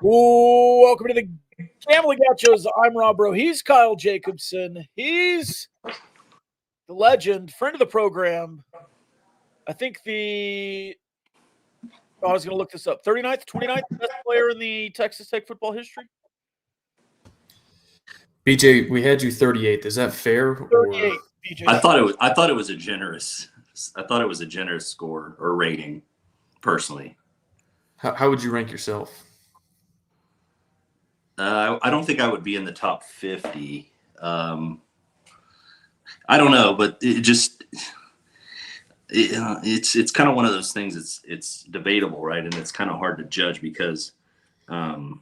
Welcome to the Gamblin Gauchos. I'm Rob Bro. He's Kyle Jacobson. He's the legend, friend of the program. I think I was going to look this up. 39th, 29th best player in the Texas Tech football history? BJ, we had you 38th. Is that fair? 38, BJ. I thought it was a generous score or rating, personally. How would you rank yourself? I don't think I would be in the top 50. I don't know, but it's kind of one of those things. It's debatable, right? And it's kind of hard to judge because, what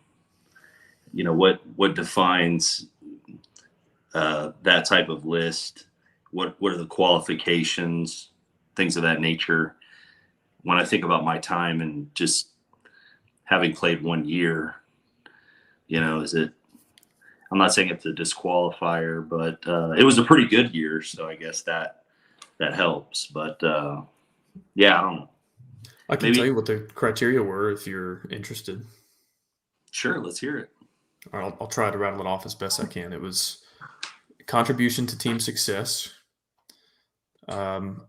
defines that type of list? What are the qualifications? Things of that nature. When I think about my time and just having played 1 year. I'm not saying it's a disqualifier, but it was a pretty good year, so I guess that helps. But yeah, I don't know. I can tell you what the criteria were if you're interested. Sure, let's hear it. All right, I'll try to rattle it off as best I can. It was contribution to team success,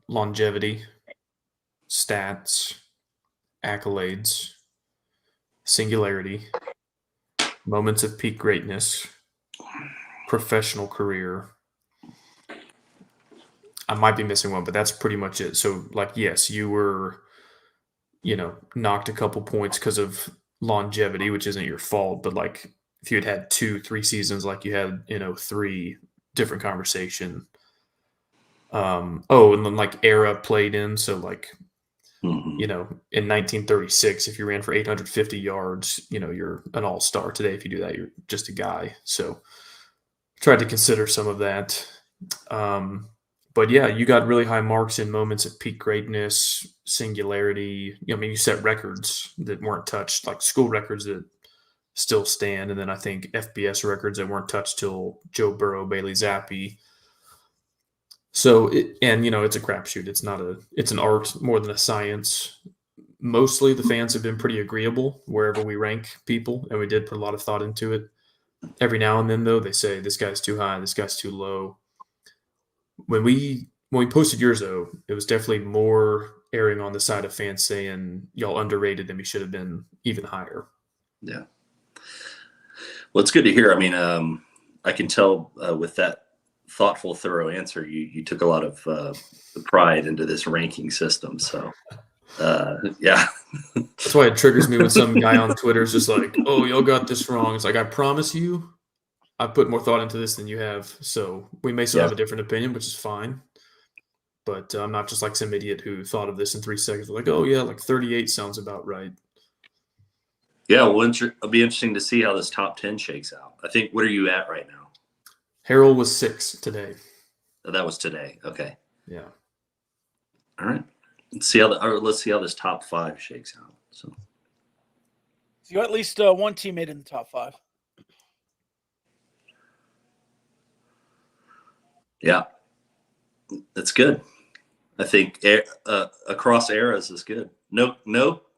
longevity, stats, accolades, singularity, moments of peak greatness, professional career. I might be missing one, but that's pretty much it. So, yes, you were, knocked a couple points because of longevity, which isn't your fault. But, if you had 2-3 seasons like you had in 03, different conversation. And then, era played in. So, in 1936, if you ran for 850 yards, you're an all-star. Today, if you do that, you're just a guy. So tried to consider some of that. But yeah, you got really high marks in moments of peak greatness, singularity. You set records that weren't touched, like school records that still stand. And then I think FBS records that weren't touched till Joe Burrow, Bailey Zappi. So, it's a crapshoot. It's an art more than a science. Mostly the fans have been pretty agreeable wherever we rank people, and we did put a lot of thought into it. Every now and then, though, they say this guy's too high, this guy's too low. When we posted yours, though, it was definitely more erring on the side of fans saying y'all underrated and we should have been even higher. Yeah. Well, it's good to hear. I mean, I can tell with that thoughtful, thorough answer, you took a lot of pride into this ranking system. So, yeah. That's why it triggers me when some guy on Twitter is just like, "Oh, y'all got this wrong." It's like, I promise you, I put more thought into this than you have. So we may still have a different opinion, which is fine. But I'm not just like some idiot who thought of this in 3 seconds. Like, oh yeah, 38 sounds about right. Yeah, well, it'll be interesting to see how this top 10 shakes out. I think, what are you at right now? Harold was 6 today. Oh, that was today. Okay. Yeah. All right. Let's see how this top 5 shakes out. So you got at least one teammate in the top 5. Yeah, that's good. I think across eras is good. No,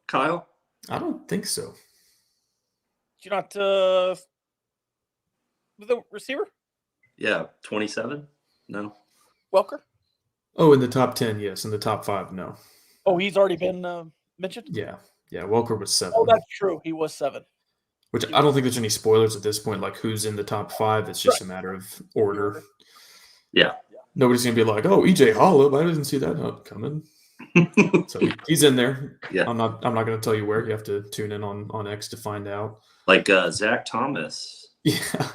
Kyle? I don't think so. You're not with the receiver? Yeah, 27? No. Welker? Oh, in the top 10, yes. In the top 5, no. Oh, he's already been mentioned? Yeah. Welker was 7. Oh, that's true. He was 7. Which I don't think there's any spoilers at this point, like who's in the top 5. It's just a matter of order. Yeah. Nobody's going to be like, oh, EJ Holub, I didn't see that coming. So he's in there. Yeah. I'm not going to tell you where. You have to tune in on X to find out. Like Zach Thomas. Yeah.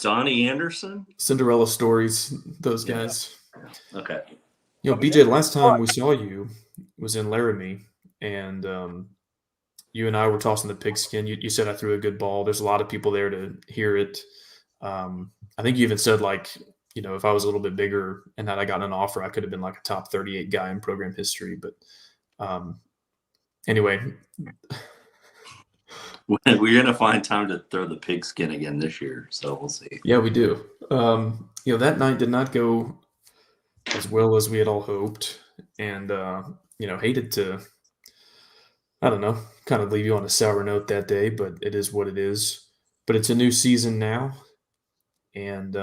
Donnie Anderson. Cinderella stories, those guys. Yeah. Okay. BJ, last time we saw you was in Laramie, and you and I were tossing the pigskin. You said I threw a good ball. There's a lot of people there to hear it. I think you even said, if I was a little bit bigger and had I gotten an offer, I could have been like a top 38 guy in program history. But anyway. We're going to find time to throw the pigskin again this year, so we'll see. Yeah, we do. That night did not go as well as we had all hoped, and hated to, I don't know, kind of leave you on a sour note that day, but it is what it is. But it's a new season now, and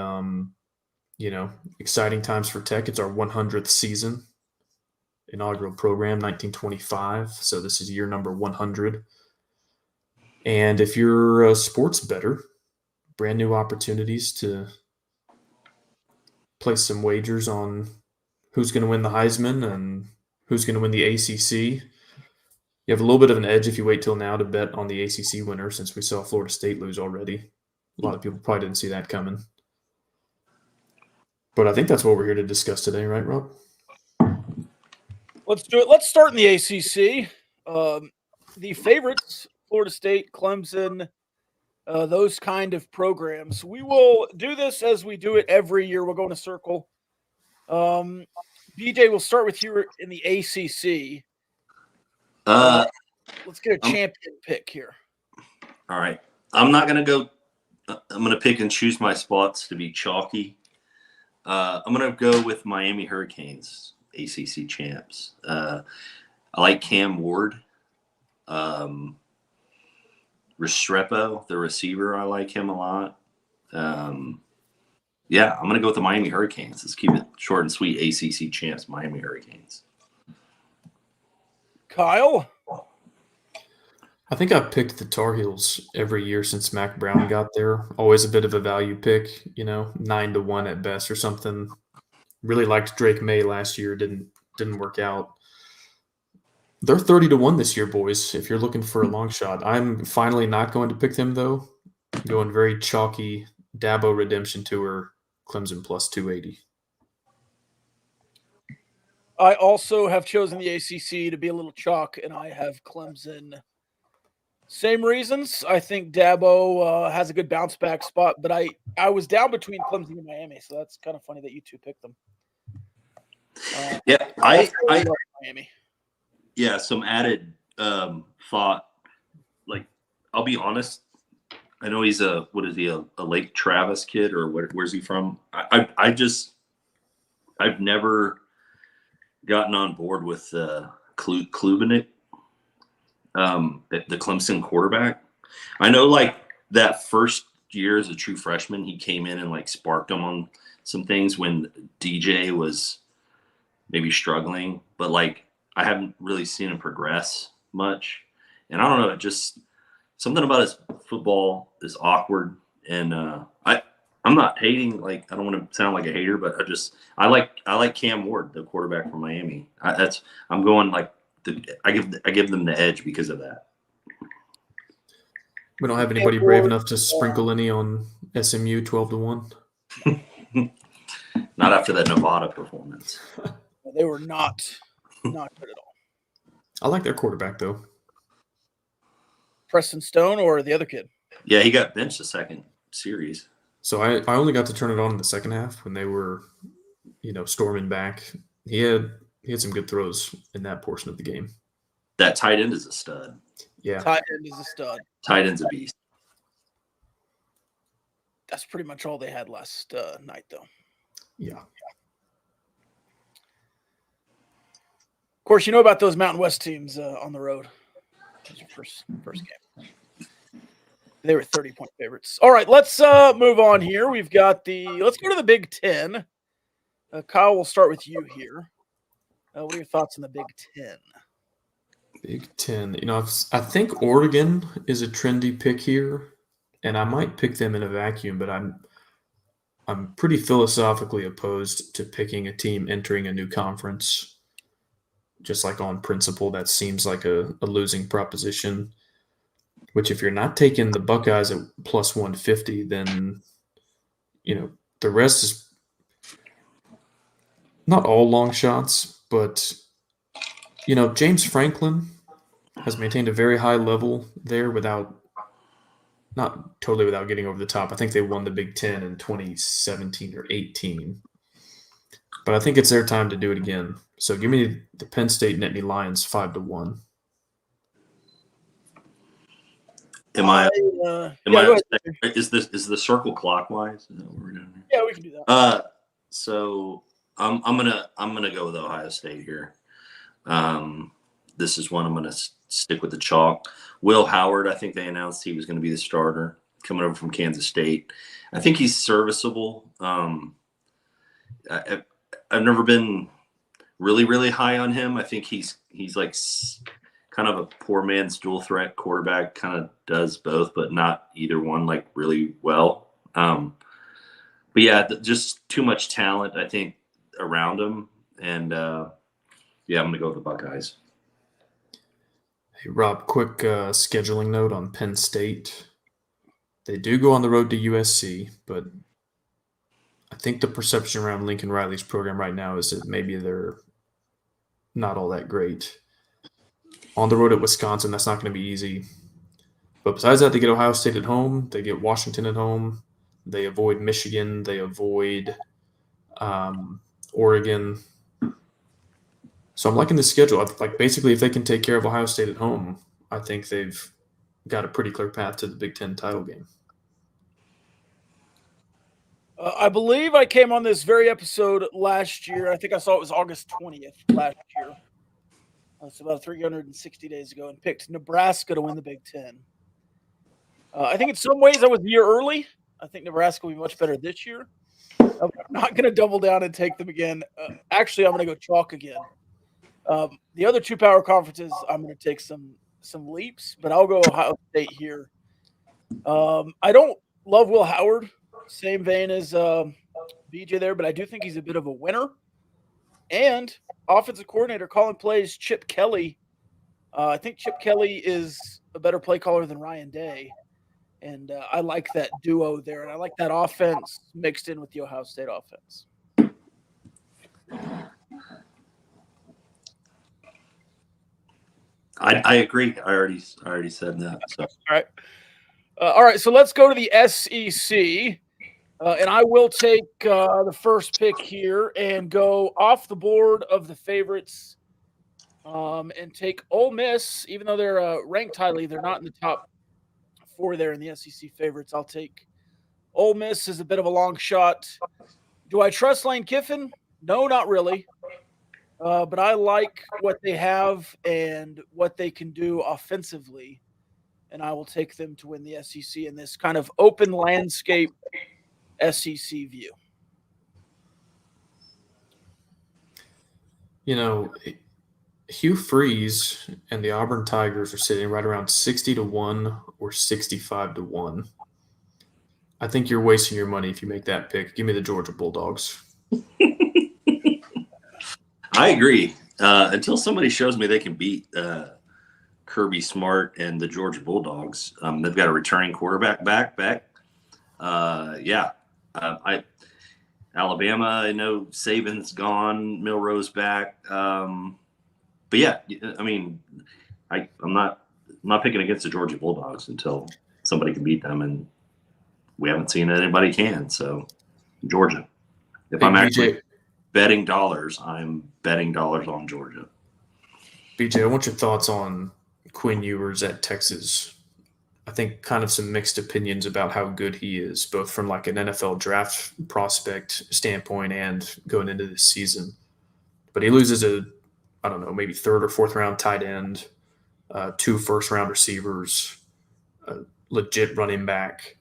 exciting times for Tech. It's our 100th season, inaugural program, 1925. So this is year number 100. And if you're a sports bettor, brand new opportunities to place some wagers on who's going to win the Heisman and who's going to win the ACC. You have a little bit of an edge if you wait till now to bet on the ACC winner, since we saw Florida State lose already. A lot of people probably didn't see that coming. But I think that's what we're here to discuss today, right, Rob? Let's do it. Let's start in the ACC. The favorites, Florida State, Clemson, those kind of programs. We will do this as we do it every year. We'll go in a circle. BJ, we'll start with you in the ACC. Let's get a champion pick here. All right. I'm not going to go – I'm going to pick and choose my spots to be chalky. I'm going to go with Miami Hurricanes, ACC champs. I like Cam Ward. Restrepo, the receiver, I like him a lot. I'm going to go with the Miami Hurricanes. Let's keep it short and sweet. ACC champs, Miami Hurricanes. Kyle? I think I've picked the Tar Heels every year since Mac Brown got there. Always a bit of a value pick, 9-1 at best or something. Really liked Drake May last year. Didn't work out. They're 30-1 this year, boys, if you're looking for a long shot. I'm finally not going to pick them, though. I'm going very chalky Dabo Redemption Tour, Clemson plus 280. I also have chosen the ACC to be a little chalk, and I have Clemson. Same reasons. I think Dabo has a good bounce back spot, but I was down between Clemson and Miami, so that's kind of funny that you two picked them. I Miami. Yeah, some added thought. Like, I'll be honest. I know he's a Lake Travis kid, or where's he from? I've never gotten on board with Klubenik, the Clemson quarterback. I know, like, that first year as a true freshman, he came in and like sparked him on some things when DJ was maybe struggling, but like I haven't really seen him progress much. And I don't know, just something about his football is awkward. And I'm not hating, like, I don't want to sound like a hater, but I like Cam Ward, the quarterback from Miami. I'm going like I give them the edge because of that. We don't have anybody brave enough to sprinkle any on SMU 12-1. Not after that Nevada performance. They were not good at all. I like their quarterback, though. Preston Stone or the other kid? Yeah, he got benched the second series. So I only got to turn it on in the second half when they were, storming back. He had some good throws in that portion of the game. That tight end is a stud. Yeah. Tight end is a stud. Tight end's a beast. That's pretty much all they had last night, though. Yeah. Of course, you know about those Mountain West teams on the road. That was your first game. They were 30-point favorites. All right, let's move on here. Let's go to the Big Ten. Kyle, we'll start with you here. What are your thoughts on the Big Ten? Big Ten. I think Oregon is a trendy pick here, and I might pick them in a vacuum, but I'm pretty philosophically opposed to picking a team entering a new conference. Just like on principle, that seems like a losing proposition. Which, if you're not taking the Buckeyes at plus 150, then the rest is not all long shots, but James Franklin has maintained a very high level there not totally without getting over the top. I think they won the Big Ten in 2017 or 18. But I think it's their time to do it again. So give me the Penn State Nittany Lions 5-1. Is the circle clockwise? Is that what we're doing here? Yeah, we can do that. So I'm gonna go with Ohio State here. This is one I'm gonna stick with the chalk. Will Howard, I think they announced he was going to be the starter coming over from Kansas State. I think he's serviceable. I've never been really, really high on him. I think he's like kind of a poor man's dual threat quarterback, kind of does both, but not either one like really well. But yeah, just too much talent, I think, around him. And yeah, I'm going to go with the Buckeyes. Hey, Rob, quick scheduling note on Penn State. They do go on the road to USC, but I think the perception around Lincoln Riley's program right now is that maybe they're not all that great. On the road at Wisconsin, that's not going to be easy. But besides that, they get Ohio State at home. They get Washington at home. They avoid Michigan. They avoid Oregon. So I'm liking the schedule. Like basically, if they can take care of Ohio State at home, I think they've got a pretty clear path to the Big Ten title game. I believe I came on this very episode last year. I think I saw it was August 20th last year. It's about 360 days ago, and picked Nebraska to win the Big Ten. I think in some ways I was a year early. I think Nebraska will be much better this year. I'm not going to double down and take them again. Actually, I'm going to go chalk again. The other two power conferences, I'm going to take some leaps, but I'll go Ohio State here. I don't love Will Howard, same vein as BJ there, but I do think he's a bit of a winner. And offensive coordinator calling plays Chip Kelly. I think Chip Kelly is a better play caller than Ryan Day. And I like that duo there. And I like that offense mixed in with the Ohio State offense. I agree. I already said that. So. All right. So let's go to the SEC. And I will take the first pick here and go off the board of the favorites and take Ole Miss. Even though they're ranked highly, they're not in the top 4 there in the SEC favorites. I'll take Ole Miss as a bit of a long shot. Do I trust Lane Kiffin? No, not really. But I like what they have and what they can do offensively. And I will take them to win the SEC in this kind of open landscape SEC view. You know, Hugh Freeze and the Auburn Tigers are sitting right around 60-1 or 65-1. I think you're wasting your money if you make that pick. Give me the Georgia Bulldogs. I agree. Until somebody shows me they can beat Kirby Smart and the Georgia Bulldogs, they've got a returning quarterback back. Alabama, I know Saban's gone, Milroe's back. But yeah, I mean, I'm not picking against the Georgia Bulldogs until somebody can beat them, and we haven't seen that anybody can. So Georgia. If I'm actually betting dollars, I'm betting dollars on Georgia. BJ, I want your thoughts on Quinn Ewers at Texas. I think kind of some mixed opinions about how good he is, both from like an NFL draft prospect standpoint and going into this season. But he loses maybe 3rd or 4th round tight end, 2 first-round receivers, a legit running back.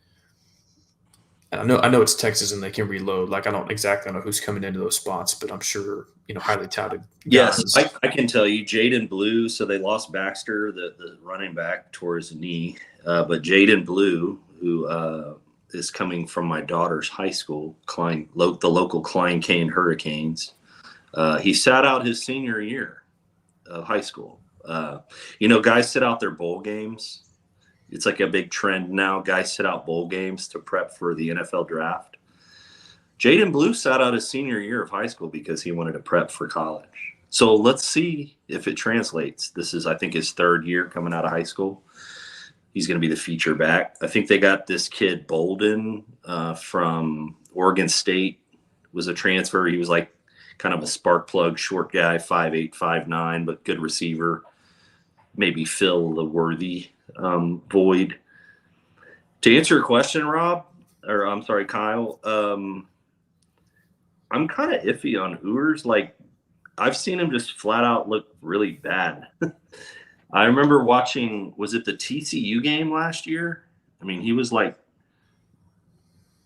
I know it's Texas and they can reload. Like, I don't exactly know who's coming into those spots, but I'm sure, highly touted guys. Yes, I can tell you. Jaden Blue, so they lost Baxter, the running back, tore his knee. But Jaden Blue, who is coming from my daughter's high school, the local Klein Kane Hurricanes, he sat out his senior year of high school. Guys sit out their bowl games. It's like a big trend now. Guys sit out bowl games to prep for the NFL draft. Jaden Blue sat out his senior year of high school because he wanted to prep for college. So let's see if it translates. This is, I think, his 3rd year coming out of high school. He's going to be the feature back. I think they got this kid Bolden from Oregon State. Was a transfer. He was like kind of a spark plug, short guy, 5'8", 5'9", but good receiver. Maybe fill the worthy void. To answer your question, Rob, or I'm sorry, Kyle, I'm kind of iffy on Ewers. Like, I've seen him just flat out look really bad. I remember watching, was it the TCU game last year? I mean, he was like,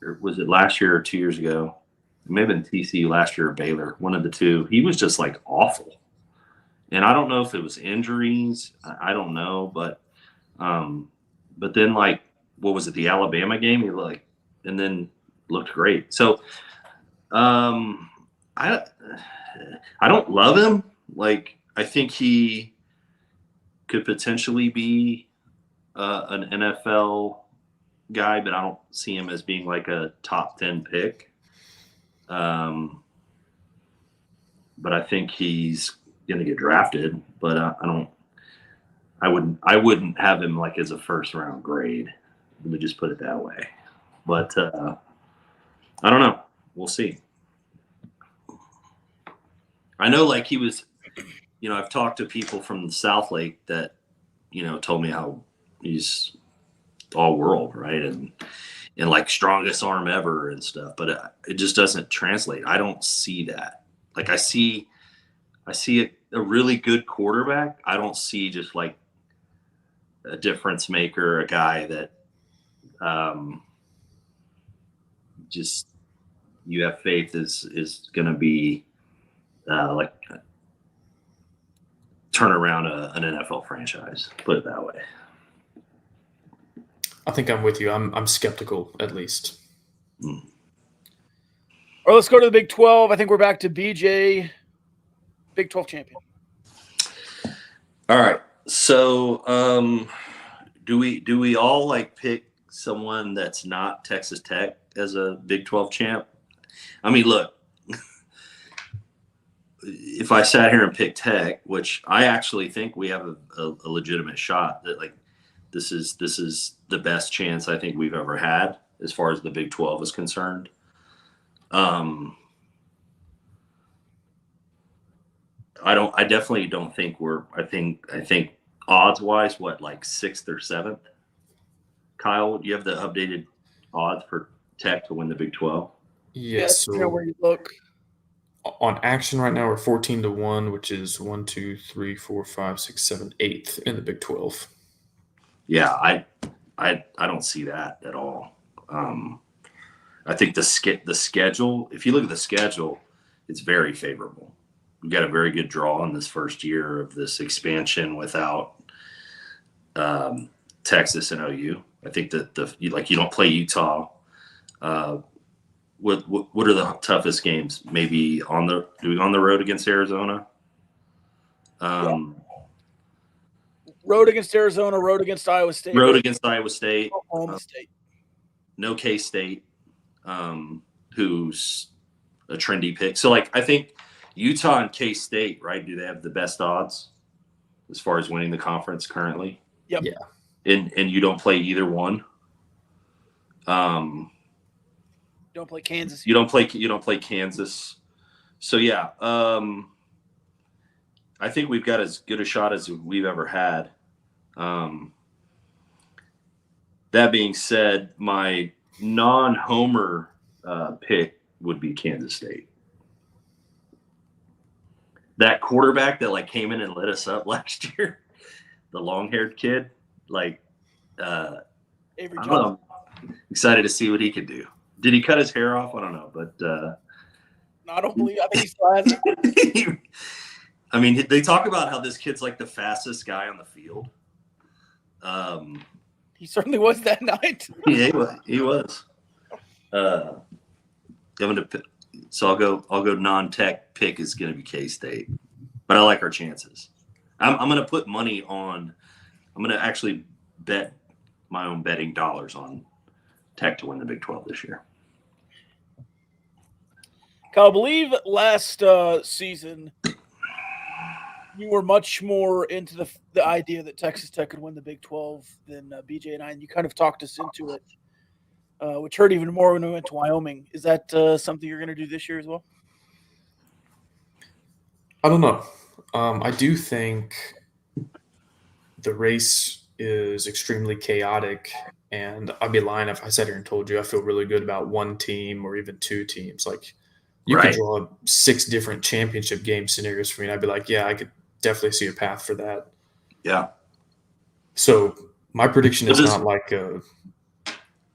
or was it last year or 2 years ago? It may have been TCU last year or Baylor, one of the two. He was just like awful. And I don't know if it was injuries. I don't know, but then like, what was it? The Alabama game? He like, and then looked great. So, I don't love him. Like, I think he could potentially be an NFL guy, but I don't see him as being like a top 10 pick. But I think he's going to get drafted. But I wouldn't have him like as a first round grade. Let me just put it that way. But I don't know. We'll see. I know, like, he was, I've talked to people from South Lake that, told me how he's all world, right? And like strongest arm ever and stuff, but it just doesn't translate. I don't see that. Like, I see a really good quarterback. I don't see just like a difference maker, a guy that just you have faith is going to be like turn around an NFL franchise. Put it that way. I think I'm with you. I'm skeptical, at least. All right, let's go to the Big 12. I think we're back to BJ, Big 12 champion. All right. So do we all like pick someone that's not Texas Tech as a Big 12 champ? I mean, look, if I sat here and picked Tech, which I actually think we have a legitimate shot, that like this is the best chance I think we've ever had as far as the Big 12 is concerned. I definitely don't think I think odds wise, what, like 6th or 7th? Kyle, do you have the updated odds for Tech to win the Big 12? Yes. So where you look. On Action right now, we're 14-1, which is 1, 2, 3, 4, 5, 6, 7, 8th in the Big 12. Yeah, I don't see that at all. I think the schedule, if you look at the schedule, it's very favorable. We've got a very good draw in this first year of this expansion without Texas and OU. I think that you don't play Utah. What are the toughest games? Maybe on the road against Arizona. Road against Arizona, road against Iowa State. Road against Iowa State. Oklahoma State. No K-State, who's a trendy pick. So, like, I think Utah and K-State, right, do they have the best odds as far as winning the conference currently? Yep. Yeah. And you don't play either one. Don't play Kansas. You don't play Kansas. So yeah, I think we've got as good a shot as we've ever had. That being said, my non-homer pick would be Kansas State. That quarterback that like came in and lit us up last year, the long-haired kid, like Avery I'm Johnson. excited to see what he could do. Did he cut his hair off? I don't know, but No, I don't believe. I think he still has it. I mean, they talk about how this kid's like the fastest guy on the field. He certainly was that night. Yeah, he was. So I'll go non-tech pick is going to be K-State, but I like our chances. I'm going to put money on. I'm going to actually bet my own betting dollars on Tech to win the Big 12 this year. Kyle, I believe last season you were much more into the idea that Texas Tech could win the Big 12 than BJ and I, and you kind of talked us into it, which hurt even more when we went to Wyoming. Is that something you're going to do this year as well? I don't know. I do think the race is extremely chaotic, and I'd be lying if I sat here and told you I feel really good about one team or even two teams. Like, You could Right. draw 6 different championship game scenarios for me, and I'd be like, yeah, I could definitely see a path for that. Yeah. So my prediction is Does- not like a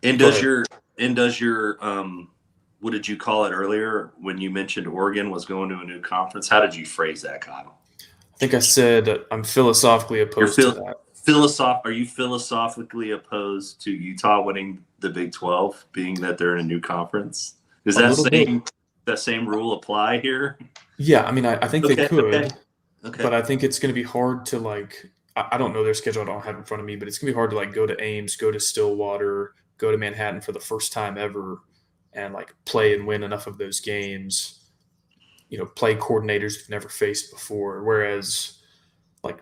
And Go does ahead. your what did you call it earlier when you mentioned Oregon was going to a new conference? How did you phrase that, Kyle? I think I said I'm philosophically opposed to that. Are you philosophically opposed to Utah winning the Big 12, being that they're in a new conference? Does A little bit. that same rule apply here? Yeah, I mean, I think they could, Okay. but I think it's going to be hard to like. I don't know their schedule. I don't have it in front of me, but it's going to be hard to like go to Ames, go to Stillwater, go to Manhattan for the first time ever, and like play and win enough of those games. Play coordinators you've never faced before. Whereas,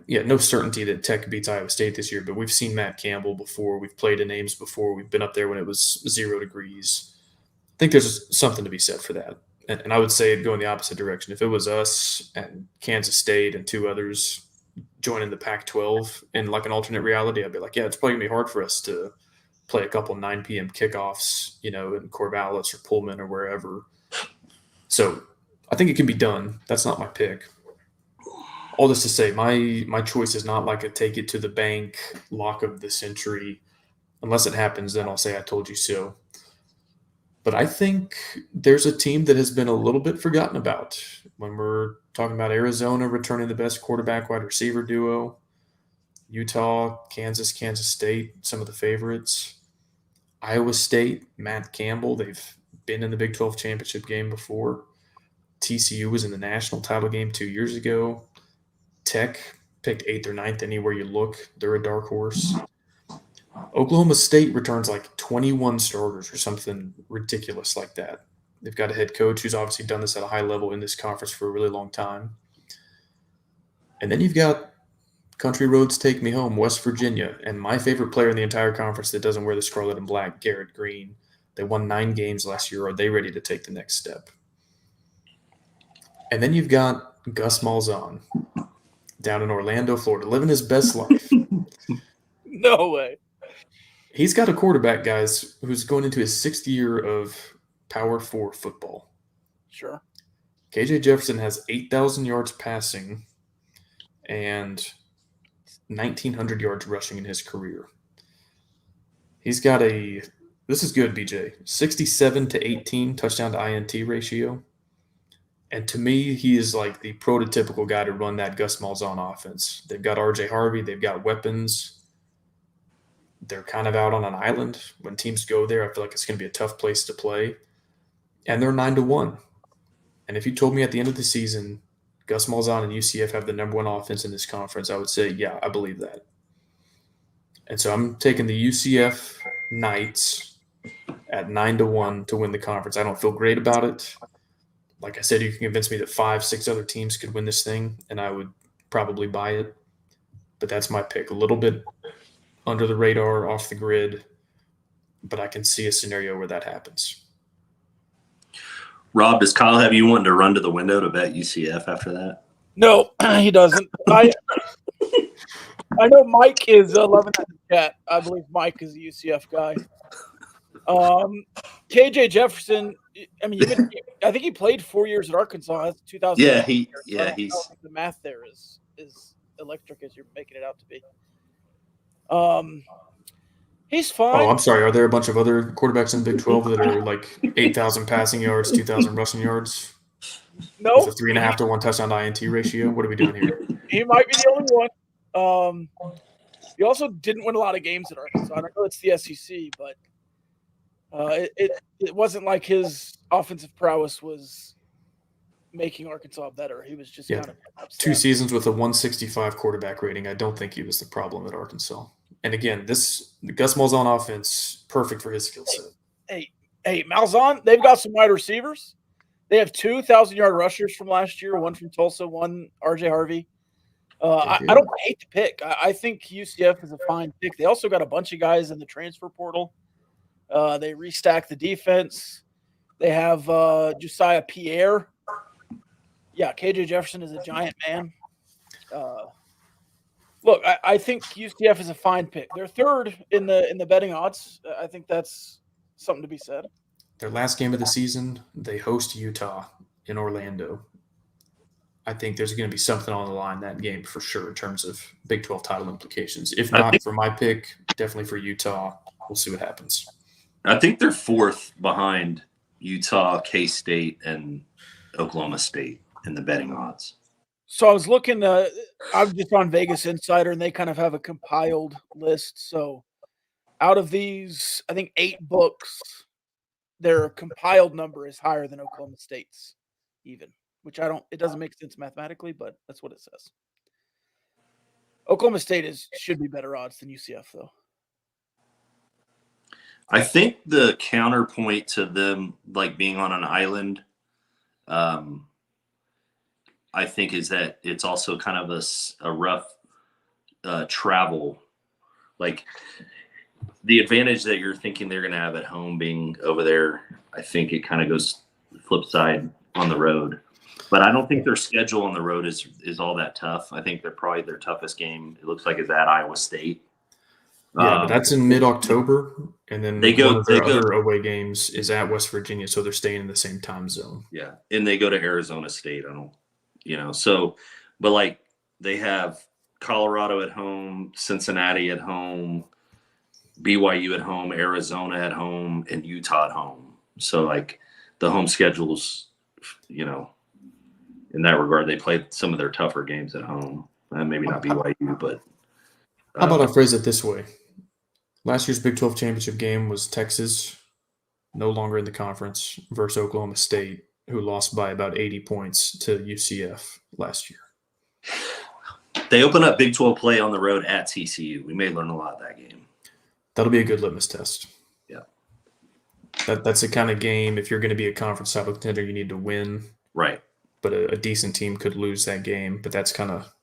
no certainty that Tech beats Iowa State this year, but we've seen Matt Campbell before. We've played in Ames before. We've been up there when it was 0 degrees. I think there's something to be said for that. And I would say it'd go in the opposite direction. If it was us and Kansas State and 2 others joining the Pac-12 in like an alternate reality, I'd be like, yeah, it's probably going to be hard for us to play a couple 9 p.m. kickoffs, in Corvallis or Pullman or wherever. So I think it can be done. That's not my pick. All this to say, my choice is not like a take it to the bank lock of the century. Unless it happens, then I'll say I told you so. But I think there's a team that has been a little bit forgotten about when we're talking about Arizona returning the best quarterback wide receiver duo, Utah, Kansas State, some of the favorites, Iowa State, Matt Campbell. They've been in the Big 12 championship game before. TCU was in the national title game 2 years ago. Tech picked 8th or 9th anywhere you look. They're a dark horse. Oklahoma State returns like 21 starters or something ridiculous like that. They've got a head coach who's obviously done this at a high level in this conference for a really long time. And then you've got Country Roads Take Me Home, West Virginia, and my favorite player in the entire conference that doesn't wear the scarlet and black, Garrett Green. They won 9 games last year. Are they ready to take the next step? And then you've got Gus Malzahn down in Orlando, Florida, living his best life. No way. He's got a quarterback, guys, who's going into his 6th year of Power 4 football. Sure. KJ Jefferson has 8,000 yards passing and 1,900 yards rushing in his career. He's got this is good, BJ, 67-18 touchdown to INT ratio. And to me, he is like the prototypical guy to run that Gus Malzahn offense. They've got RJ Harvey. They've got weapons. They're kind of out on an island. When teams go there, I feel like it's going to be a tough place to play. And they're 9-1. And if you told me at the end of the season, Gus Malzahn and UCF have the number 1 offense in this conference, I would say, yeah, I believe that. And so I'm taking the UCF Knights at 9-1 to win the conference. I don't feel great about it. Like I said, you can convince me that 5-6 other teams could win this thing, and I would probably buy it. But that's my pick. A little bit under the radar, off the grid, but I can see a scenario where that happens. Rob, does Kyle have you wanting to run to the window to bet UCF after that? No, he doesn't. I know Mike is loving that in the chat. I believe Mike is a UCF guy. KJ Jefferson, I mean, I think he played 4 years at Arkansas. That's 2000. He's the math there is electric as you're making it out to be. He's fine. Oh, I'm sorry. Are there a bunch of other quarterbacks in the Big 12 that are like 8,000 passing yards, 2,000 rushing yards? No. With a 3.5 to 1 touchdown to INT ratio? What are we doing here? He might be the only one. He also didn't win a lot of games at Arkansas. I don't know it's the SEC, but it wasn't like his offensive prowess was making Arkansas better. He was just kind of upset. 2 seasons with a 165 quarterback rating. I don't think he was the problem at Arkansas. And again, the Gus Malzahn offense, perfect for his skill set. Hey, Malzahn, they've got some wide receivers. They have 2 1,000-yard rushers from last year, one from Tulsa, one RJ Harvey. I don't hate the pick. I think UCF is a fine pick. They also got a bunch of guys in the transfer portal. They restacked the defense. They have Josiah Pierre. Yeah, KJ Jefferson is a giant man. Look, I think UCF is a fine pick. They're 3rd in the betting odds. I think that's something to be said. Their last game of the season, they host Utah. in Orlando. I think there's going to be something on the line that game for sure in terms of Big 12 title implications. If not for my pick, definitely for Utah. We'll see what happens. I think they're fourth behind Utah, K-State, and Oklahoma State in the betting odds. So I was looking, I'm just on Vegas Insider, and they kind of have a compiled list. So out of these, I think 8 books, their compiled number is higher than Oklahoma State's even, which it doesn't make sense mathematically, but that's what it says. Oklahoma State should be better odds than UCF, though. I think the counterpoint to them like being on an island, I think is that it's also kind of a rough travel. Like the advantage that you're thinking they're going to have at home being over there, I think it kind of goes the flip side on the road. But I don't think their schedule on the road is all that tough. I think they're probably their toughest game, it looks like, is at Iowa State. Yeah, but that's in mid-October, and then one of their other away games is at West Virginia, so they're staying in the same time zone. Yeah, and they go to Arizona State. But like they have Colorado at home, Cincinnati at home, BYU at home, Arizona at home, and Utah at home. So like the home schedules, in that regard, they played some of their tougher games at home. Maybe not BYU, but how about I phrase it this way? Last year's Big 12 championship game was Texas, no longer in the conference, versus Oklahoma State, who lost by about 80 points to UCF last year. They open up Big 12 play on the road at TCU. We may learn a lot of that game. That'll be a good litmus test. Yeah. That's the kind of game, if you're going to be a conference title contender, you need to win. Right. But a decent team could lose that game. But that's kind of –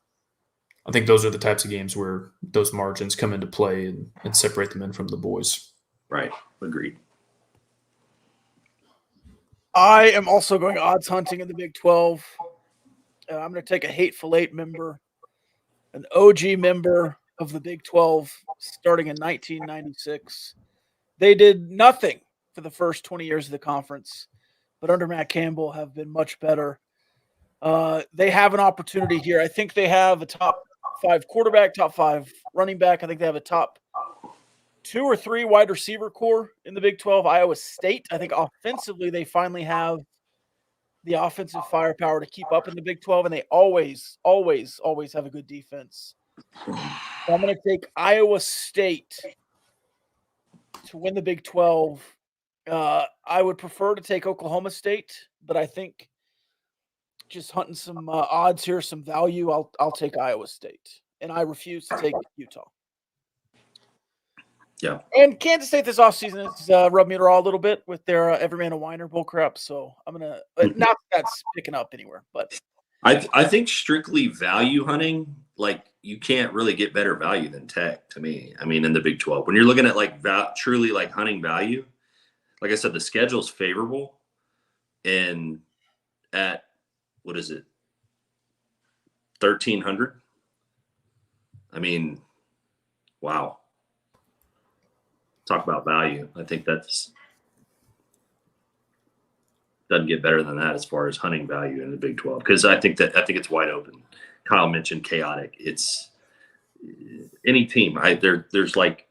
I think those are the types of games where those margins come into play and separate the men from the boys. Right. Agreed. I am also going odds hunting in the Big 12. I'm going to take a Hateful Eight member, an OG member of the Big 12 starting in 1996. They did nothing for the first 20 years of the conference, but under Matt Campbell have been much better. They have an opportunity here. I think they have a top 5 quarterback, top 5 running back. I think they have a top 2 or 3 wide receiver core in the Big 12. Iowa State, I think offensively they finally have the offensive firepower to keep up in the Big 12, and they always have a good defense. So I'm going to take Iowa State to win the Big 12. I would prefer to take Oklahoma State, but I think just hunting some odds here, some value, I'll take Iowa State, and I refuse to take Utah. Yeah. And Kansas State this offseason has rubbed me raw a little bit with their every man a whiner bull crap. So I'm going to – not that that's picking up anywhere, but – I think strictly value hunting, like you can't really get better value than Tech to me. I mean, in the Big 12, when you're looking at like truly like hunting value, like I said, the schedule's favorable, and at what is it, 1,300? I mean, wow. Talk about value. I think that's doesn't get better than that as far as hunting value in the Big 12, because I think it's wide open. Kyle mentioned chaotic. It's any team. There's like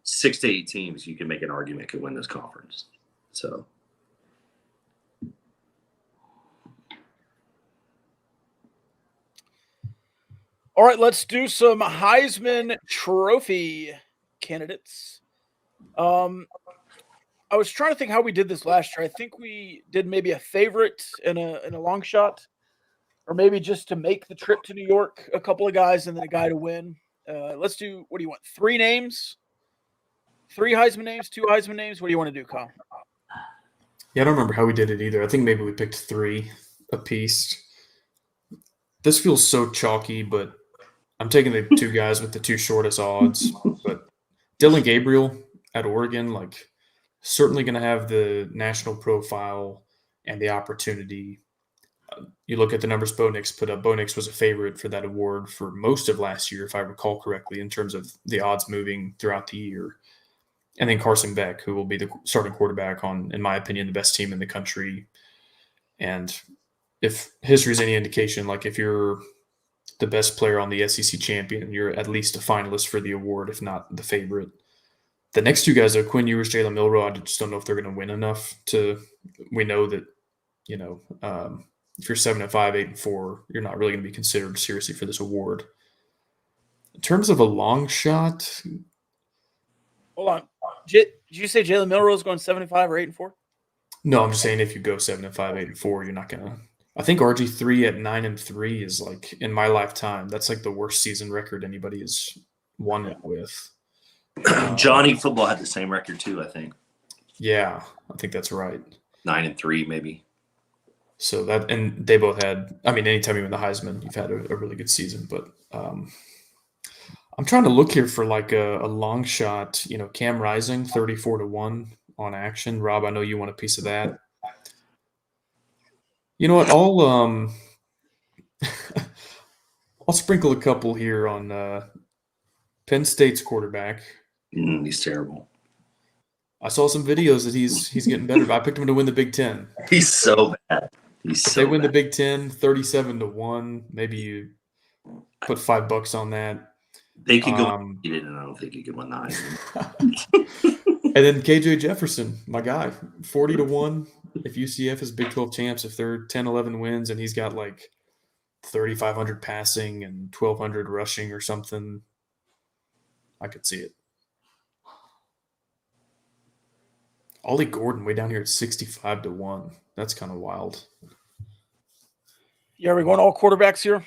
6 to 8 teams you can make an argument could win this conference. So. All right, let's do some Heisman Trophy candidates. I was trying to think how we did this last year. I think we did maybe a favorite in a long shot, or maybe just to make the trip to New York, a couple of guys and then a guy to win. Let's do, what do you want? 3 names? 3 Heisman names? 2 Heisman names? What do you want to do, Kyle? Yeah, I don't remember how we did it either. I think maybe we picked 3 apiece. This feels so chalky, but I'm taking the 2 guys with the 2 shortest odds. But Dylan Gabriel at Oregon, like, certainly going to have the national profile and the opportunity. You look at the numbers Bo Nix put up. Bo Nix was a favorite for that award for most of last year, if I recall correctly, in terms of the odds moving throughout the year. And then Carson Beck, who will be the starting quarterback on, in my opinion, the best team in the country. And if history is any indication, like if you're the best player on the SEC champion, you're at least a finalist for the award, if not the favorite. The next two guys are Quinn Ewers, Jalen Milroe. I just don't know if they're going to win enough to. We know that, if you're 7-5, 8-4, you're not really going to be considered seriously for this award. In terms of a long shot, hold on. Did you say Jalen Milroe's going 75 or 8-4? no, I'm just saying if you go 7-5, 8-4, you're not going to. I think RG3 at 9-3 is like, in my lifetime, that's like the worst season record anybody has won it with. Johnny football had the same record too, I think. Yeah, I think that's right. 9-3 maybe. So that, and they both had, I mean, anytime you win the Heisman, you've had a really good season. But I'm trying to look here for like a long shot, Cam Rising, 34-1 on action. Rob, I know you want a piece of that. You know what? I'll sprinkle a couple here on Penn State's quarterback. He's terrible. I saw some videos that he's getting better. I picked him to win the Big Ten. He's so bad. If they win the Big Ten, 37-1. Maybe you put $5 on that. They could go undefeated, and I don't think he could win the Heisman. And then KJ Jefferson, my guy, 40-1. If UCF is Big 12 champs, if they're 10-11 wins, and he's got like 3,500 passing and 1,200 rushing or something, I could see it. Ollie Gordon way down here at 65-1. That's kind of wild. Yeah, are we going all quarterbacks here?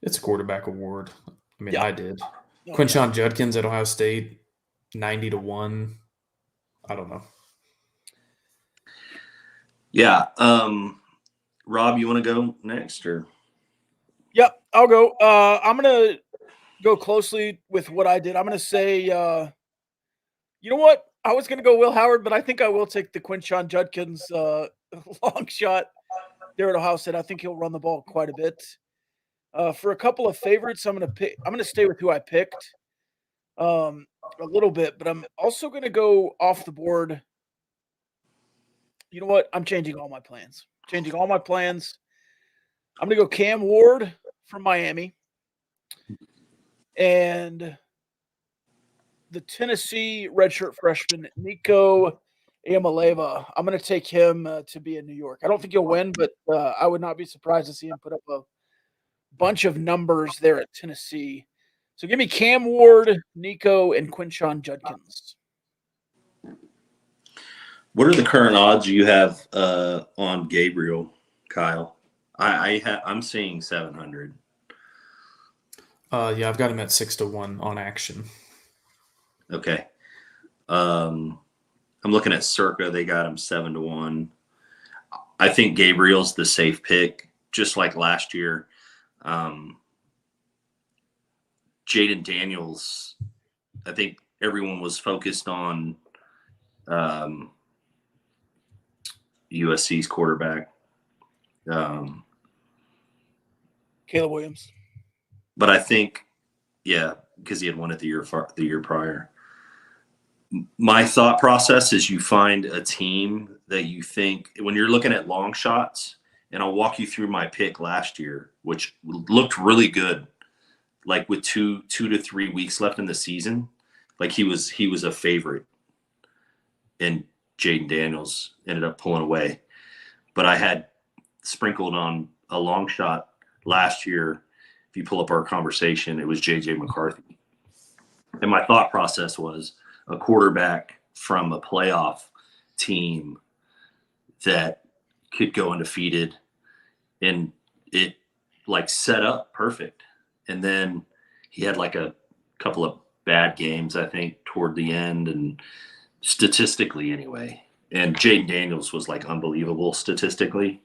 It's a quarterback award. I mean, Yeah. I did. Quinshon Judkins at Ohio State, 90-1. I don't know. Yeah. Rob, you want to go next, or? Yep, I'll go. I'm going to go closely with what I did. I'm going to say, you know what? I was going to go Will Howard, but I think I will take the Quinshon Judkins long shot there at Ohio State. I think he'll run the ball quite a bit. For a couple of favorites, I'm going to stay with who I picked a little bit, but I'm also going to go off the board. You know what? I'm changing all my plans. I'm going to go Cam Ward from Miami and the Tennessee redshirt freshman, Nico Amaleva. I'm going to take him to be in New York. I don't think he'll win, but I would not be surprised to see him put up a bunch of numbers there at Tennessee. So give me Cam Ward, Nico, and Quinshon Judkins. What are the current odds you have on Gabriel, Kyle? I'm seeing 700. Yeah, I've got him at 6-1 on action. Okay. I'm looking at Circa. They got him 7-1. I think Gabriel's the safe pick, just like last year. Jaden Daniels, I think everyone was focused on USC's quarterback. Caleb Williams. But I think, yeah, because he had won it the year prior. My thought process is you find a team that you think, when you're looking at long shots, and I'll walk you through my pick last year, which looked really good, like with 2 to 3 weeks left in the season. Like he was a favorite, and Jaden Daniels ended up pulling away. But I had sprinkled on a long shot last year. If you pull up our conversation, it was J.J. McCarthy. And my thought process was a quarterback from a playoff team that could go undefeated, and it like set up perfect. And then he had like a couple of bad games, I think, toward the end, and statistically anyway. And Jaden Daniels was like unbelievable statistically.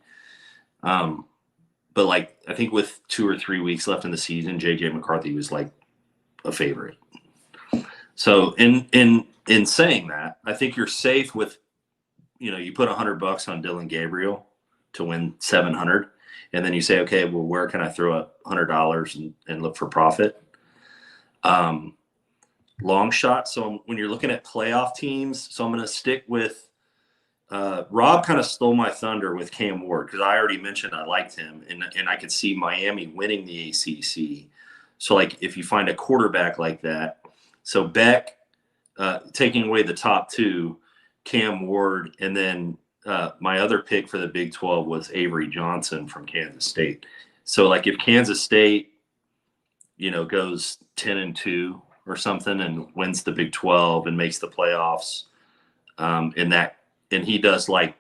But like, I think with 2 or 3 weeks left in the season, JJ McCarthy was like a favorite. So in saying that, I think you're safe with, you put $100 on Dylan Gabriel to win 700. And then you say, okay, well, where can I throw up $100 and look for profit? Long shot. So when you're looking at playoff teams, so I'm going to stick with Rob kind of stole my thunder with Cam Ward because I already mentioned I liked him, and I could see Miami winning the ACC. So, like, if you find a quarterback like that, so Beck taking away the top two, Cam Ward, and then my other pick for the Big 12 was Avery Johnson from Kansas State. So, like, if Kansas State, goes 10-2 or something and wins the Big 12 and makes the playoffs, and he does like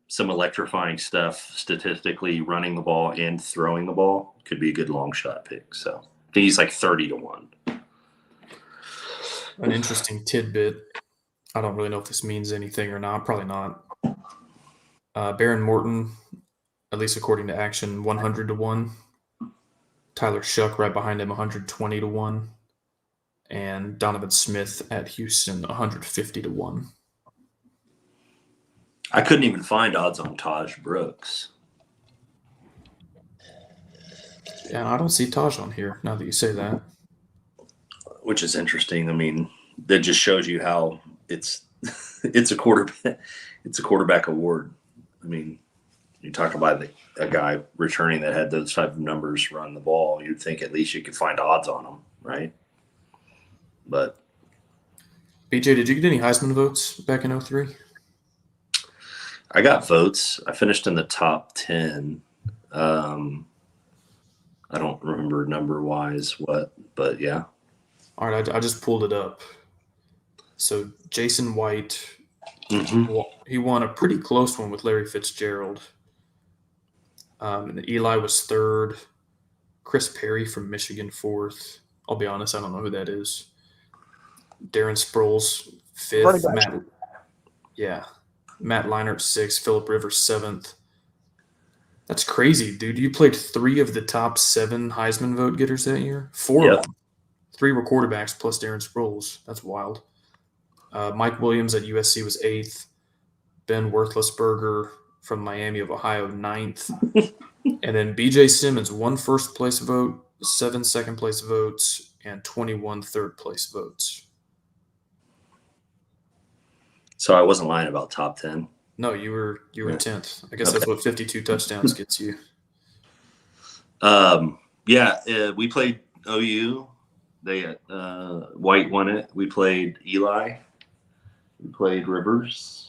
some electrifying stuff statistically, running the ball and throwing the ball, could be a good long shot pick. So I think he's like 30-1. An interesting tidbit. I don't really know if this means anything or not. Probably not. Baron Morton, at least according to Action, 100-1. Tyler Shuck right behind him, 120-1. And Donovan Smith at Houston, 150-1. I couldn't even find odds on Taj Brooks. Yeah, I don't see Taj on here now that you say that. Which is interesting. I mean, that just shows you how it's a quarterback award. I mean, you talk about a guy returning that had those type of numbers run the ball, you'd think at least you could find odds on him, right? But BJ, did you get any Heisman votes back in 03? I got votes. I finished in the top 10. I don't remember number-wise but yeah. All right, I just pulled it up. So Jason White, he won a pretty close one with Larry Fitzgerald. And Eli was third. Chris Perry from Michigan, fourth. I'll be honest, I don't know who that is. Darren Sproles, fifth. Matt Leinart, sixth. Phillip Rivers, seventh. That's crazy, dude. You played 3 of the top 7 Heisman vote getters that year? 4 of them. 3 were quarterbacks plus Darren Sproles. That's wild. Mike Williams at USC was 8th. Ben Worthlessberger from Miami of Ohio, 9th. And then BJ Symons, 1 first-place vote, 7 second-place votes, and 21 third-place votes. So I wasn't lying about top 10. No, you were 10th. I guess that's what 52 touchdowns gets you. We played OU. They White won it. We played Eli. We played Rivers.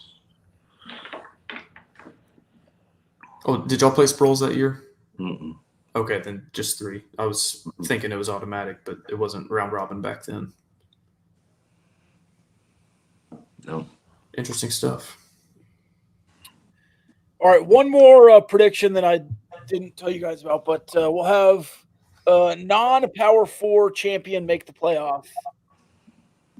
Oh, did y'all play Sproles that year? Mm-mm. Okay, then just 3. I was thinking it was automatic, but it wasn't round robin back then. No. Interesting stuff. All right, one more prediction that I didn't tell you guys about, but we'll have non-Power 4 champion make the playoff. I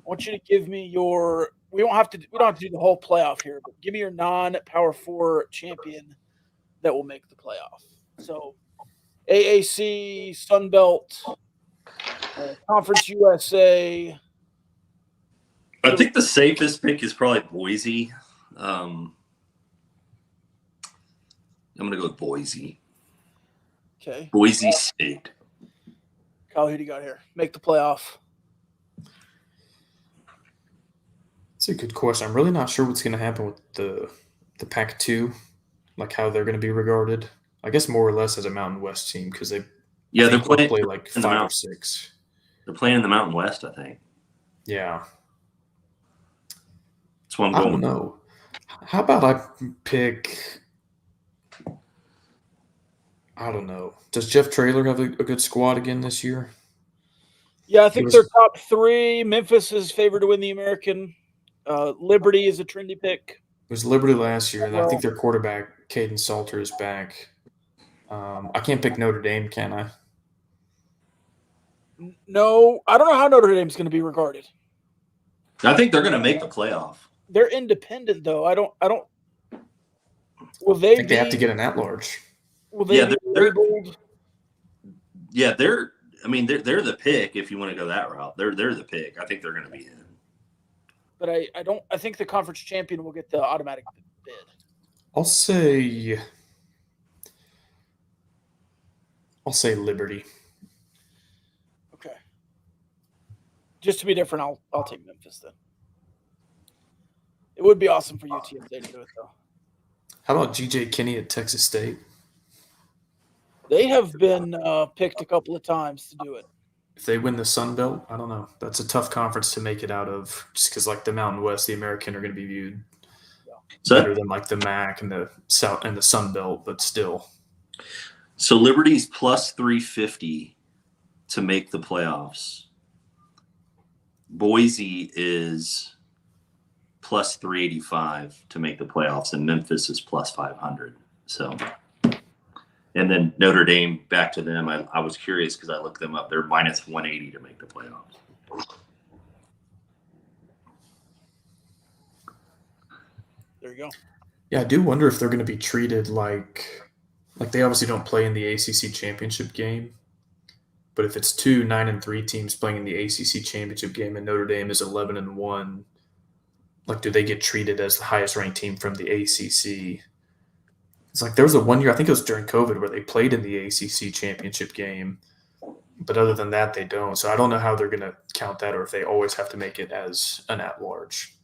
want you to give me your. We don't have to do the whole playoff here, but give me your non-Power 4 champion that will make the playoff. So, AAC, Sun Belt, Conference USA. I think the safest pick is probably Boise. I'm going to go with Boise. Okay. Boise State. Kyle, who do you got here? Make the playoff. That's a good question. I'm really not sure what's going to happen with the Pac-2, like how they're going to be regarded. I guess more or less as a Mountain West team because they're playing like 5 or 6. They're playing in the Mountain West, I think. Yeah. That's what I'm going. I don't know. How about I pick? I don't know. Does Jeff Traylor have a good squad again this year? Yeah, I think they're top 3. Memphis is favored to win the American. Liberty is a trendy pick. It was Liberty last year, and I think their quarterback, Caden Salter, is back. I can't pick Notre Dame, can I? No, I don't know how Notre Dame's going to be regarded. I think they're going to make the playoff. They're independent, though. I don't. Will I they? think they have to get an at-large. Will they be labeled? Yeah, they're the pick if you want to go that route. They're the pick. I think they're going to be in. But I don't. I think the conference champion will get the automatic bid. I'll say Liberty. Okay. Just to be different, I'll take Memphis then. It would be awesome for UTSA to do it, though. How about G.J. Kinney at Texas State? They have been picked a couple of times to do it. If they win the Sun Belt, I don't know. That's a tough conference to make it out of, just because like the Mountain West, the American are going to be viewed better than like the MAC and the South and the Sun Belt, but still. So Liberty's plus 350 to make the playoffs. Boise is plus 385 to make the playoffs, and Memphis is plus 500. So, and then Notre Dame, back to them. I was curious because I looked them up. They're minus 180 to make the playoffs. There you go. Yeah, I do wonder if they're going to be treated like they obviously don't play in the ACC championship game, but if it's 2 9-3 teams playing in the ACC championship game and Notre Dame is 11-1, like do they get treated as the highest ranked team from the ACC? It's like there was a 1 year, I think it was during COVID, where they played in the ACC championship game, but other than that, they don't. So I don't know how they're going to count that, or if they always have to make it as an at-large.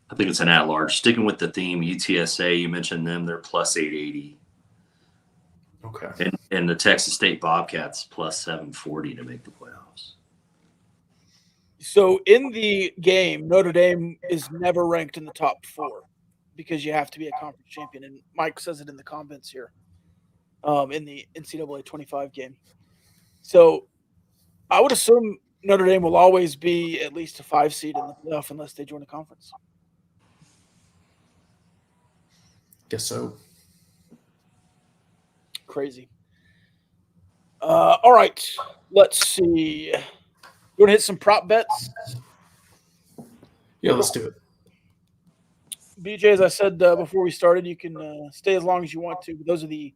I think it's an at-large. Sticking with the theme, UTSA, you mentioned them, they're plus 880. Okay. And the Texas State Bobcats plus 740 to make the playoffs. So in the game, Notre Dame is never ranked in the top 4 because you have to be a conference champion. And Mike says it in the comments here in the NCAA 25 game. So I would assume Notre Dame will always be at least a 5 seed in the playoff unless they join a conference. Guess so. Crazy. All right. Let's see. You want to hit some prop bets? Yeah, let's do it. BJ, as I said before we started, you can stay as long as you want to. But those are the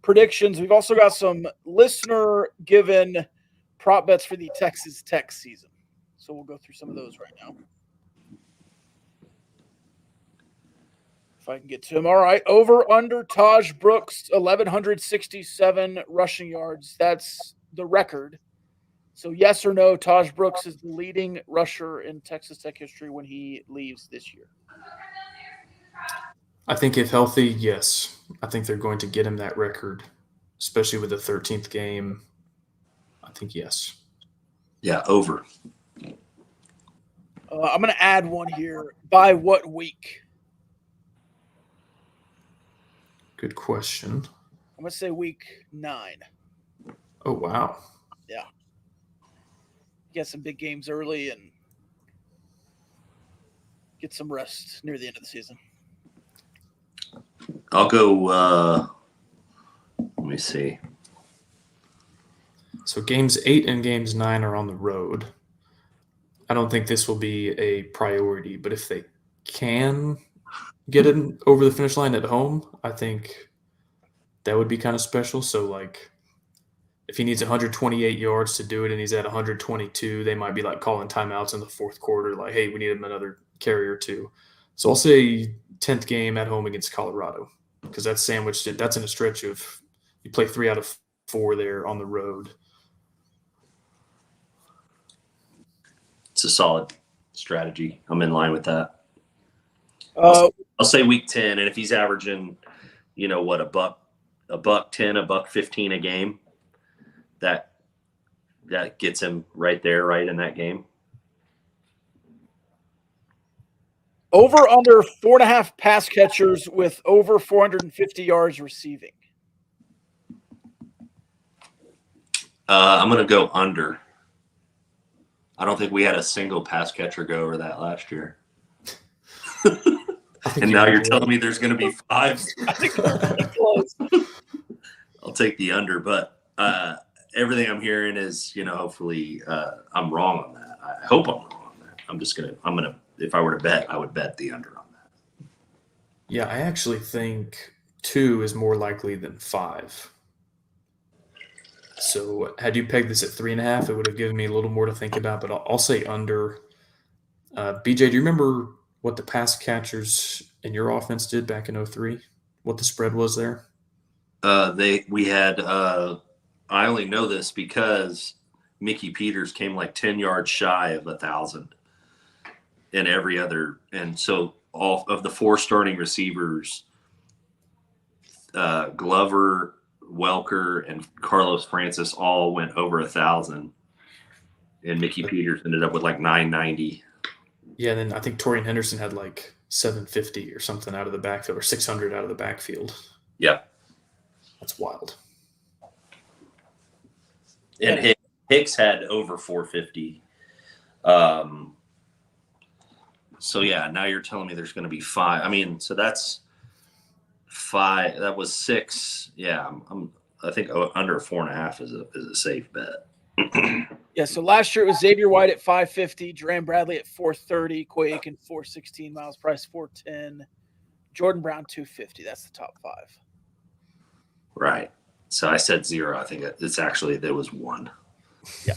predictions. We've also got some listener-given prop bets for the Texas Tech season. So we'll go through some of those right now. If I can get to him. All right. Over under Taj Brooks, 1,167 rushing yards. That's the record. So yes or no, Taj Brooks is the leading rusher in Texas Tech history when he leaves this year. I think if healthy, yes. I think they're going to get him that record, especially with the 13th game. I think yes. Yeah, over. I'm going to add one here. By what week? Good question. I'm going to say week 9. Oh, wow. Yeah. Get some big games early and get some rest near the end of the season. I'll go, let me see. So games 8 and games 9 are on the road. I don't think this will be a priority, but if they can get it over the finish line at home, I think that would be kind of special. So, like, if he needs 128 yards to do it and he's at 122, they might be, like, calling timeouts in the fourth quarter, like, hey, we need him another carry or two. So I'll say 10th game at home against Colorado because that's sandwiched. That's in a stretch of you play 3 out of 4 there on the road. It's a solid strategy. I'm in line with that. I'll say week 10, and if he's averaging, you know what, a buck 10, a buck 15 a game, that gets him right there, right in that game. Over under 4.5 pass catchers with over 450 yards receiving. I'm going to go under. I don't think we had a single pass catcher go over that last year. And now you're telling me there's going to be 5. I think we're pretty close. I'll take the under, but everything I'm hearing is, you know, hopefully I'm wrong on that. I hope I'm wrong on that. I'm going to, if I were to bet, I would bet the under on that. Yeah, I actually think 2 is more likely than 5. So had you pegged this at 3.5, it would have given me a little more to think about, but I'll say under. BJ, do you remember what the pass catchers in your offense did back in 2003? What the spread was there? We had I only know this because Mickey Peters came like 10 yards shy of 1,000. in every other. And so all of the 4 starting receivers, Glover, Welker, and Carlos Francis all went over 1,000. And Mickey Peters ended up with like 990. Yeah, and then I think Torian Henderson had like 750 or something out of the backfield, or 600 out of the backfield. Yeah. That's wild. And Hicks had over 450. So yeah, now you're telling me there's going to be 5. I mean, so that's 5. That was 6. Yeah, I think under 4.5 is a safe bet. Yeah, so last year it was Xavier White at 550, Duran Bradley at 430, Coy Aiken 416, Miles Price 410, Jordan Brown 250. That's the top 5. Right. So I said 0. I think it's actually there was 1. Yeah.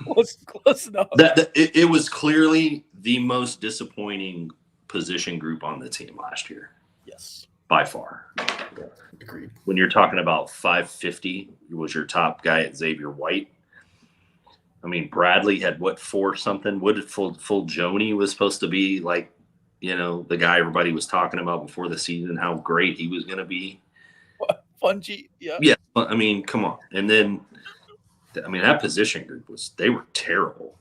Close enough. It was clearly the most disappointing position group on the team last year. Yes. By far. Yeah, agreed. When you're talking about 550 was your top guy at Xavier White. I mean, Bradley had 4 something. What did full Joni was supposed to be like, the guy everybody was talking about before the season, how great he was going to be. Fungi, yeah. Yeah, I mean, come on. And then, that position group they were terrible.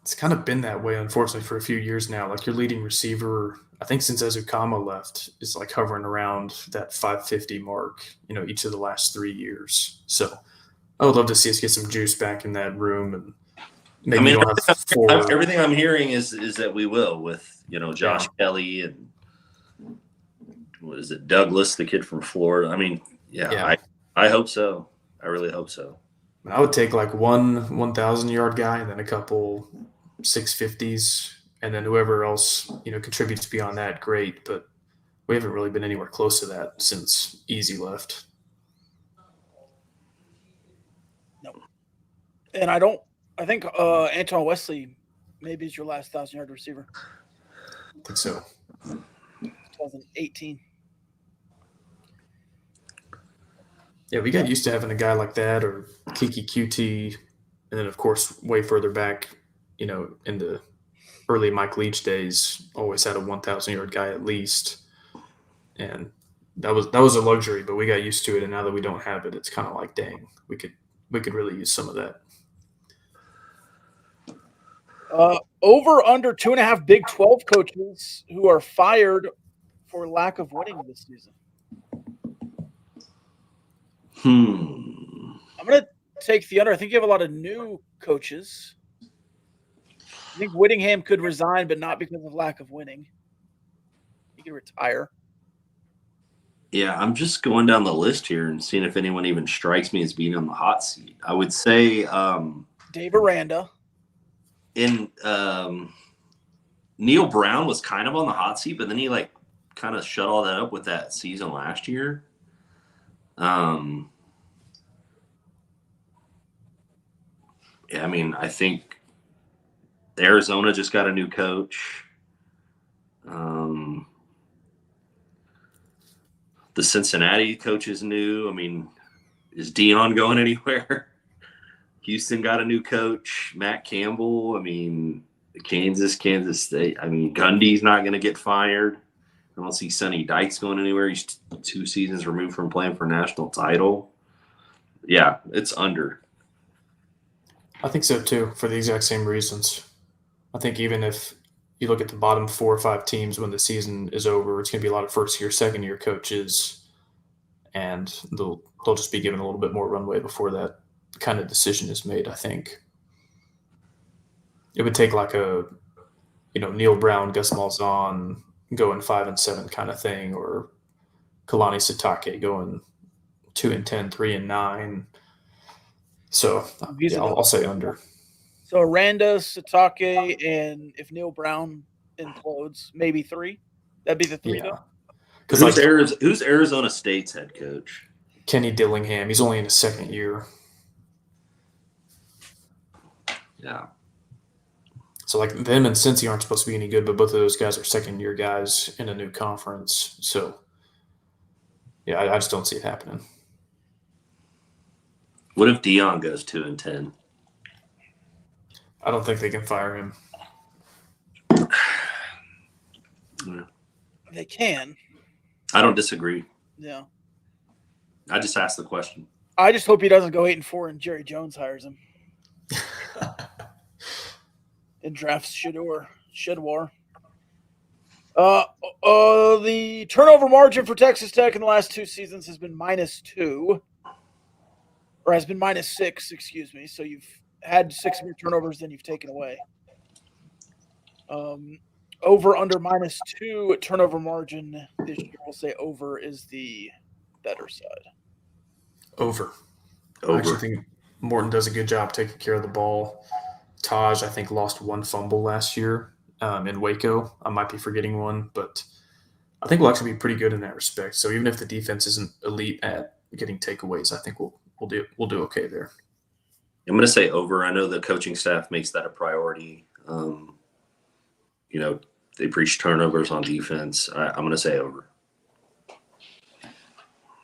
It's kind of been that way, unfortunately, for a few years now. Like your leading receiver, I think since Ezukama left, is like hovering around that 550 mark, each of the last 3 years. So I would love to see us get some juice back in that room. And maybe you don't have 4. Everything I'm hearing is that we will with, Josh Kelly and what is it, Douglas, the kid from Florida. I mean, yeah. I hope so. I really hope so. I would take like one 1,000-yard guy, and then a couple 650s, and then whoever else contributes beyond that, great. But we haven't really been anywhere close to that since Easy left. No, and I think Anton Wesley maybe is your last 1,000-yard receiver. I think so. 2018. Yeah, we got used to having a guy like that, or Kiki QT, and then of course way further back, in the early Mike Leach days, always had a 1,000-yard guy at least, and that was a luxury. But we got used to it, and now that we don't have it, it's kind of like, dang, we could really use some of that. Over under 2.5 Big 12 coaches who are fired for lack of winning this season. I'm going to take the under. I think you have a lot of new coaches. I think Whittingham could resign, but not because of lack of winning. He could retire. Yeah, I'm just going down the list here and seeing if anyone even strikes me as being on the hot seat. I would say Dave Aranda. Neil Brown was kind of on the hot seat, but then he kind of shut all that up with that season last year. Yeah, I think Arizona just got a new coach. The Cincinnati coach is new. Is Dion going anywhere? Houston got a new coach, Matt Campbell. Kansas State. Gundy's not going to get fired. I don't see Sonny Dykes going anywhere. He's 2 seasons removed from playing for a national title. Yeah, it's under. I think so too, for the exact same reasons. I think even if you look at the bottom 4 or 5 teams when the season is over, it's going to be a lot of first-year, second-year coaches, and they'll just be given a little bit more runway before that kind of decision is made, I think. It would take like a, Neil Brown, Gus Malzahn going 5-7 kind of thing, or Kalani Sitake going 2-10, 3-9. So I'll say under. So Aranda, Sitake, and if Neil Brown implodes, maybe 3. That'd be the 3, though. Who's Arizona State's head coach? Kenny Dillingham. He's only in his 2nd year. Yeah. So them and Cincy aren't supposed to be any good, but both of those guys are 2nd-year guys in a new conference. So, yeah, I just don't see it happening. What if Dion goes 2-10? I don't think they can fire him. Yeah. They can. I don't disagree. Yeah. I just asked the question. I just hope he doesn't go 8-4 and Jerry Jones hires him and drafts Shedeur. The turnover margin for Texas Tech in the last 2 seasons has been -2, or has been -6, excuse me. So you've had 6 more turnovers than you've taken away. Over under -2 turnover margin this year. We'll say over is the better side. Over. I actually think Morton does a good job taking care of the ball. Taj, I think, lost 1 fumble last year in Waco. I might be forgetting one, but I think we'll actually be pretty good in that respect. So even if the defense isn't elite at getting takeaways, I think we'll do okay there. I'm going to say over. I know the coaching staff makes that a priority. They preach turnovers on defense. I'm going to say over.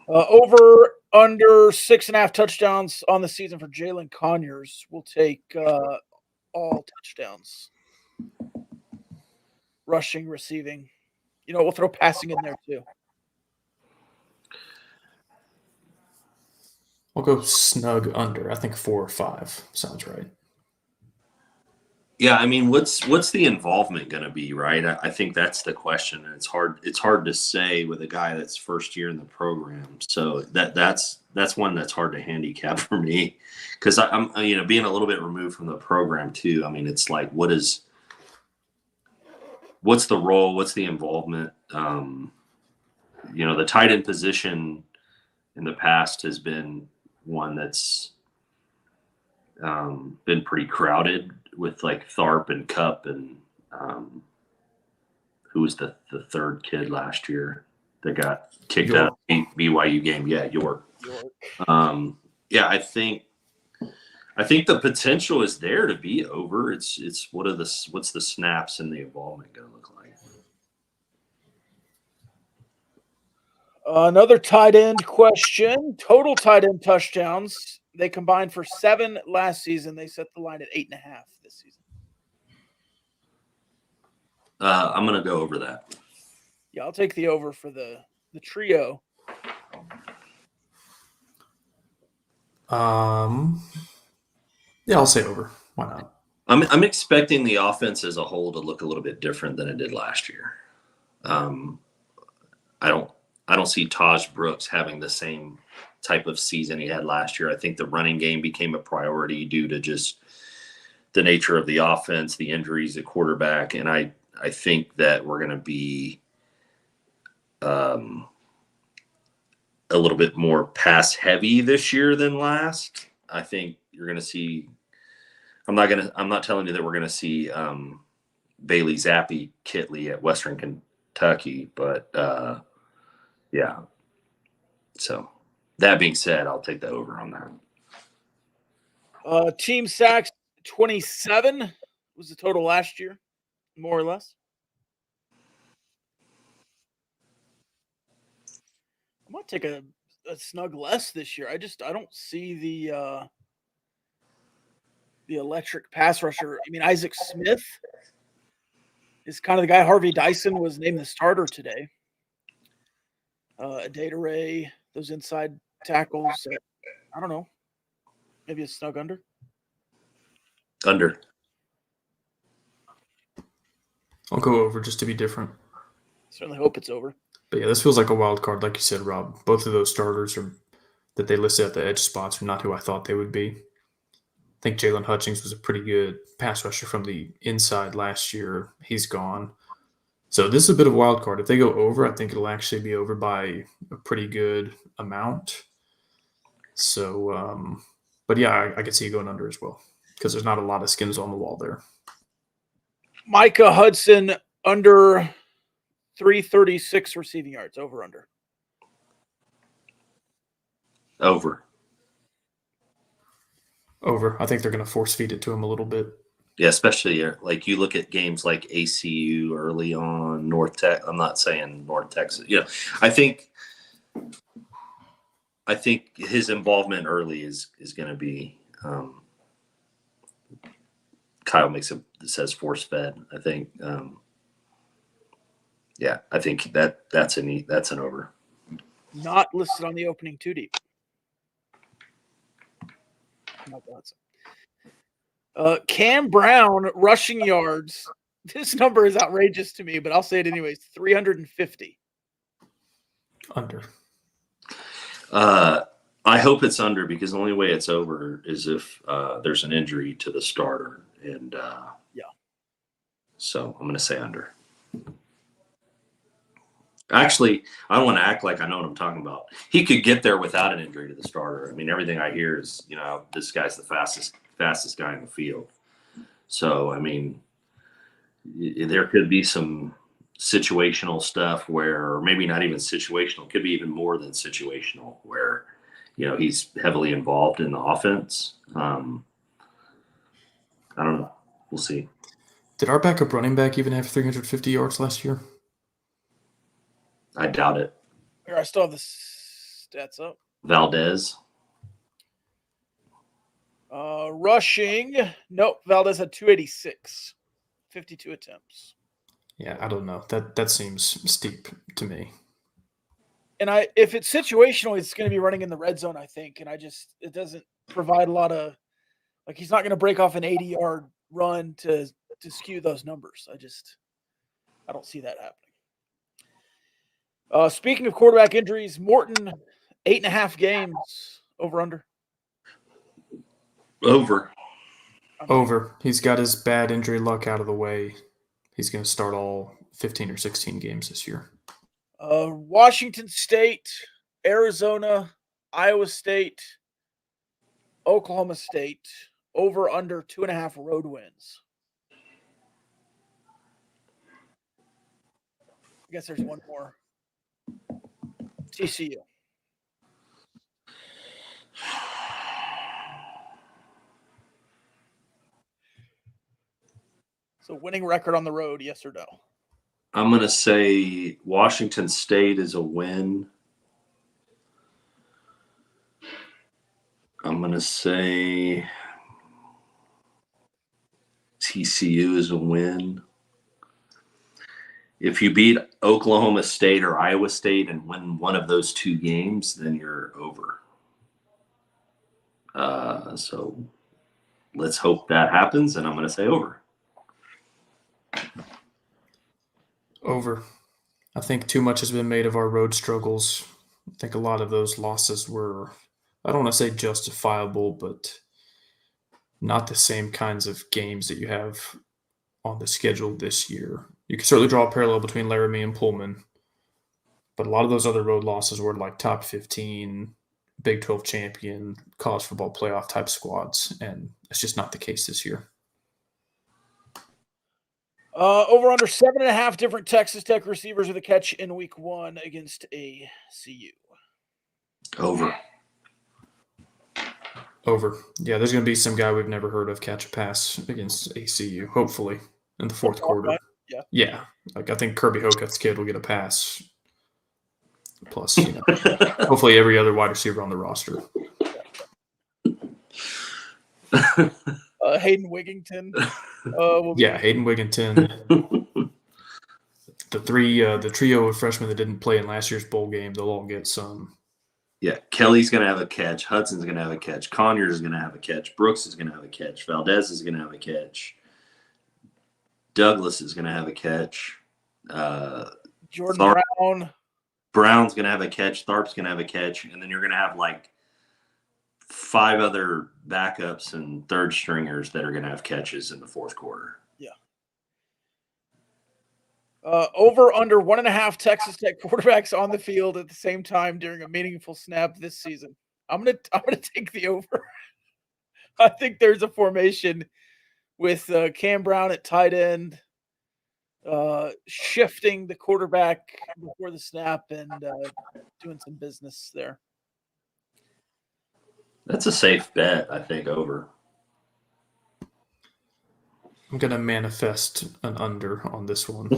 Over under 6.5 touchdowns on the season for Jalen Conyers. We'll take all touchdowns. Rushing, receiving. We'll throw passing in there too. I'll go snug under. I think 4 or 5 sounds right. Yeah, I mean, what's the involvement going to be, right? I think that's the question, and it's hard to say with a guy that's first year in the program. So that's one that's hard to handicap for me, because I'm being a little bit removed from the program too. I mean, it's like what's the role? What's the involvement? The tight end position in the past has been one that's been pretty crowded with like Tharp and Cup and who was the third kid last year that got kicked out of the BYU game? Yeah, York. Yeah, I think the potential is there to be over. It's what's the snaps and the involvement going to look like? Another tight end question. Total tight end touchdowns. They combined for 7 last season. They set the line at 8.5 this season. I'm going to go over that. Yeah, I'll take the over for the trio. Yeah, I'll say over. Why not? I'm expecting the offense as a whole to look a little bit different than it did last year. I don't see Taj Brooks having the same type of season he had last year. I think the running game became a priority due to just the nature of the offense, the injuries at quarterback, and I think that we're going to be a little bit more pass heavy this year than last. I think you're going to see. I'm not telling you that we're going to see Bailey Zappi Kitley at Western Kentucky, but yeah. So that being said, I'll take the over on that. Team sacks 27 was the total last year, more or less. I might take a snug less this year. I don't see the electric pass rusher. I mean, Isaac Smith is kind of the guy. Harvey Dyson was named the starter today. Adedire, those inside tackles. I don't know. Maybe a snug under. Under. I'll go over just to be different. Certainly hope it's over. But yeah, this feels like a wild card, like you said, Rob. Both of those starters that they listed at the edge spots are not who I thought they would be. I think Jalen Hutchings was a pretty good pass rusher from the inside last year. He's gone. So this is a bit of a wild card. If they go over, I think it'll actually be over by a pretty good amount. So, but yeah, I could see you going under as well because there's not a lot of skins on the wall there. Micah Hudson under 336 receiving yards, over under. Over. I think they're going to force feed it to him a little bit. Yeah, especially like you look at games like ACU early on, North Tech. I'm not saying North Texas. I think his involvement early is going to be. Kyle says force fed. I think Yeah, I think that's an over. Not listed on the opening 2 deep. Cam Brown rushing yards. This number is outrageous to me, but I'll say it anyways. 350. Under. I hope it's under because the only way it's over is if there's an injury to the starter, and so I'm going to say under. Actually, I don't want to act like I know what I'm talking about. He could get there without an injury to the starter. I mean, everything I hear is, this guy's the fastest guy in the field. So, I mean, there could be some situational stuff where, or maybe not even situational, could be even more than situational, where, he's heavily involved in the offense. I don't know. We'll see. Did our backup running back even have 350 yards last year? I doubt it. Here, I still have the stats up. Valdez. Rushing. Nope. Valdez had 286. 52 attempts. Yeah, I don't know. That seems steep to me. And if it's situational, it's going to be running in the red zone, I think. And it doesn't provide a lot of, he's not going to break off an 80-yard run to skew those numbers. I don't see that happening. Speaking of quarterback injuries, Morton, 8.5 games, over under. Over. Over. He's got his bad injury luck out of the way. He's going to start all 15 or 16 games this year. Washington State, Arizona, Iowa State, Oklahoma State, over under 2.5 road wins. I guess there's one more. TCU. So winning record on the road, yes or no? I'm going to say Washington State is a win. I'm going to say TCU is a win. If you beat Oklahoma State or Iowa State and win one of those 2 games, then you're over. So let's hope that happens, and I'm going to say over. Over. I think too much has been made of our road struggles. I think a lot of those losses were, I don't want to say justifiable, but not the same kinds of games that you have on the schedule this year. You can certainly draw a parallel between Laramie and Pullman, but a lot of those other road losses were like top 15, Big 12 champion, college football playoff type squads, and it's just not the case this year. Over under 7.5 different Texas Tech receivers with a catch in week 1 against ACU. Over. Over. Yeah, there's going to be some guy we've never heard of catch a pass against ACU, hopefully, in the fourth quarter. Yeah. I think Kirby Hocutt's kid will get a pass. Plus, hopefully every other wide receiver on the roster. Hayden Wigington. Hayden Wigington. The trio of freshmen that didn't play in last year's bowl game, they'll all get some. Yeah, Kelly's going to have a catch. Hudson's going to have a catch. Conyers is going to have a catch. Brooks is going to have a catch. Valdez is going to have a catch. Douglas is going to have a catch. Jordan Brown. Brown's going to have a catch. Tharp's going to have a catch. And then you're going to have 5 other backups and third stringers that are going to have catches in the fourth quarter. Yeah. Over under 1.5 Texas Tech quarterbacks on the field at the same time during a meaningful snap this season. I'm gonna take the over. I think there's a formation with Cam Brown at tight end, shifting the quarterback before the snap and doing some business there. That's a safe bet, I think, over. I'm going to manifest an under on this one.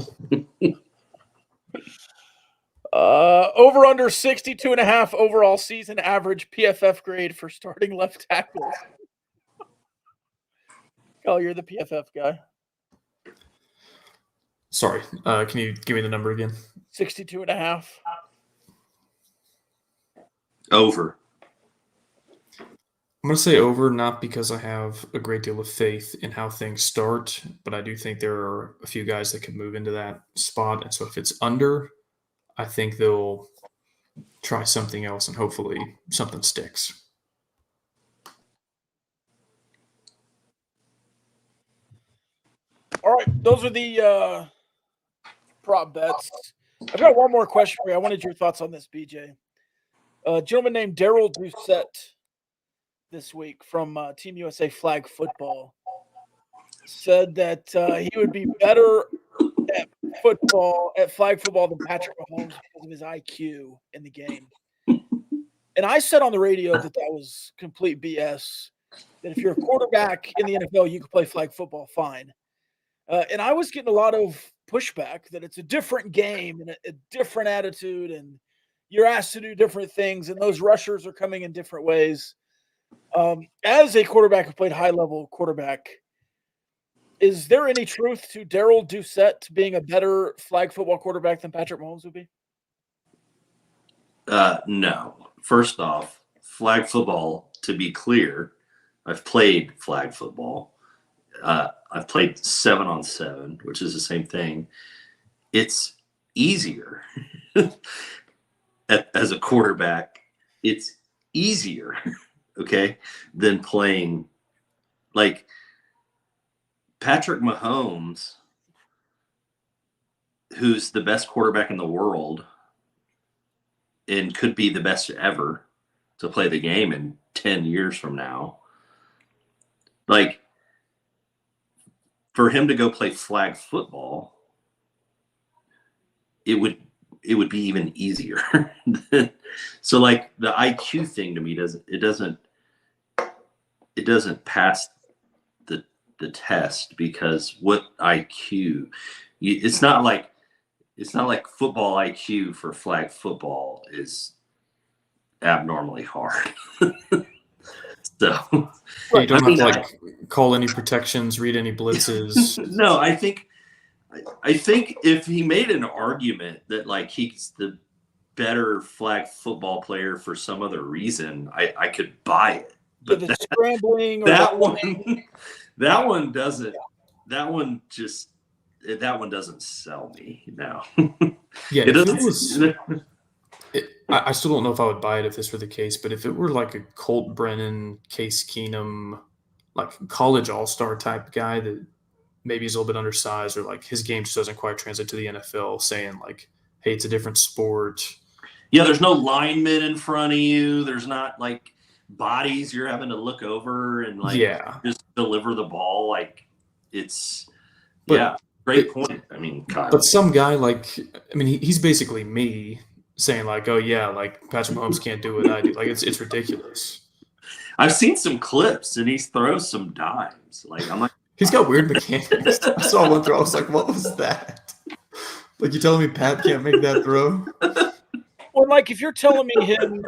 Over under 62.5 overall season average PFF grade for starting left tackles. Oh, you're the PFF guy. Sorry, can you give me the number again? 62.5. Over. I'm going to say over, not because I have a great deal of faith in how things start, but I do think there are a few guys that could move into that spot. And so if it's under, I think they'll try something else and hopefully something sticks. All right, those are the prop bets. I've got one more question for you. I wanted your thoughts on this, BJ. A gentleman named Daryl Doucette this week from Team USA Flag Football said that he would be better at flag football than Patrick Mahomes because of his IQ in the game. And I said on the radio that was complete BS, that if you're a quarterback in the NFL, you can play flag football fine. And I was getting a lot of pushback that it's a different game and a different attitude, and you're asked to do different things, and those rushers are coming in different ways. As a quarterback who played high-level quarterback, is there any truth to Daryl Doucette being a better flag football quarterback than Patrick Mahomes would be? No. First off, flag football, to be clear, I've played flag football. I've played 7-on-7, which is the same thing. It's easier as a quarterback. It's easier, okay, than playing like Patrick Mahomes, who's the best quarterback in the world and could be the best ever to play the game in 10 years from now. Like, for him to go play flag football, it would be even easier. So like the IQ thing to me doesn't pass the test, because what IQ? It's not like football IQ for flag football is abnormally hard. So you don't have to call any protections, read any blitzes. No, I think if he made an argument that like he's the better flag football player for some other reason, I could buy it. But the scrambling or that one doesn't sell me now. Yeah, it doesn't. I still don't know if I would buy it if this were the case, but if it were like a Colt Brennan, Case Keenum, like college all-star type guy that maybe is a little bit undersized, or like his game just doesn't quite translate to the NFL, saying like, hey, it's a different sport. Yeah, there's no linemen in front of you. There's not like bodies you're having to look over and like just deliver the ball. Like great point. I mean, Kyle. But some guy he's basically me saying like, oh yeah, like Patrick Mahomes can't do what I do. Like it's ridiculous. I've seen some clips and he throws some dimes. Like I'm like, he's got weird mechanics. I saw one throw. I was like, what was that? Like, you telling me Pat can't make that throw? Well, like if you're telling me him,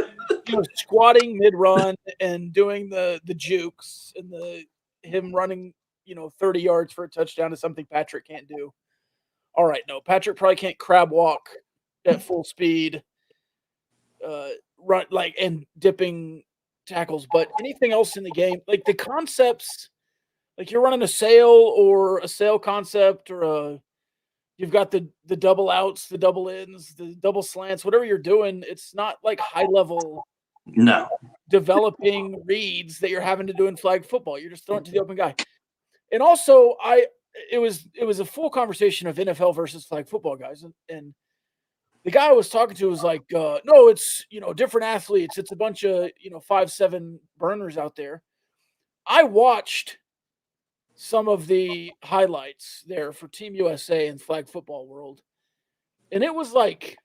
squatting mid-run and doing the jukes and him running, 30 yards for a touchdown is something Patrick can't do. All right, no, Patrick probably can't crab walk at full speed, run and dipping tackles, but anything else in the game, like the concepts, like you're running a sail concept, or you've got the double outs, the double ins, the double slants, whatever you're doing, it's not like high level developing reads that you're having to do in flag football. You're just throwing it to the open guy. And also it was a full conversation of NFL versus flag football guys. And the guy I was talking to was like, no, it's, different athletes. It's a bunch of, 5'7" burners out there. I watched some of the highlights there for Team USA and flag football world. And it was like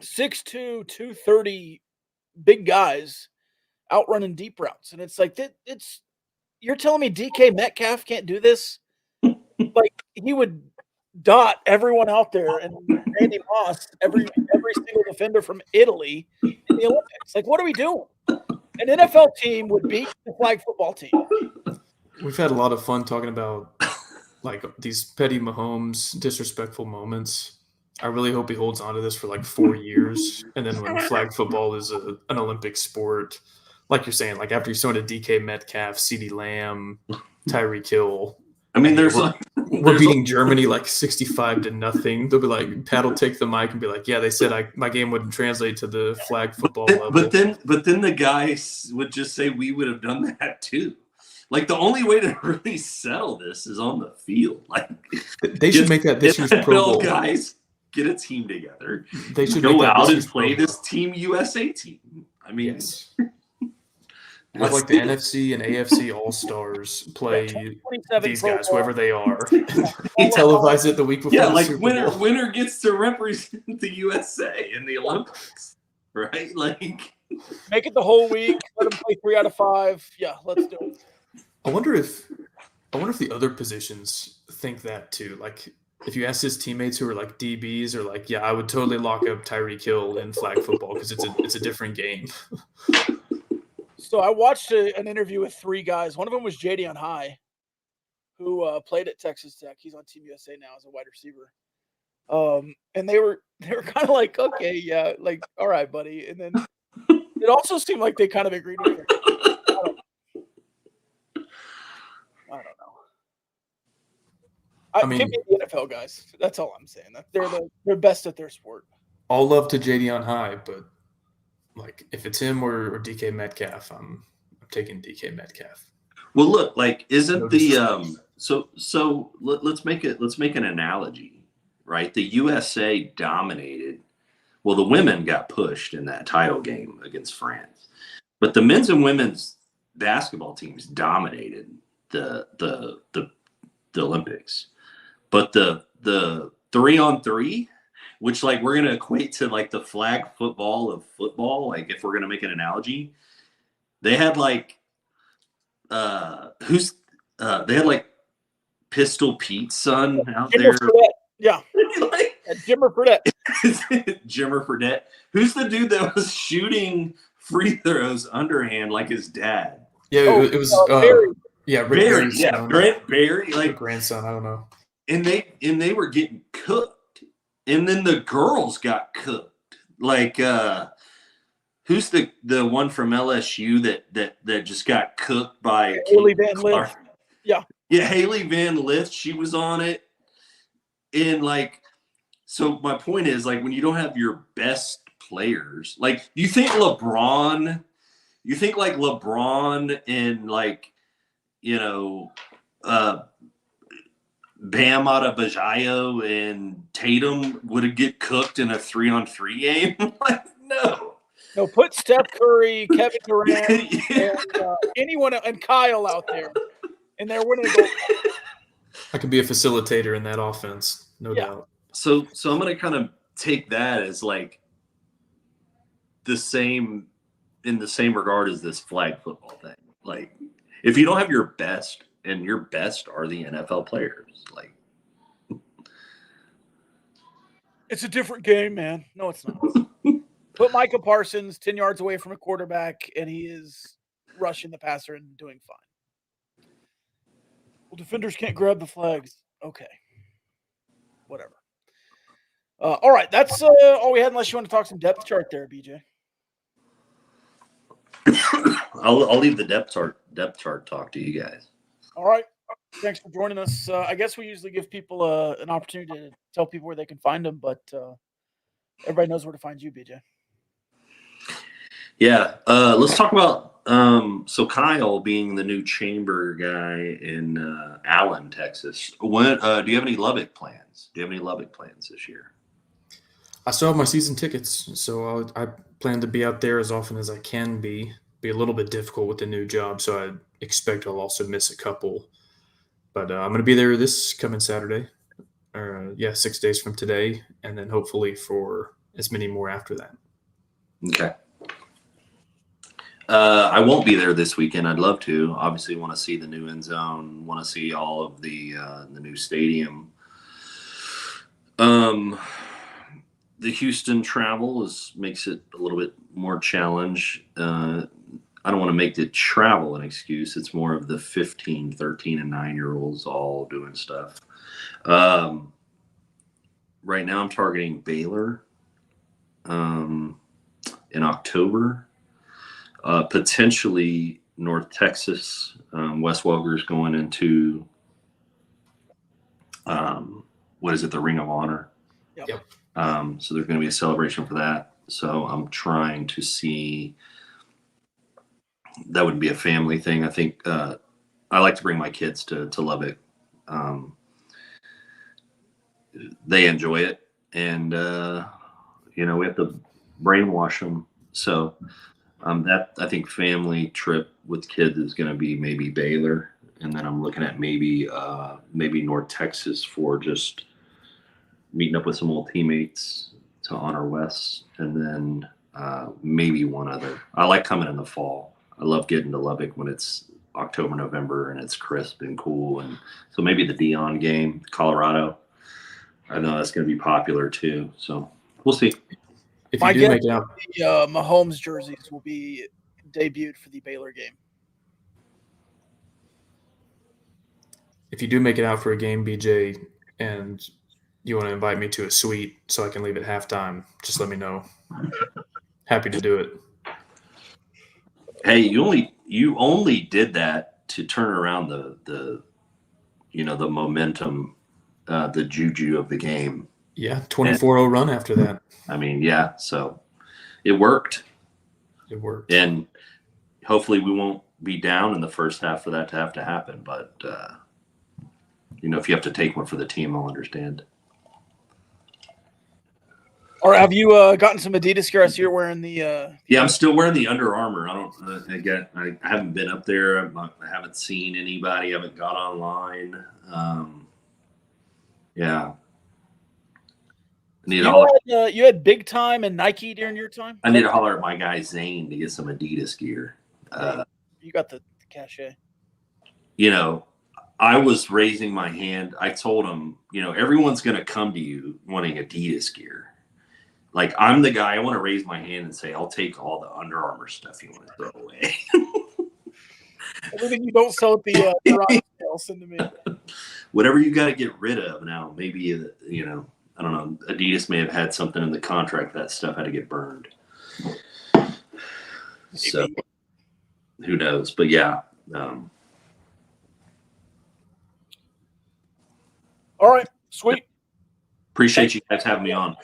6'2", 230 big guys outrunning deep routes. And it's like, you're telling me DK Metcalf can't do this? Like he would dot everyone out there, and Randy Moss, every single defender from Italy in the Olympics. Like, what are we doing? An NFL team would beat the flag football team. We've had a lot of fun talking about like these petty Mahomes disrespectful moments. I really hope he holds on to this for like 4 years, and then when flag football is an Olympic sport, like you're saying, like after he's thrown to DK Metcalf, CeeDee Lamb, Tyreek Hill. I mean, we're beating Germany like 65-0. They'll be like, Pat will take the mic and be like, "Yeah, they said my game wouldn't translate to the flag football level." But then the guys would just say we would have done that too. Like the only way to really settle this is on the field. Like they should make that this year's Pro Bowl. Guys, get a team together. They should go out and play this Team USA team. I mean, yes. Have like the NFC and AFC All-Stars play these guys, whoever they are. He televised it the week before. Yeah, like winner gets to represent the USA in the Olympics, right? Like make it the whole week. Let them play 3 out of 5. Yeah, let's do it. I wonder if the other positions think that too. Like if you ask his teammates who are like DBs or like, yeah, I would totally lock up Tyreek Hill in flag football because it's a different game. So I watched an interview with 3 guys. One of them was Jadion High, who played at Texas Tech. He's on Team USA now as a wide receiver. And they were kind of like, okay, yeah, like, all right, buddy. And then it also seemed like they kind of agreed with him. I don't know. I mean, give me the NFL guys. That's all I'm saying. They're best at their sport. All love to JD High, but like if it's him or DK Metcalf, I'm taking DK Metcalf. Well, look, like isn't the so let's make an analogy, right? The USA dominated. Well, the women got pushed in that title game against France, but the men's and women's basketball teams dominated the Olympics. But the 3-on-3, which like we're gonna equate to like the flag football of football, like if we're gonna make an analogy, they had like they had like Pistol Pete's son out Jimmer there. Fredette. Yeah. Like, Jimmer Fredette. Jimmer Fredette. Who's the dude that was shooting free throws underhand like his dad? Yeah, it was Barry. Yeah, Rick Barry. Barry's Yeah, son. Grant Barry. Like grandson, I don't know. And they were getting cooked. And then the girls got cooked. Like who's the one from LSU that just got cooked by Haley Van Lith? Yeah, Haley Van Lith. She was on it. And like, so my point is, like, when you don't have your best players, like, you think LeBron and like, you know, Bam Adebayo and Tatum would get cooked in a 3-on-3 game? Like, no. No, put Steph Curry, Kevin Durant, and anyone, and Kyle out there, and they're winning the goal. I could be a facilitator in that offense, no doubt. So I'm going to kind of take that as like in the same regard as this flag football thing. Like, if you don't have your best, and your best are the NFL players, like, it's a different game, man. No, it's not. Put Micah Parsons 10 yards away from a quarterback, and he is rushing the passer and doing fine. Well, defenders can't grab the flags. Okay. Whatever. All right. That's all we had, unless you want to talk some depth chart there, BJ. I'll leave the depth chart talk to you guys. All right. Thanks for joining us. I guess we usually give people an opportunity to tell people where they can find them, but everybody knows where to find you, BJ. Yeah. Let's talk about so Kyle being the new chamber guy in Allen, Texas. When do you have any Lubbock plans? This year? I still have my season tickets, so I plan to be out there as often as I can be. Be a little bit difficult with the new job, so I expect I'll also miss a couple. But I'm going to be there this coming Saturday, 6 days from today, and then hopefully for as many more after that. Okay. I won't be there this weekend. I'd love to. Obviously, want to see the new end zone. Want to see all of the new stadium. The Houston travel makes it a little bit more challenge. I don't want to make the travel an excuse. It's more of the 15, 13, and 9-year-olds all doing stuff. Right now I'm targeting Baylor in October. Potentially North Texas. Wes Welker's going into what is it, the Ring of Honor. Yep. So there's going to be a celebration for that. So I'm trying to see. That would be a family thing. I think I like to bring my kids to Lubbock. They enjoy it, and we have to brainwash them. So that, I think, family trip with kids is going to be maybe Baylor, and then I'm looking at maybe North Texas for just meeting up with some old teammates to honor Wes, and then maybe one other. I like coming in the fall. I love getting to Lubbock when it's October, November, and it's crisp and cool. And so maybe the Dion game, Colorado. I know that's going to be popular too. So we'll see. If you do make it out, the Mahomes jerseys will be debuted for the Baylor game. If you do make it out for a game, BJ, and you want to invite me to a suite so I can leave at halftime, just let me know. Happy to do it. Hey, you only did that to turn around the momentum, the juju of the game. Yeah, 24-0 run after that. I mean, yeah, so it worked. It worked. And hopefully we won't be down in the first half for that to have to happen. But, if you have to take one for the team, I'll understand. Or have you gotten some Adidas gear? I see you're wearing the. Yeah, I'm still wearing the Under Armour. I haven't been up there. I haven't seen anybody. I haven't got online. Yeah. You had Big Time and Nike during your time? I need to holler at my guy Zane to get some Adidas gear. You got the cachet. I was raising my hand. I told him, everyone's going to come to you wanting Adidas gear. Like, I'm the guy. I want to raise my hand and say, I'll take all the Under Armour stuff you want to throw away. Everything you don't sell at the garage sale, send to me. Whatever you got to get rid of now. Maybe, I don't know. Adidas may have had something in the contract that stuff had to get burned. So, who knows? But yeah. All right, sweet. Appreciate you guys having me on.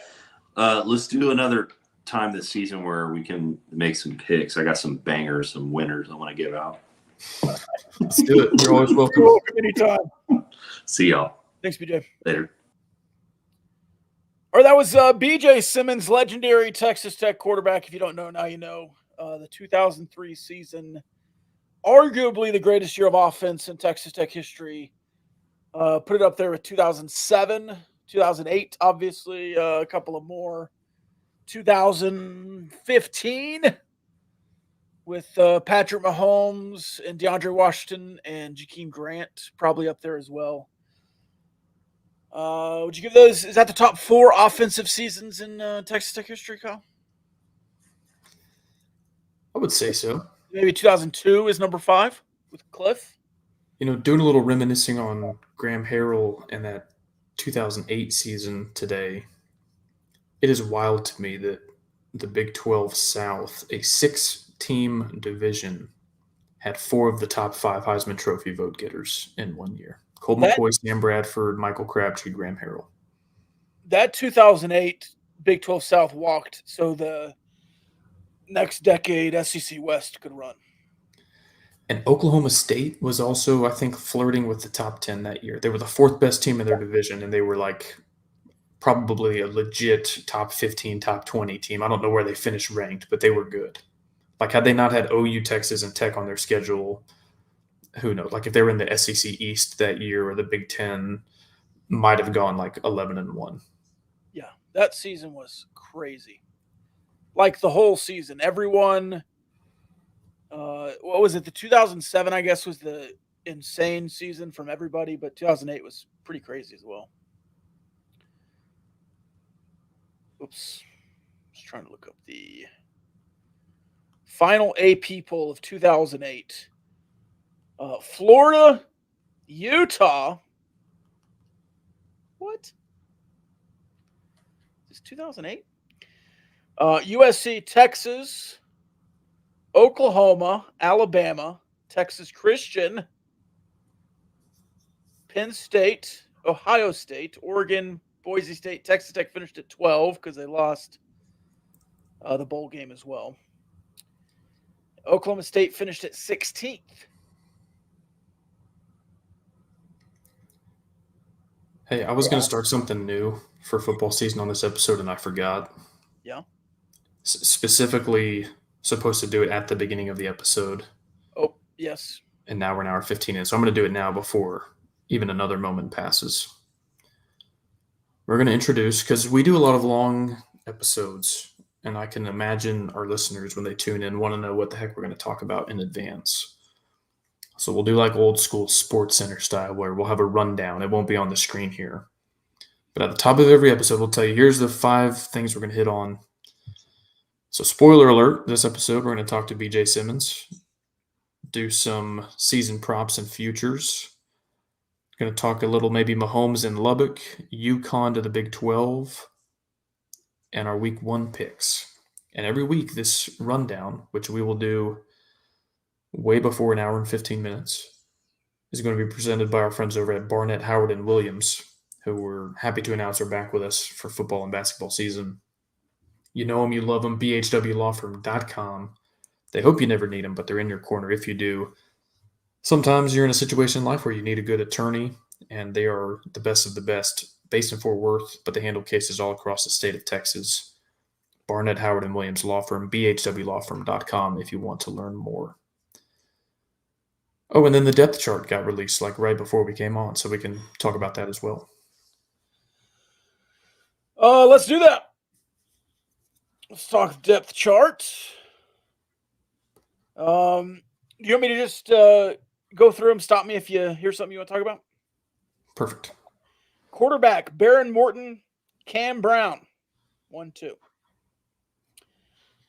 Let's do another time this season where we can make some picks. I got some bangers, some winners I want to give out. Let's do it. You're always welcome. You're welcome anytime. See y'all. Thanks, BJ. Later. Or that was BJ Symons, legendary Texas Tech quarterback. If you don't know, now you know. The 2003 season, arguably the greatest year of offense in Texas Tech history. Put it up there with 2007, 2008, obviously, a couple of more. 2015 with Patrick Mahomes and DeAndre Washington and Jakeem Grant, probably up there as well. Would you give those? Is that the top 4 offensive seasons in Texas Tech history, Kyle? I would say so. Maybe 2002 is number 5 with Cliff. Doing a little reminiscing on Graham Harrell and that 2008 season today, it is wild to me that the Big 12 South, a 6-team division, had 4 of the top 5 Heisman Trophy vote getters in one year. Colt McCoy, Sam Bradford, Michael Crabtree, Graham Harrell. That 2008 Big 12 South walked so the next decade SEC West could run. And Oklahoma State was also, I think, flirting with the top 10 that year. They were the 4th best team in their division, and they were like probably a legit top 15, top 20 team. I don't know where they finished ranked, but they were good. Like, had they not had OU, Texas, and Tech on their schedule, who knows? Like, if they were in the SEC East that year or the Big Ten, might have gone like 11-1. Yeah, that season was crazy. Like, the whole season, everyone. What was it? The 2007, I guess, was the insane season from everybody, but 2008 was pretty crazy as well. Oops. Just trying to look up the final AP poll of 2008. Florida, Utah. What? Is this 2008? USC, Texas, Oklahoma, Alabama, Texas Christian, Penn State, Ohio State, Oregon, Boise State, Texas Tech finished at 12 because they lost the bowl game as well. Oklahoma State finished at 16th. Hey, I was going to start something new for football season on this episode, and I forgot. Yeah. Specifically, supposed to do it at the beginning of the episode. Oh, yes. And now we're an hour 15 in, so I'm going to do it now before even another moment passes. We're going to introduce, because we do a lot of long episodes, and I can imagine our listeners, when they tune in, want to know what the heck we're going to talk about in advance. So we'll do like old school Sports Center style, where we'll have a rundown. It won't be on the screen here. But at the top of every episode, we'll tell you, here's the 5 things we're going to hit on. So spoiler alert, this episode, we're going to talk to BJ Symons, do some season props and futures. Going to talk a little maybe Mahomes in Lubbock, UConn to the Big 12, and our Week 1 picks. And every week, this rundown, which we will do way before an hour and 15 minutes, is going to be presented by our friends over at Barnett, Howard, and Williams, who we're happy to announce are back with us for football and basketball season. You know them, you love them, bhwlawfirm.com. They hope you never need them, but they're in your corner if you do. Sometimes you're in a situation in life where you need a good attorney, and they are the best of the best, based in Fort Worth, but they handle cases all across the state of Texas. Barnett, Howard, and Williams Law Firm, bhwlawfirm.com if you want to learn more. Oh, and then the depth chart got released like right before we came on, so we can talk about that as well. Let's do that. Let's talk depth chart. Do you want me to just go through them? Stop me if you hear something you want to talk about. Perfect. Quarterback, Baron Morton, Cam Brown, 1-2.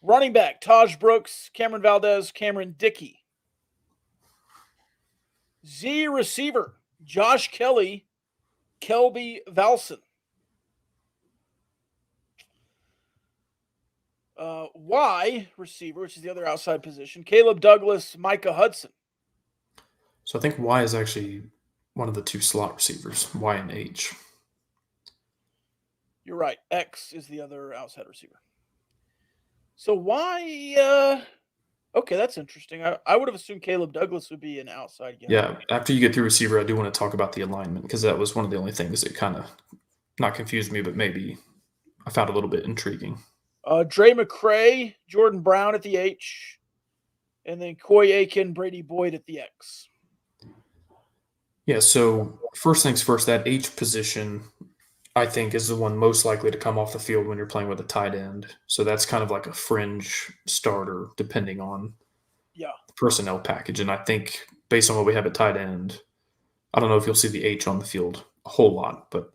Running back, Taj Brooks, Cameron Valdez, Cameron Dickey. Z receiver, Josh Kelly, Kelby Valson. Y receiver, which is the other outside position, Caleb Douglas, Micah Hudson. So I think Y is actually one of the 2 slot receivers, Y and H. You're right. X is the other outside receiver. So Y, okay, that's interesting. I would have assumed Caleb Douglas would be an outside guy. Yeah, after you get through receiver, I do want to talk about the alignment, because that was one of the only things that kind of not confused me, but maybe I found a little bit intriguing. Dre McCray, Jordan Brown at the H, and then Coy Aiken, Brady Boyd at the X. Yeah, so first things first, that H position, I think, is the one most likely to come off the field when you're playing with a tight end. So that's kind of like a fringe starter, depending on the personnel package. And I think based on what we have at tight end, I don't know if you'll see the H on the field a whole lot. But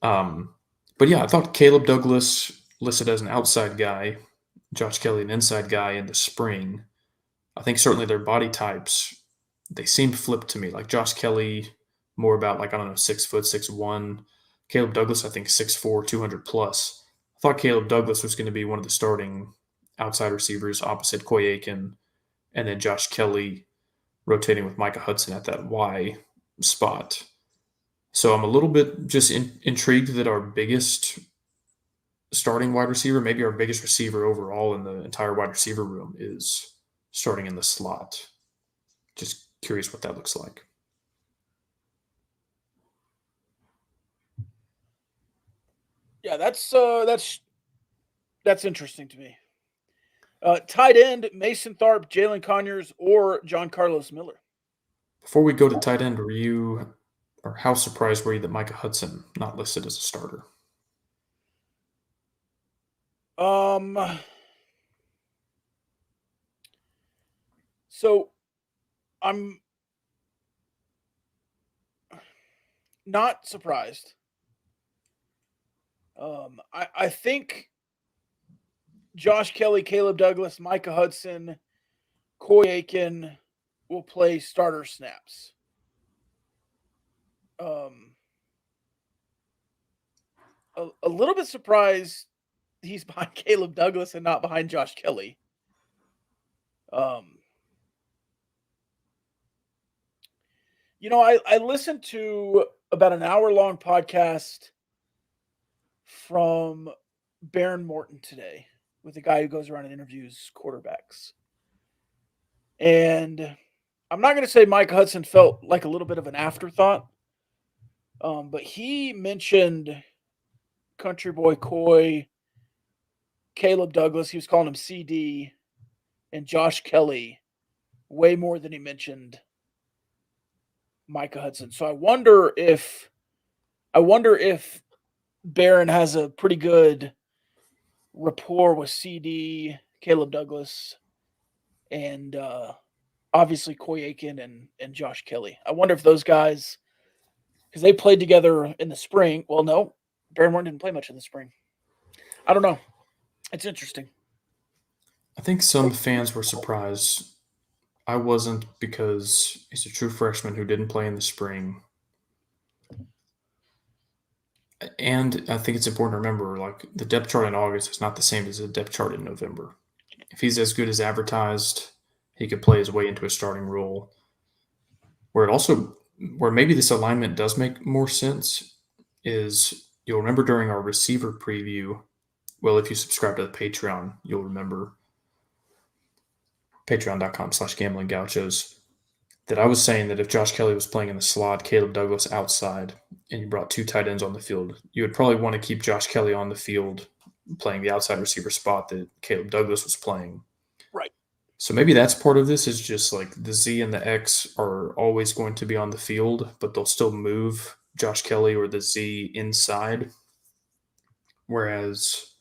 yeah, I thought Caleb Douglas listed as an outside guy, Josh Kelly an inside guy in the spring. I think certainly their body types, they seem flipped to me. Like Josh Kelly, more about 6 foot, 6'1". Caleb Douglas, I think 6'4", 200 plus. I thought Caleb Douglas was going to be one of the starting outside receivers opposite Coy Aiken, and then Josh Kelly rotating with Micah Hudson at that Y spot. So I'm a little bit just intrigued that our biggest starting wide receiver, maybe our biggest receiver overall in the entire wide receiver room, is starting in the slot. Just curious what that looks like. Yeah, that's interesting to me. Tight end, Mason Tharp, Jalen Conyers, or John Carlos Miller. Before we go to tight end, how surprised were you that Micah Hudson not listed as a starter? So I'm not surprised. I think Josh Kelly, Caleb Douglas, Micah Hudson, Coy Aiken will play starter snaps. A little bit surprised he's behind Caleb Douglas and not behind Josh Kelly. I listened to about an hour-long podcast from Baron Morton today with a guy who goes around and interviews quarterbacks. And I'm not going to say Mike Hudson felt like a little bit of an afterthought, but he mentioned Country Boy Coy, Caleb Douglas, he was calling him CD, and Josh Kelly way more than he mentioned Micah Hudson. So I wonder if Barron has a pretty good rapport with CD, Caleb Douglas, and obviously Coy Aiken and Josh Kelly. I wonder if those guys, because they played together in the spring. Well, no, Barron Morton didn't play much in the spring. I don't know. It's interesting. I think some fans were surprised. I wasn't, because he's a true freshman who didn't play in the spring. And I think it's important to remember, like, the depth chart in August is not the same as the depth chart in November. If he's as good as advertised, he could play his way into a starting role. Where maybe this alignment does make more sense is, you'll remember during our receiver preview, well, if you subscribe to the Patreon, you'll remember patreon.com/Gamblin Gauchos, that I was saying that if Josh Kelly was playing in the slot, Caleb Douglas outside, and you brought two tight ends on the field, you would probably want to keep Josh Kelly on the field playing the outside receiver spot that Caleb Douglas was playing. Right. So maybe that's part of this, is just like the Z and the X are always going to be on the field, but they'll still move Josh Kelly or the Z inside. Whereas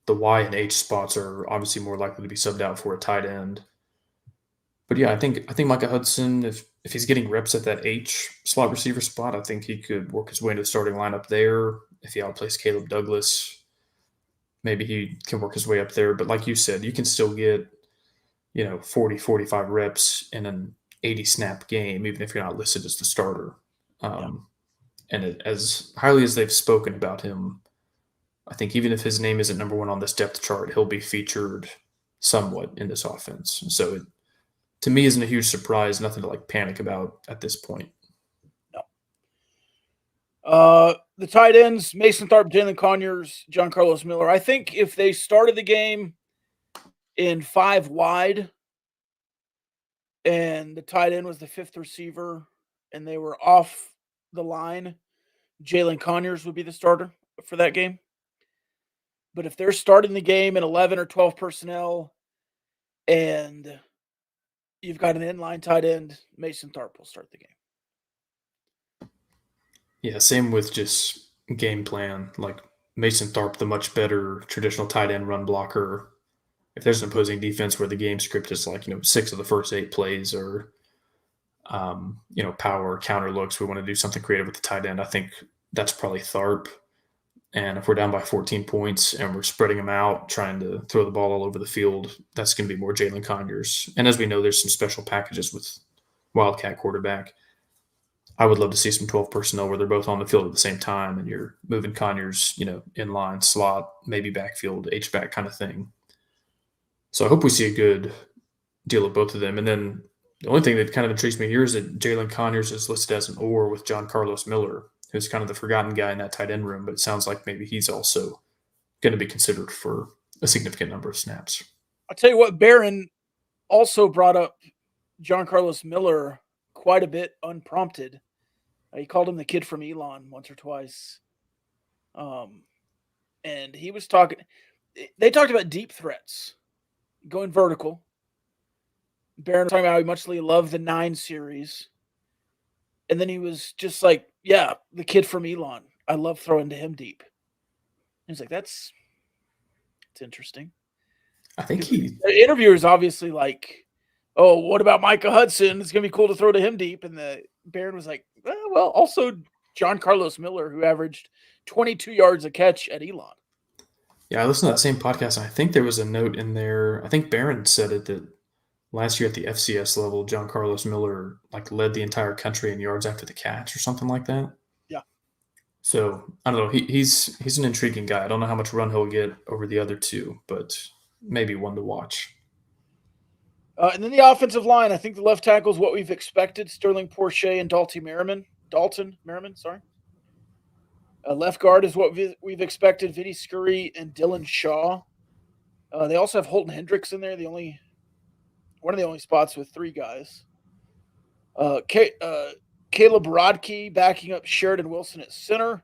the Y and H spots are obviously more likely to be subbed out for a tight end. But yeah, I think Micah Hudson, if he's getting reps at that H slot receiver spot, I think he could work his way into the starting lineup there. If he outplays Caleb Douglas, maybe he can work his way up there. But like you said, you can still get, 40, 45 reps in an 80 snap game, even if you're not listed as the starter. And as highly as they've spoken about him, I think even if his name isn't number one on this depth chart, he'll be featured somewhat in this offense. So it, to me, isn't a huge surprise, nothing to panic about at this point. No. The tight ends, Mason Tharp, Jalen Conyers, John Carlos Miller. I think if they started the game in 5 wide and the tight end was the 5th receiver and they were off the line, Jalen Conyers would be the starter for that game. But if they're starting the game in 11 or 12 personnel and you've got an inline tight end, Mason Tharp will start the game. Yeah, same with just game plan. Like Mason Tharp, the much better traditional tight end run blocker. If there's an opposing defense where the game script is 6 of the first 8 plays or, power counter looks, we want to do something creative with the tight end, I think that's probably Tharp. And if we're down by 14 points and we're spreading them out, trying to throw the ball all over the field, that's going to be more Jalen Conyers. And as we know, there's some special packages with Wildcat quarterback. I would love to see some 12 personnel where they're both on the field at the same time and you're moving Conyers, inline, slot, maybe backfield, H-back kind of thing. So I hope we see a good deal of both of them. And then the only thing that kind of intrigues me here is that Jalen Conyers is listed as an or with John Carlos Miller, who's kind of the forgotten guy in that tight end room, but it sounds like maybe he's also going to be considered for a significant number of snaps. I'll tell you what, Barron also brought up John Carlos Miller quite a bit unprompted. He called him the kid from Elon once or twice. And he was they talked about deep threats, going vertical. Barron was talking about how he much loved the 9 series. And then he was just like, yeah, the kid from Elon. I love throwing to him deep. He's like, it's interesting. I think the interviewer's obviously like, oh, what about Micah Hudson? It's going to be cool to throw to him deep. And the Barron was like, well, also John Carlos Miller, who averaged 22 yards a catch at Elon. Yeah, I listened to that same podcast, and I think there was a note in there. I think Barron said it that last year at the FCS level, John Carlos Miller led the entire country in yards after the catch or something like that. Yeah. So I don't know. He's an intriguing guy. I don't know how much run he'll get over the other two, but maybe one to watch. And then the offensive line, I think the left tackle is what we've expected. Sterling Porsche and Dalton Merriman, sorry. Left guard is what we've expected. Vinny Scurry and Dylan Shaw. They also have Holton Hendricks in there. One of the only spots with three guys. Caleb Rodkey backing up Sheridan Wilson at center.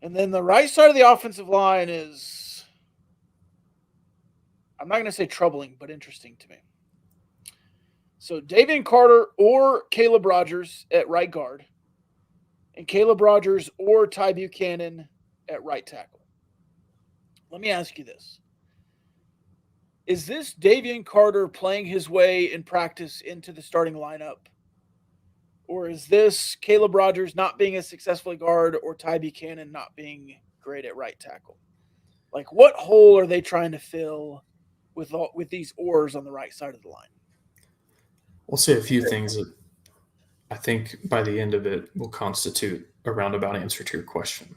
And then the right side of the offensive line is, I'm not going to say troubling, but interesting to me. So Davian Carter or Caleb Rogers at right guard, and Caleb Rogers or Ty Buchanan at right tackle. Let me ask you this. Is this Davian Carter playing his way in practice into the starting lineup? Or is this Caleb Rogers not being as successful a guard or Ty Buchanan not being great at right tackle? Like, what hole are they trying to fill with these oars on the right side of the line? We'll say a few things that I think by the end of it will constitute a roundabout answer to your question.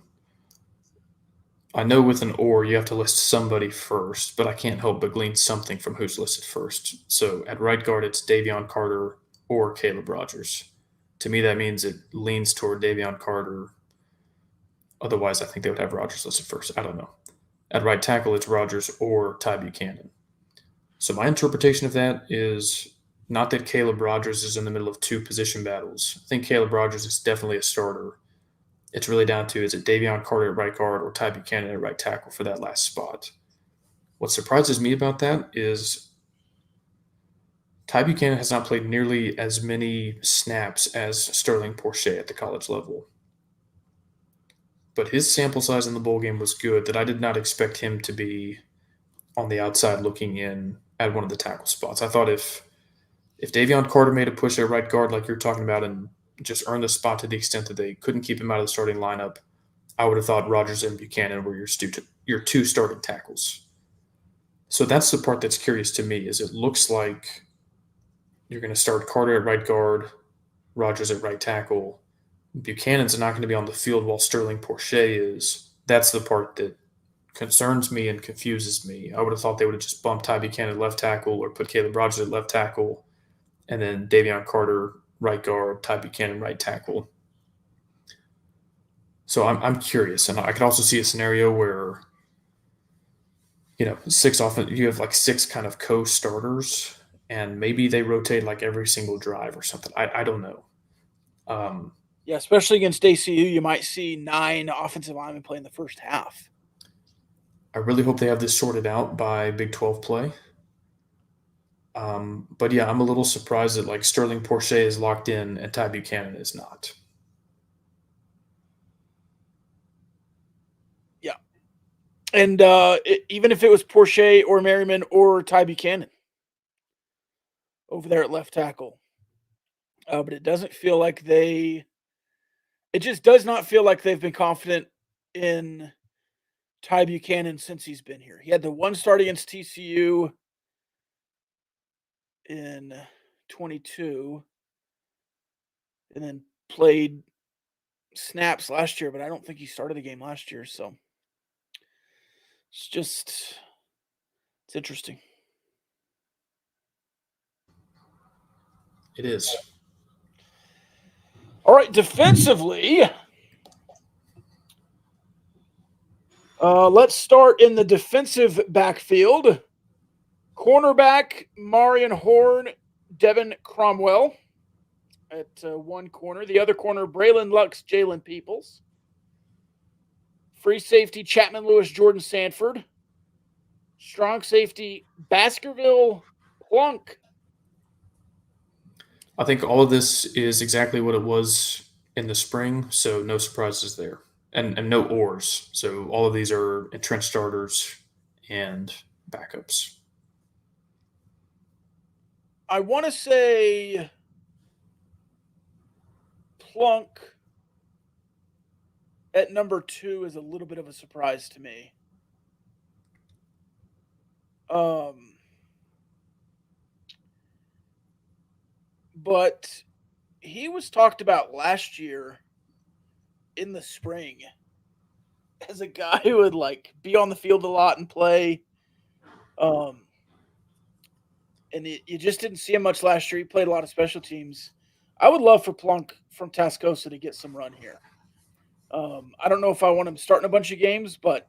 I know with an or, you have to list somebody first, but I can't help but glean something from who's listed first. So at right guard, it's Davion Carter or Caleb Rogers. To me, that means it leans toward Davion Carter. Otherwise, I think they would have Rogers listed first. I don't know. At right tackle, it's Rogers or Ty Buchanan. So my interpretation of that is not that Caleb Rogers is in the middle of two position battles. I think Caleb Rogers is definitely a starter. It's really down to, is it Davion Carter at right guard or Ty Buchanan at right tackle for that last spot? What surprises me about that is Ty Buchanan has not played nearly as many snaps as Sterling Porsche at the college level. But his sample size in the bowl game was good that I did not expect him to be on the outside looking in at one of the tackle spots. I thought if Davion Carter made a push at right guard like you're talking about and just earned the spot to the extent that they couldn't keep him out of the starting lineup, I would have thought Rogers and Buchanan were your two starting tackles. So that's the part that's curious to me is it looks like you're going to start Carter at right guard, Rogers at right tackle. Buchanan's not going to be on the field while Sterling Porsche is. That's the part that concerns me and confuses me. I would have thought they would have just bumped Ty Buchanan left tackle or put Caleb Rogers at left tackle, and then Davion Carter right guard, Ty Buchanan right tackle. So I'm curious, and I could also see a scenario where you have six kind of co-starters, and maybe they rotate like every single drive or something. I don't know. Yeah, especially against ACU, you might see 9 offensive linemen play in the first half. I really hope they have this sorted out by Big 12 play. But yeah, I'm a little surprised that Sterling Porsche is locked in and Ty Buchanan is not. Yeah. And even if it was Porsche or Merriman or Ty Buchanan over there at left tackle. But it doesn't feel like it just does not feel like they've been confident in Ty Buchanan since he's been here. He had the one start against TCU in 22 and then played snaps last year, but I don't think he started the game last year. So it's interesting. It is. All right, defensively, let's start in the defensive backfield. Cornerback, Marion Horn, Devin Cromwell at one corner. The other corner, Braylon Lux, Jalen Peoples. Free safety, Chapman Lewis, Jordan Sanford. Strong safety, Baskerville Plunk. I think all of this is exactly what it was in the spring, so no surprises there. And no ors. So all of these are entrenched starters and backups. I want to say Plunk at number 2 is a little bit of a surprise to me. But he was talked about last year in the spring as a guy who would like be on the field a lot and play. And you just didn't see him much last year. He played a lot of special teams. I would love for Plunk from Tascosa to get some run here. I don't know if I want him starting a bunch of games, but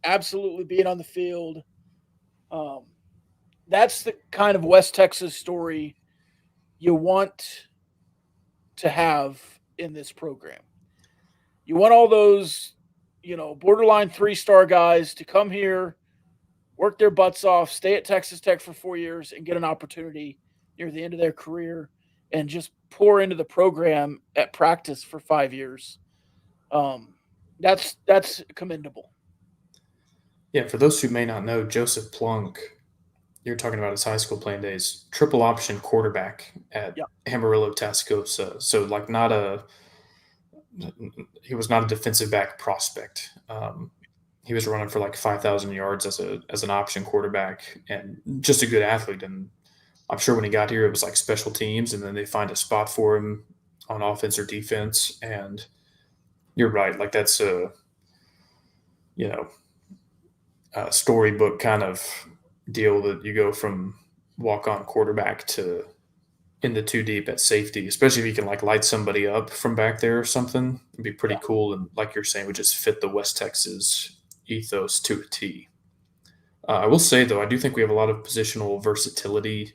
absolutely being on the field. That's the kind of West Texas story you want to have in this program. You want all those, borderline 3-star guys to come here, work their butts off, stay at Texas Tech for 4 years, and get an opportunity near the end of their career and just pour into the program at practice for 5 years. That's commendable. Yeah, for those who may not know, Joseph Plunk, you're talking about his high school playing days, triple option quarterback at Amarillo Tascosa. So like he was not a defensive back prospect. He was running for like 5,000 yards as an option quarterback and just a good athlete. And I'm sure when he got here, it was like special teams, and then they find a spot for him on offense or defense. And you're right, like that's a storybook kind of deal that you go from walk-on quarterback to in the 2 deep at safety, especially if you can like light somebody up from back there or something. It'd be pretty cool. And like you're saying, would just fit the West Texas ethos to a T. I will say, though, I do think we have a lot of positional versatility.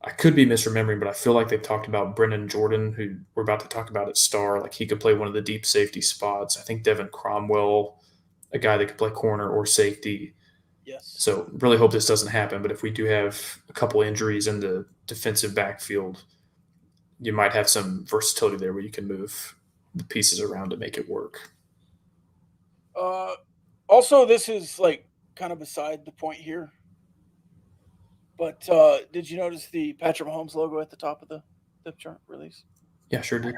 I could be misremembering, but I feel like they've talked about Brennan Jordan, who we're about to talk about at Star. Like he could play one of the deep safety spots. I think Devin Cromwell, a guy that could play corner or safety. Yes. So really hope this doesn't happen. But if we do have a couple injuries in the defensive backfield, you might have some versatility there where you can move the pieces around to make it work. Also, this is like kind of beside the point here. But did you notice the Patrick Mahomes logo at the top of the depth chart release? Yeah, sure did.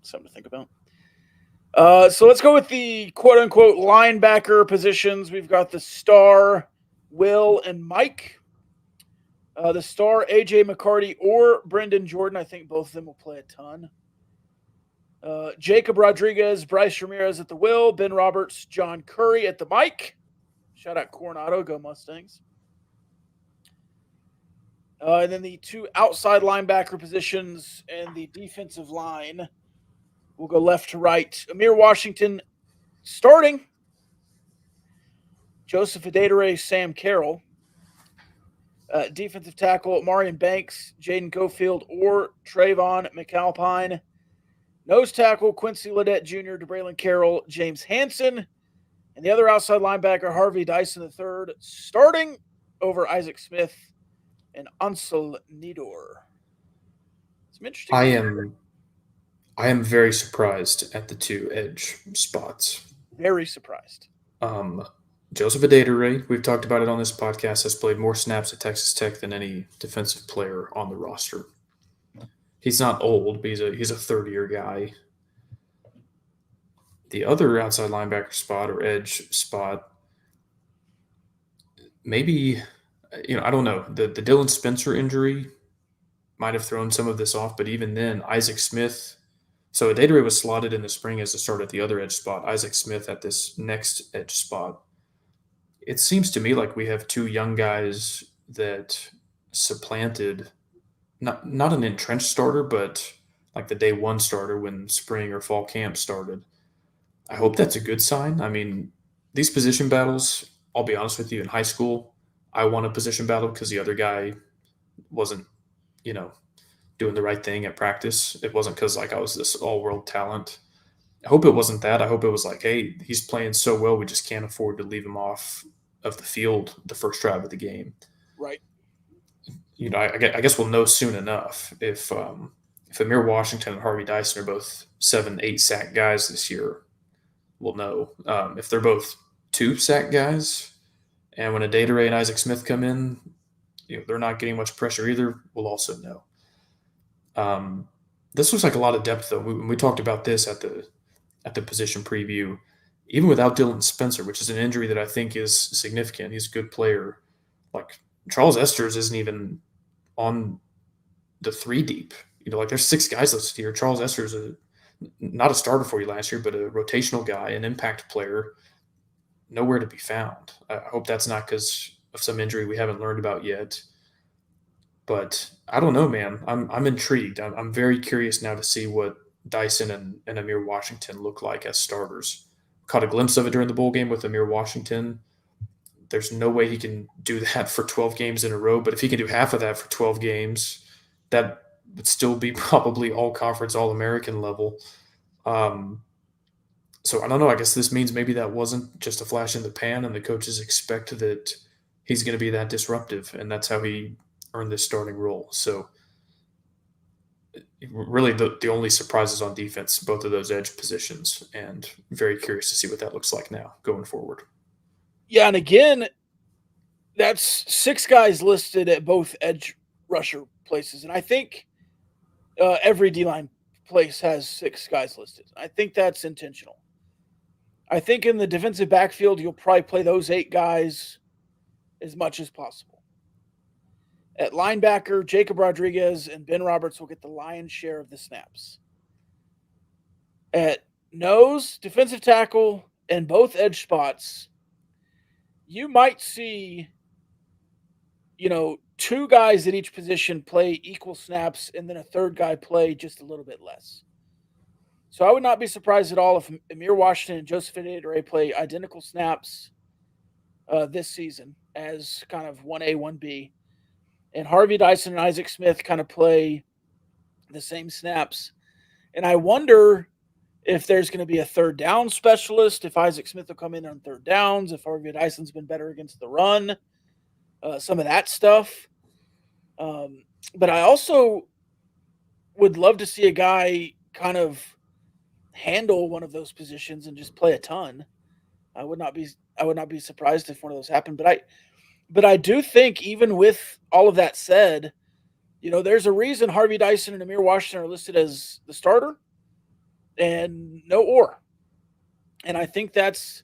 Something to think about. So let's go with the quote-unquote linebacker positions. We've got the star, Will, and Mike. The star, A.J. McCarty or Brendan Jordan. I think both of them will play a ton. Jacob Rodriguez, Bryce Ramirez at the Will, Ben Roberts, John Curry at the Mike. Shout out Coronado, go Mustangs. And then the 2 outside linebacker positions and the defensive line. We'll go left to right. Amir Washington starting. Joseph Adedire, Sam Carroll. Defensive tackle, Marion Banks, Jaden Cofield, or Trayvon McAlpine. Nose tackle, Quincy Ledet Jr., DeBraylon Carroll, James Hansen. And the other outside linebacker, Harvey Dyson III, starting over Isaac Smith and Ansel Nidor. Some interesting. I am very surprised at the 2 edge spots. Very surprised. Joseph Adedire, we've talked about it on this podcast, has played more snaps at Texas Tech than any defensive player on the roster. He's not old, but he's a third-year guy. The other outside linebacker spot or edge spot, maybe, I don't know. The Dylan Spencer injury might have thrown some of this off, but even then, Isaac Smith. So Adedire was slotted in the spring as a start at the other edge spot. Isaac Smith at this next edge spot. It seems to me like we have 2 young guys that supplanted not an entrenched starter, but like the day 1 starter when spring or fall camp started. I hope that's a good sign. I mean, these position battles, I'll be honest with you, in high school, I won a position battle because the other guy wasn't, doing the right thing at practice. It wasn't because like I was this all-world talent. I hope it wasn't that. I hope it was like, hey, he's playing so well, we just can't afford to leave him off of the field the first drive of the game. Right. I guess we'll know soon enough if Amir Washington and Harvey Dyson are both 7-8 sack guys this year. We'll know. If they're both 2 sack guys, and when Adedire and Isaac Smith come in, they're not getting much pressure either. We'll also know. This looks like a lot of depth, though. We talked about this at the position preview. Even without Dylan Spencer, which is an injury that I think is significant, he's a good player. Like Charles Esters isn't even on the 3 deep. Like there's 6 guys listed here. Charles Esters is not a starter for you last year, but a rotational guy, an impact player, nowhere to be found. I hope that's not because of some injury we haven't learned about yet. But I don't know, man. I'm intrigued. I'm very curious now to see what Dyson and Amir Washington look like as starters. Caught a glimpse of it during the bowl game with Amir Washington. There's no way he can do that for 12 games in a row, but if he can do half of that for 12 games, that would still be probably all conference, all American level. So I don't know. I guess this means maybe that wasn't just a flash in the pan, and the coaches expect that he's going to be that disruptive, and that's how he earned this starting role. So really the only surprises on defense, both of those edge positions, and very curious to see what that looks like now going forward. Yeah, and again, that's 6 guys listed at both edge rusher places, and I think every D-line place has 6 guys listed. I think that's intentional. I think in the defensive backfield, you'll probably play those 8 guys as much as possible. At linebacker, Jacob Rodriguez and Ben Roberts will get the lion's share of the snaps. At nose, defensive tackle, and both edge spots, you might see, 2 guys at each position play equal snaps and then a third guy play just a little bit less. So I would not be surprised at all if Amir Washington and Joseph Adedire play identical snaps this season as kind of 1A, 1B. And Harvey Dyson and Isaac Smith kind of play the same snaps. And I wonder if there's going to be a third down specialist, if Isaac Smith will come in on third downs, if Harvey Dyson's been better against the run, some of that stuff. But I also would love to see a guy kind of handle one of those positions and just play a ton. I would not be surprised if one of those happened. But I do think even with all of that said, there's a reason Harvey Dyson and Amir Washington are listed as the starter and no or. And I think that's,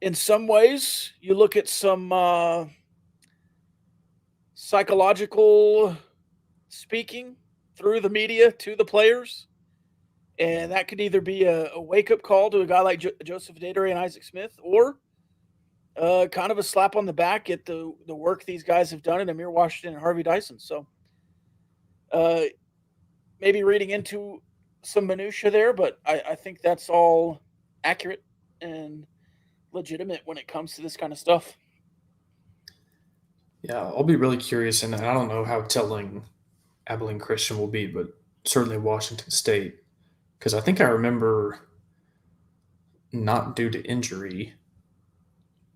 in some ways, you look at some psychological speaking through the media to the players, and that could either be a wake-up call to a guy like Joseph Adedire and Isaac Smith, or kind of a slap on the back at the work these guys have done in Amir Washington and Harvey Dyson. So maybe reading into some minutia there, but I think that's all accurate and legitimate when it comes to this kind of stuff. Yeah, I'll be really curious, and I don't know how telling Abilene Christian will be, but certainly Washington State, because I think I remember, not due to injury,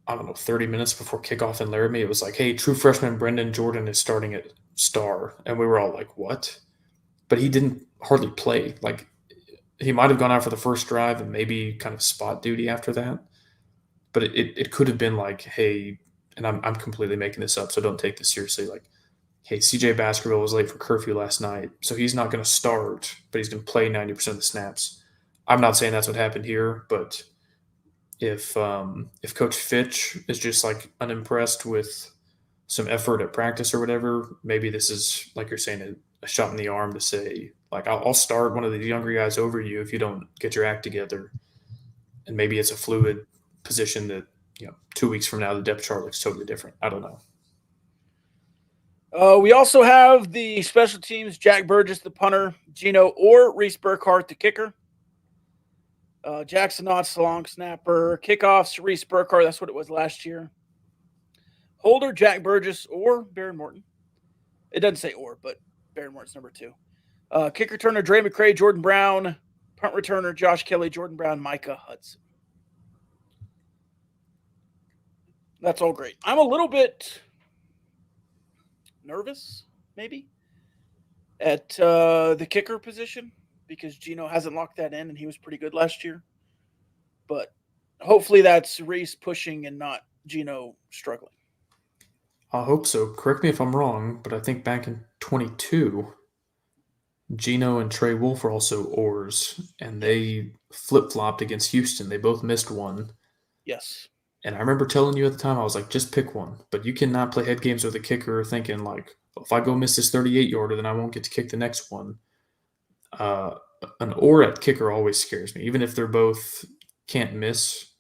I don't know, 30 minutes before kickoff in Laramie, it was like, hey, true freshman Brendan Jordan is starting at star. And we were all like, what? But he didn't hardly play. Like, he might have gone out for the first drive and maybe kind of spot duty after that. But it could have been like, hey, and I'm completely making this up, so don't take this seriously. Like, hey, CJ Baskerville was late for curfew last night, so he's not going to start, but he's going to play 90% of the snaps. I'm not saying that's what happened here, but if Coach Fitch is just like unimpressed with some effort at practice or whatever, maybe this is, like you're saying, a shot in the arm to say, like, I'll start one of the younger guys over you if you don't get your act together. And maybe it's a fluid position that, 2 weeks from now, the depth chart looks totally different. I don't know. We also have the special teams, Jack Burgess, the punter, Gino or Reese Burkhardt, the kicker. Jackson Knotts, the long snapper. Kickoffs, Reese Burkhardt. That's what it was last year. Holder, Jack Burgess, or Barry Morton. It doesn't say or, but Barry Morton's number 2. Kick returner, Dre McCray, Jordan Brown. Punt returner, Josh Kelly, Jordan Brown, Micah Hudson. That's all great. I'm a little bit nervous, maybe, at the kicker position because Gino hasn't locked that in, and he was pretty good last year. But hopefully that's Reese pushing and not Gino struggling. I hope so. Correct me if I'm wrong, but I think back in 22, Geno and Trey Wolf are also oars, and they flip-flopped against Houston. They both missed one. Yes. And I remember telling you at the time, I was like, just pick one. But you cannot play head games with a kicker thinking, like, if I go miss this 38-yarder, then I won't get to kick the next one. An oar at kicker always scares me. Even if they're both can't miss,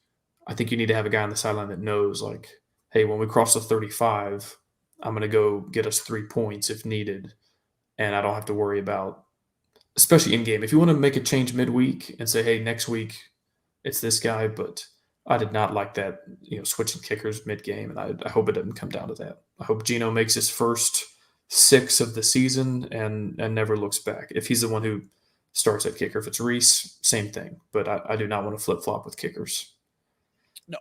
I think you need to have a guy on the sideline that knows, like, hey, when we cross the 35, I'm going to go get us 3 points if needed. And I don't have to worry about, especially in game. If you want to make a change midweek and say, hey, next week it's this guy, but I did not like that, switching kickers mid-game, and I hope it doesn't come down to that. I hope Geno makes his first 6 of the season and never looks back. If he's the one who starts at kicker, if it's Reese, same thing. But I do not want to flip-flop with kickers. No.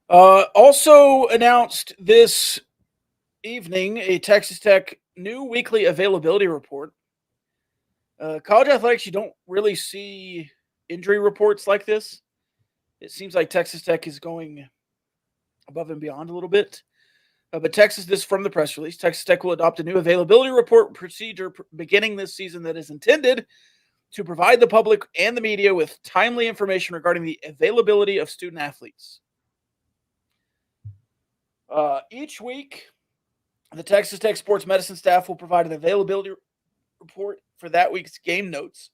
Also announced this evening a Texas Tech new weekly availability report. College athletics, you don't really see injury reports like this. It seems like Texas Tech is going above and beyond a little bit. But this from the press release, Texas Tech will adopt a new availability report procedure beginning this season that is intended to provide the public and the media with timely information regarding the availability of student athletes. Each week, the Texas Tech sports medicine staff will provide an availability report for that week's game notes.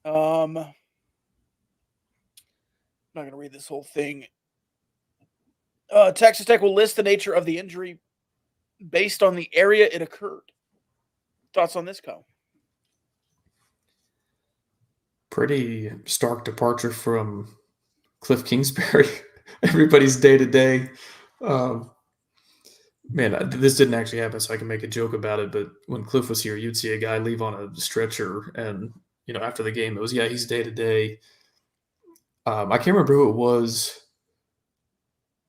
I'm not going to read this whole thing. Texas Tech will list the nature of the injury based on the area it occurred. Thoughts on this, Kyle? Pretty stark departure from Cliff Kingsbury. Everybody's day-to-day. Man, this didn't actually happen, so I can make a joke about it, but when Cliff was here, you'd see a guy leave on a stretcher, and, after the game, it was, he's day-to-day. I can't remember who it was,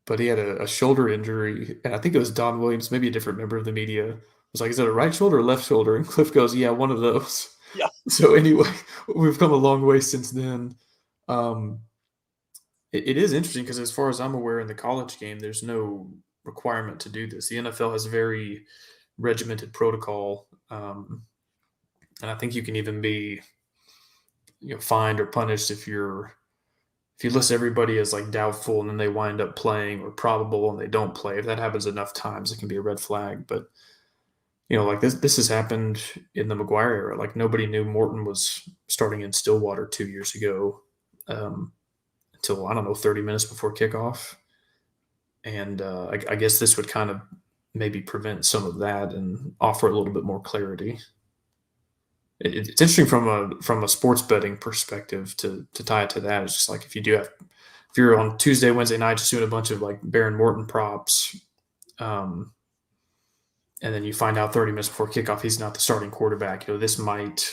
but he had a shoulder injury, and I think it was Don Williams, maybe a different member of the media, was like, is it a right shoulder or left shoulder? And Cliff goes, yeah, one of those. Yeah. So anyway, we've come a long way since then. It is interesting because as far as I'm aware in the college game, there's no requirement to do this. The NFL has very regimented protocol, and I think you can even be fined or punished if you list everybody as like doubtful and then they wind up playing, or probable and they don't play. If that happens enough times, it can be a red flag. But like this has happened in the McGuire era. Like nobody knew Morton was starting in Stillwater 2 years ago until, I don't know, 30 minutes before kickoff. And I guess this would kind of maybe prevent some of that and offer a little bit more clarity. It's interesting from a sports betting perspective to tie it to that. It's just like if you're on Tuesday, Wednesday night just doing a bunch of like Baron Morton props, and then you find out 30 minutes before kickoff he's not the starting quarterback, this might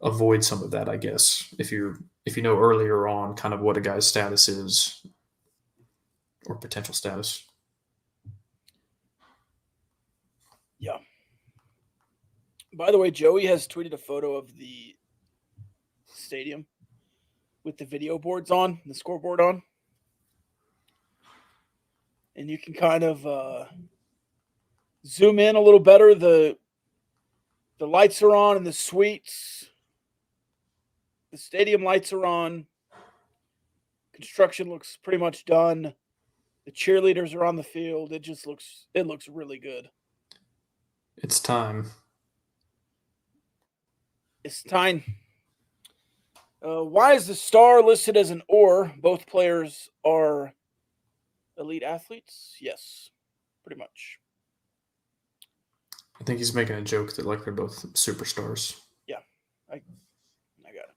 avoid some of that, I guess, if you know earlier on kind of what a guy's status is or potential status. Yeah. By the way, Joey has tweeted a photo of the stadium with the video boards on, the scoreboard on. And you can kind of zoom in a little better. The lights are on in the suites. The stadium lights are on. Construction looks pretty much done. The cheerleaders are on the field. It looks really good. It's time. It's time. Why is the star listed as an or? Both players are elite athletes? Yes, pretty much. I think he's making a joke that like they're both superstars. Yeah, I got it.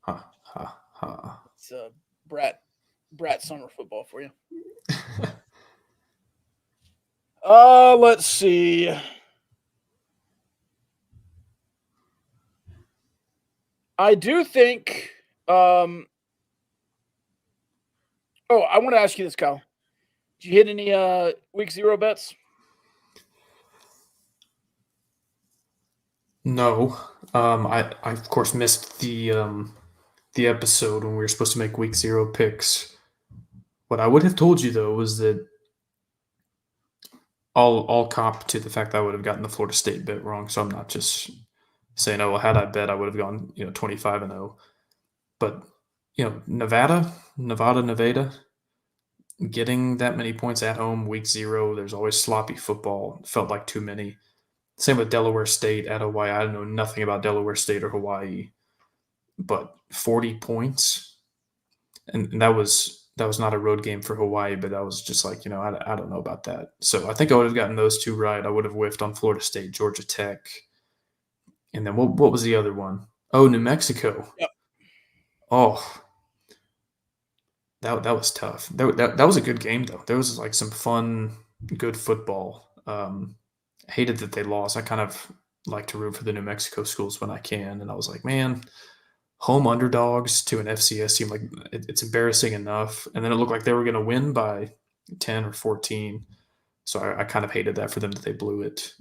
Ha, ha, ha. It's brat summer football for you. Let's see. I do think I want to ask you this, Kyle. Did you hit any week 0 bets? No. I of course missed the episode when we were supposed to make week 0 picks. What I would have told you though was that I'll cop to the fact that I would have gotten the Florida State bet wrong, so I'm not just saying, oh, well, had I bet, I would have gone 25-0. But Nevada, getting that many points at home week 0, there's always sloppy football. It felt like too many. Same with Delaware State at Hawaii. I know nothing about Delaware State or Hawaii, but 40 points, and that was not a road game for Hawaii, but that was just like, I don't know about that. So I think I would have gotten those two right. I would have whiffed on Florida State, Georgia Tech, and then what was the other one? Oh, New Mexico. Yep. Oh, that was tough. That was a good game though. There was like some fun, good football. Hated that they lost. I kind of like to root for the New Mexico schools when I can, and I was like, man, home underdogs to an FCS team, like it's embarrassing enough. And then it looked like they were going to win by 10 or 14. So I kind of hated that for them that they blew it.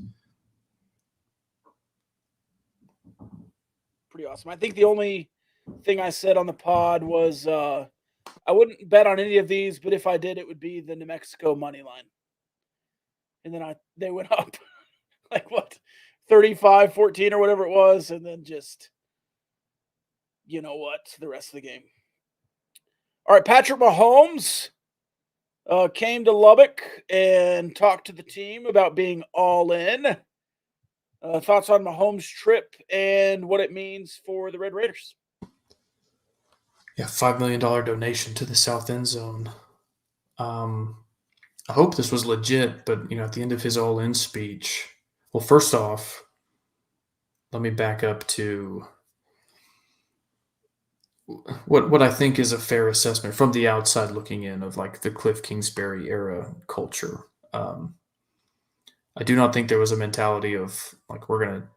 Pretty awesome. I think the only thing I said on the pod was I wouldn't bet on any of these, but if I did, it would be the New Mexico money line. And then they went up like 35-14 or whatever it was, and then just the rest of the game. All right, Patrick Mahomes came to Lubbock and talked to the team about being all in. Thoughts on Mahomes' trip and what it means for the Red Raiders? Yeah, $5 million donation to the South End Zone. I hope this was legit, but at the end of his all-in speech, well, first off, let me back up to what I think is a fair assessment from the outside looking in of like the Cliff Kingsbury era culture. I do not think there was a mentality of like, we're going to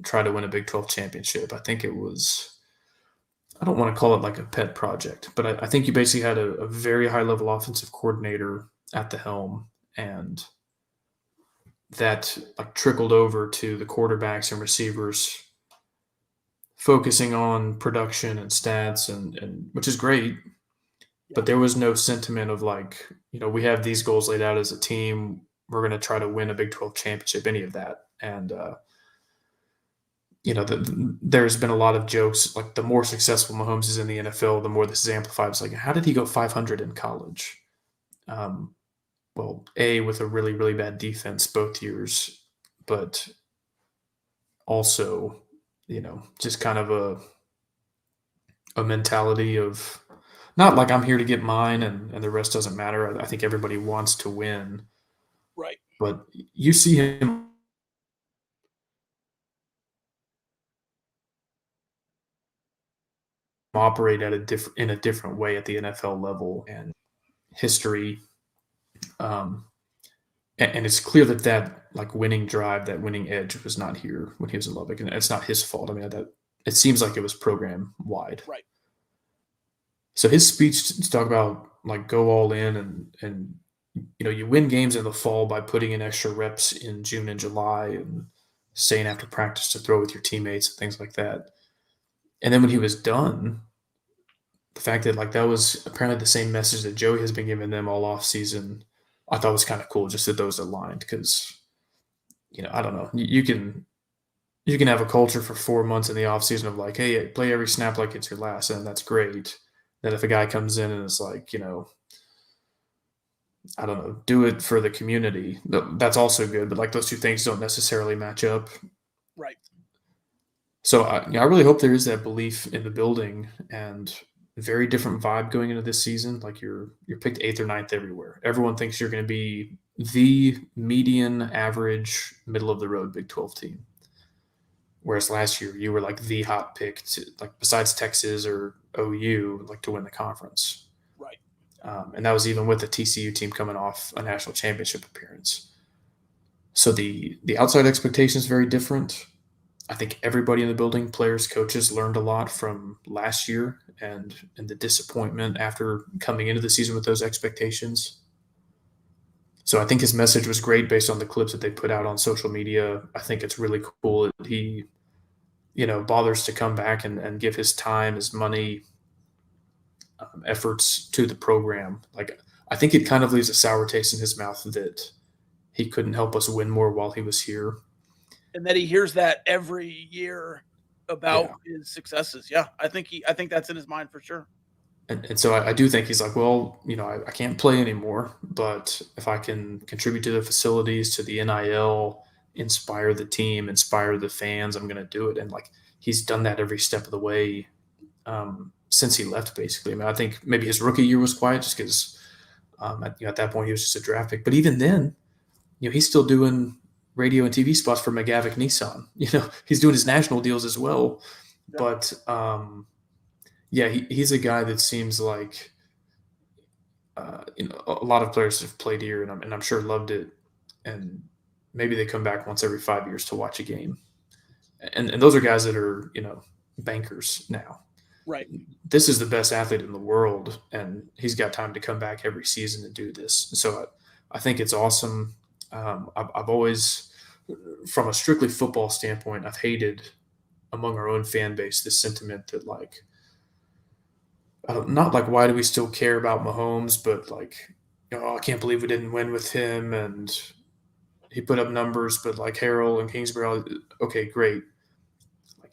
try to win a Big 12 championship. I think it was, I don't want to call it like a pet project, but I think you basically had a very high level offensive coordinator at the helm, and that like trickled over to the quarterbacks and receivers, focusing on production and stats, and which is great. But there was no sentiment of like, we have these goals laid out as a team. We're going to try to win a Big 12 championship, any of that. And, there's been a lot of jokes, like the more successful Mahomes is in the NFL, the more this is amplified. It's like, how did he go 500 in college? Well, with a really, really bad defense both years, but also, just kind of a mentality of not like I'm here to get mine and the rest doesn't matter. I think everybody wants to win. Right. But you see him operate in a different way at the NFL level and history. And it's clear that like winning drive, that winning edge was not here when he was in Lubbock, and it's not his fault. I mean, it seems like it was program wide. Right. So his speech to talk about like go all in and you win games in the fall by putting in extra reps in June and July and staying after practice to throw with your teammates and things like that. And then when he was done, the fact that like that was apparently the same message that Joey has been giving them all off season, I thought was kind of cool, just that those aligned, because I don't know, you can have a culture for 4 months in the off season of like, hey, play every snap like it's your last, and that's great. Then if a guy comes in and is like, I don't know, do it for the community, that's also good, but like those two things don't necessarily match up. Right. So I really hope there is that belief in the building, and very different vibe going into this season. Like you're picked 8th or 9th everywhere. Everyone thinks you're going to be the median, average, middle of the road Big 12 team. Whereas last year you were like the hot pick to, like, besides Texas or OU, like to win the conference. Right. And that was even with the TCU team coming off a national championship appearance. So the outside expectation is very different. I think everybody in the building, players, coaches, learned a lot from last year and the disappointment after coming into the season with those expectations. So I think his message was great based on the clips that they put out on social media. I think it's really cool that he, bothers to come back and give his time, his money, efforts to the program. Like, I think it kind of leaves a sour taste in his mouth that he couldn't help us win more while he was here. And that he hears that every year about his successes. Yeah, I think that's in his mind for sure. And so I do think he's like, well, I can't play anymore, but if I can contribute to the facilities, to the NIL, inspire the team, inspire the fans, I'm going to do it. And like he's done that every step of the way since he left, basically. I mean, I think maybe his rookie year was quiet just because at that point he was just a draft pick. But even then, he's still doing radio and TV spots for McGavick Nissan. He's doing his national deals as well. Yeah. But he's a guy that seems like a lot of players have played here, and I'm sure loved it. And maybe they come back once every 5 years to watch a game. And those are guys that are bankers now. Right. This is the best athlete in the world, and he's got time to come back every season and do this. So I think it's awesome. I've always, from a strictly football standpoint, I've hated among our own fan base this sentiment that like, not like why do we still care about Mahomes, but like, I can't believe we didn't win with him, and he put up numbers, but like Harrell and Kingsbury, okay, great.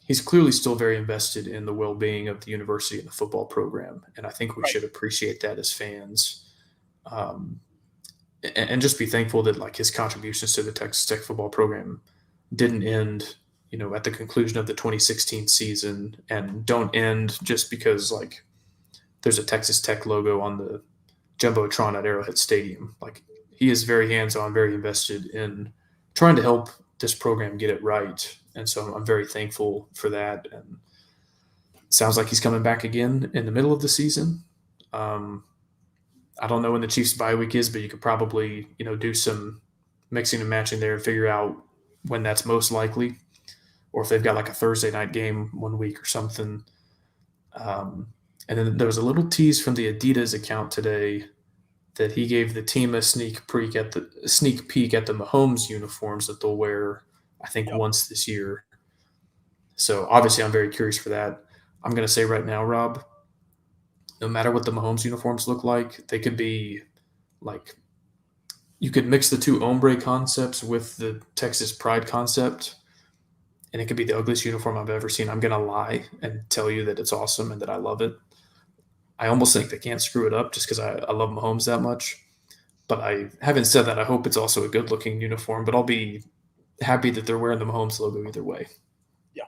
He's clearly still very invested in the well-being of the university and the football program, and I think we should appreciate that as fans, and just be thankful that like his contributions to the Texas Tech football program didn't end, at the conclusion of the 2016 season, and don't end just because like there's a Texas Tech logo on the jumbotron at Arrowhead Stadium. Like he is very hands-on, very invested in trying to help this program get it right. And so I'm very thankful for that. And it sounds like he's coming back again in the middle of the season. I don't know when the Chiefs bye week is, but you could probably, do some mixing and matching there and figure out when that's most likely, or if they've got like a Thursday night game one week or something. And then there was a little tease from the Adidas account today that he gave the team a sneak peek at the Mahomes uniforms that they'll wear, I think, once this year. So obviously I'm very curious for that. I'm going to say right now, Rob, no matter what the Mahomes uniforms look like, they could be like, you could mix the two ombre concepts with the Texas Pride concept, and it could be the ugliest uniform I've ever seen. I'm going to lie and tell you that it's awesome and that I love it. I almost think they can't screw it up just because I love Mahomes that much. But I haven't said that. I hope it's also a good-looking uniform, but I'll be happy that they're wearing the Mahomes logo either way. Yeah.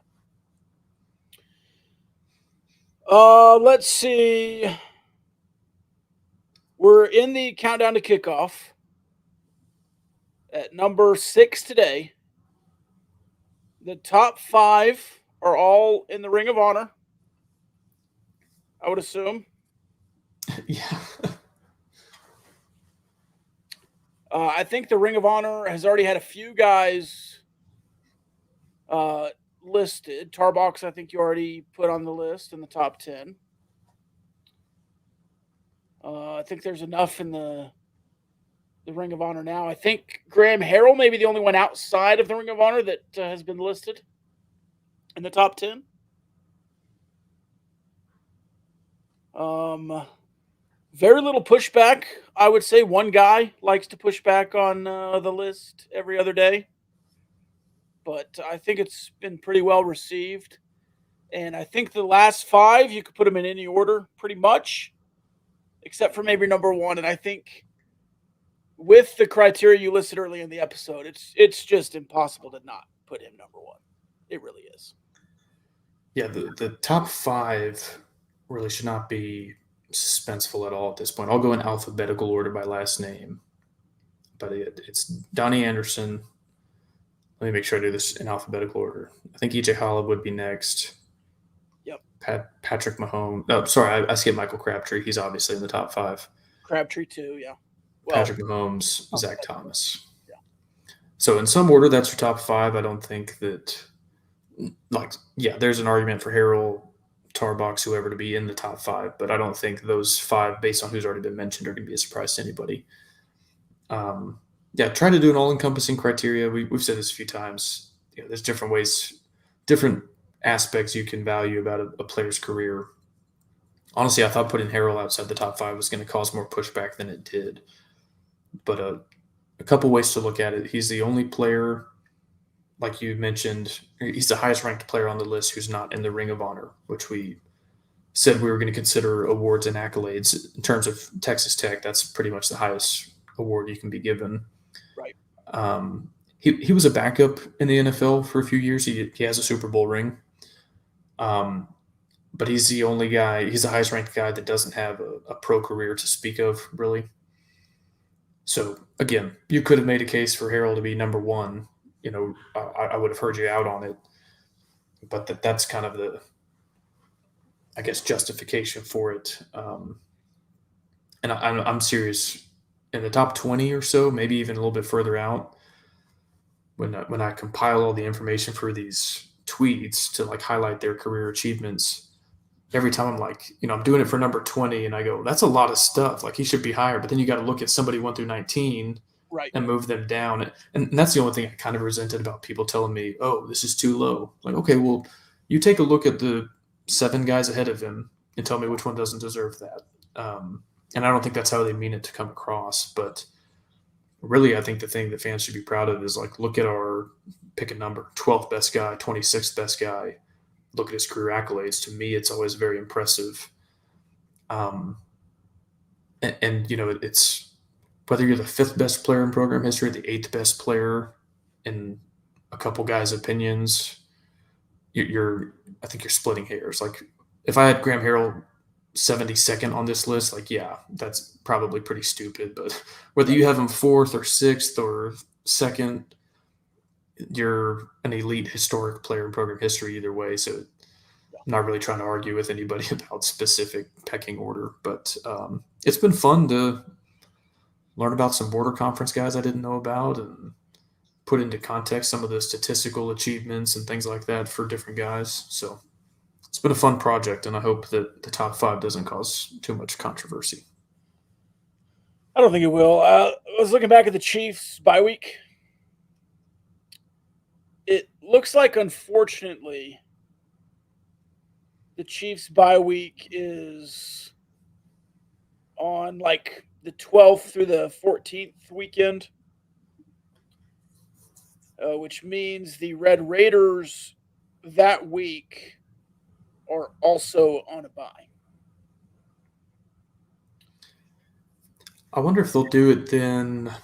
Let's see. We're in the countdown to kickoff at number 6 today. The top 5 are all in the Ring of Honor, I would assume. Yeah. I think the Ring of Honor has already had a few guys listed. Tarbox, I think you already put on the list in the top 10. I think there's enough in the Ring of Honor now. I think Graham Harrell may be the only one outside of the Ring of Honor that has been listed in the top 10. Very little pushback. I would say one guy likes to push back on the list every other day. But I think it's been pretty well received. And I think the last 5, you could put them in any order pretty much, except for maybe number 1. And I think with the criteria you listed early in the episode, it's just impossible to not put him number 1. It really is. Yeah, the top 5 really should not be suspenseful at all at this point. I'll go in alphabetical order by last name, but it's Donnie Anderson. Let me make sure I do this in alphabetical order. I think EJ Holland would be next. Yep. Patrick Mahomes. Oh, sorry, I skipped Michael Crabtree. He's obviously in the top 5. Crabtree too, yeah. Well, Patrick Mahomes, Zach Thomas. Yeah. So in some order, that's your top 5. I don't think that, there's an argument for Harrell, Tarbox, whoever to be in the top 5, but I don't think those 5, based on who's already been mentioned, are going to be a surprise to anybody. Try to do an all-encompassing criteria. We've said this a few times. There's different ways, different aspects you can value about a player's career. Honestly, I thought putting Harrell outside the top 5 was going to cause more pushback than it did. But a couple ways to look at it. He's the only player, like you mentioned, he's the highest ranked player on the list who's not in the Ring of Honor, which we said we were going to consider awards and accolades. In terms of Texas Tech, that's pretty much the highest award you can be given. Right. He was a backup in the NFL for a few years. He has a Super Bowl ring. But he's the only guy, he's the highest ranked guy that doesn't have a pro career to speak of, really. So, again, you could have made a case for Harrell to be number one. You know, I would have heard you out on it. But that's kind of the, I guess, justification for it. And I'm serious. In the top 20 or so, maybe even a little bit further out, when I compile all the information for these tweets to like highlight their career achievements, every time I'm like, you know, I'm doing it for number 20 and I go, that's a lot of stuff. Like he should be higher. But then you got to look at somebody 1 through 19 Right. and move them down. And that's the only thing I kind of resented about people telling me, oh, this is too low. Like, okay, well, you take a look at the 7 guys ahead of him and tell me which one doesn't deserve that. And I don't think that's how they mean it to come across. But really, I think the thing that fans should be proud of is like, look at our pick a number, 12th best guy, 26th best guy. Look at his career accolades. To me, it's always very impressive. And you know, it's whether you're the 5th best player in program history, the 8th best player in a couple guys' opinions, I think you're splitting hairs. Like if I had Graham Harrell 72nd on this list, like, yeah, that's probably pretty stupid. But whether you have him 4th or 6th or 2nd, you're an elite historic player in program history either way. So I'm not really trying to argue with anybody about specific pecking order, but it's been fun to learn about some border conference guys I didn't know about and put into context some of the statistical achievements and things like that for different guys. So it's been a fun project, and I hope that the top 5 doesn't cause too much controversy. I don't think it will. I was looking back at the Chiefs bye week. It looks like, unfortunately, the Chiefs bye week is on like the 12th through the 14th weekend, which means the Red Raiders that week are also on a bye. I wonder if they'll do it then.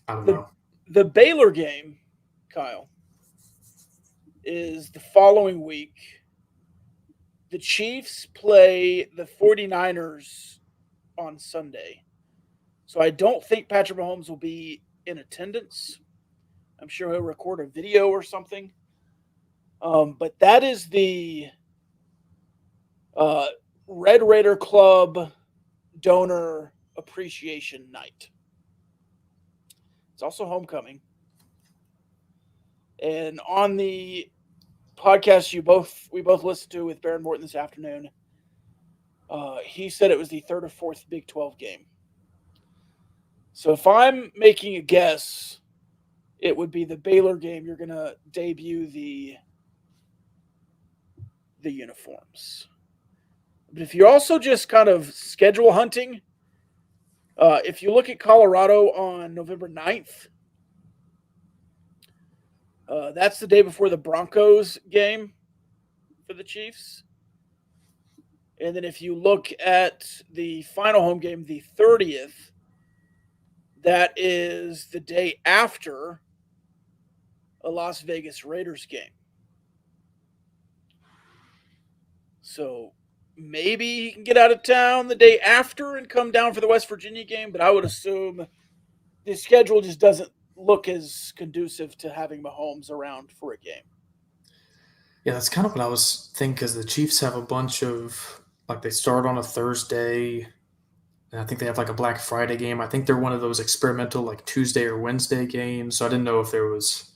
I don't know. The Baylor game, Kyle, is the following week. The Chiefs play the 49ers on Sunday. So I don't think Patrick Mahomes will be in attendance. I'm sure he'll record a video or something. But that is the Red Raider Club Donor Appreciation Night. It's also homecoming. And on the podcast we both listened to with Baron Morton this afternoon, he said it was the 3rd or 4th Big 12 game. So if I'm making a guess, it would be the Baylor game. You're going to debut the uniforms. But if you're also just kind of schedule hunting, if you look at Colorado on November 9th, that's the day before the Broncos game for the Chiefs. And then if you look at the final home game, the 30th, that is the day after a Las Vegas Raiders game. So maybe he can get out of town the day after and come down for the West Virginia game, but I would assume the schedule just doesn't look as conducive to having Mahomes around for a game. Yeah, that's kind of what I was thinking, because the Chiefs have a bunch of, like, they start on a Thursday, and I think they have like a Black Friday game. I think they're one of those experimental like Tuesday or Wednesday games. So I didn't know if there was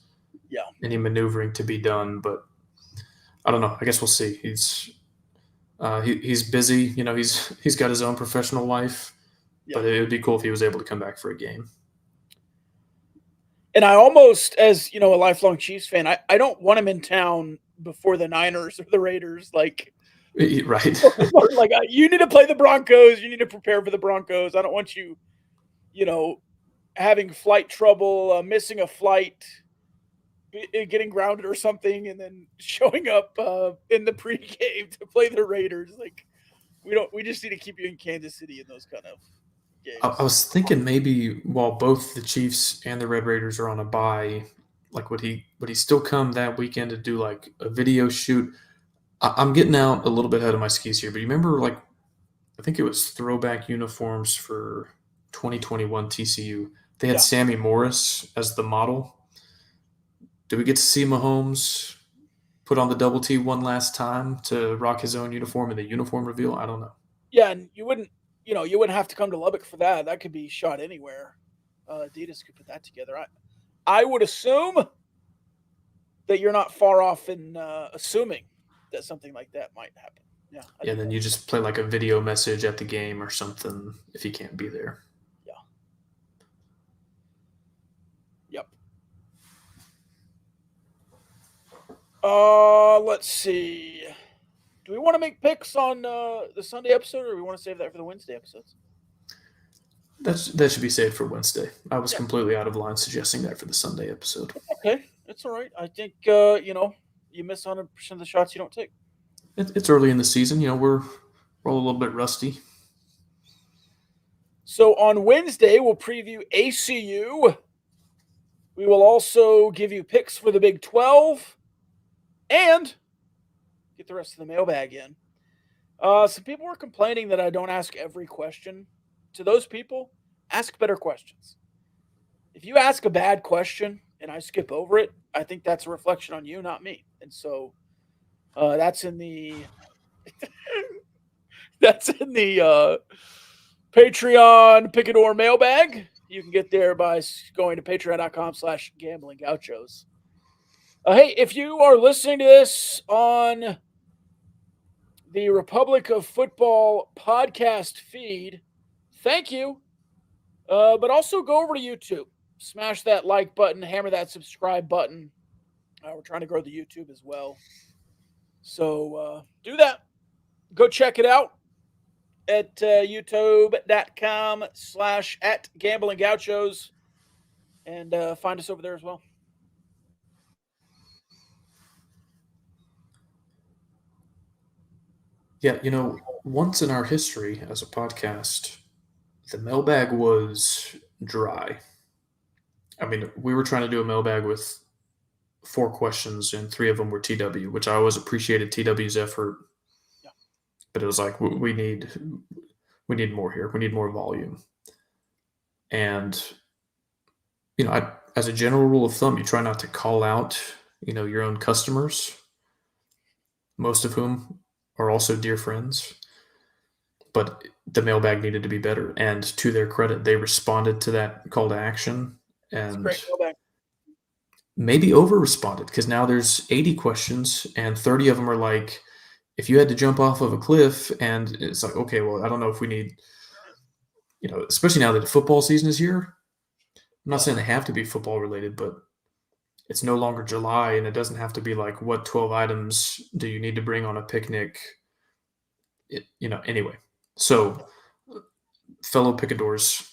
any maneuvering to be done, but I don't know. I guess we'll see. He's busy. You know, he's got his own professional life, but it would be cool if he was able to come back for a game. And I almost, as you know, a lifelong Chiefs fan, I don't want him in town before the Niners or the Raiders. Like, right. Like, you need to play the Broncos. You need to prepare for the Broncos. I don't want you, you know, having flight trouble, missing a flight, getting grounded or something, and then showing up in the pregame to play the Raiders. Like we just need to keep you in Kansas City in those kind of games. I was thinking maybe while both the Chiefs and the Red Raiders are on a bye, like would he still come that weekend to do like a video shoot? I'm getting out a little bit ahead of my skis here, but you remember like I think it was throwback uniforms for 2021 TCU. They had Sammy Morris as the model. Did we get to see Mahomes put on the double T one last time to rock his own uniform in the uniform reveal? I don't know. Yeah, and you wouldn't have to come to Lubbock for that. That could be shot anywhere. Adidas could put that together. I would assume that you're not far off in assuming that something like that might happen. Yeah. Yeah, then you just play like a video message at the game or something if he can't be there. Yeah. Yep. Let's see. Do we want to make picks on the Sunday episode, or do we want to save that for the Wednesday episodes? That should be saved for Wednesday. I was completely out of line suggesting that for the Sunday episode. Okay, it's all right. I think you miss 100% of the shots you don't take. It's early in the season. We're all a little bit rusty. So on Wednesday, we'll preview ACU. We will also give you picks for the Big 12 and get the rest of the mailbag in. Some people were complaining that I don't ask every question. To those people, ask better questions. If you ask a bad question and I skip over it, I think that's a reflection on you, not me. And so that's in the Patreon Picador mailbag. You can get there by going to patreon.com/Gamblin Gauchos. Hey, if you are listening to this on the Republic of Football podcast feed, thank you. But also go over to YouTube. Smash that like button, hammer that subscribe button. We're trying to grow the YouTube as well. So do that. Go check it out at youtube.com/@Gamblin Gauchos and find us over there as well. Yeah, once in our history as a podcast, the mailbag was dry. I mean, we were trying to do a mailbag with 4 questions, and 3 of them were TW, which I always appreciated TW's effort. Yeah. But it was like we need more here. We need more volume. And as a general rule of thumb, you try not to call out your own customers, most of whom are also dear friends. But the mailbag needed to be better. And to their credit, they responded to that call to action and maybe over-responded, because now there's 80 questions and 30 of them are like, if you had to jump off of a cliff, and it's like, okay, well, I don't know if we need, especially now that the football season is here. I'm not saying they have to be football related, but it's no longer July, and it doesn't have to be like, what 12 items do you need to bring on a picnic? Anyway. So, fellow picadors,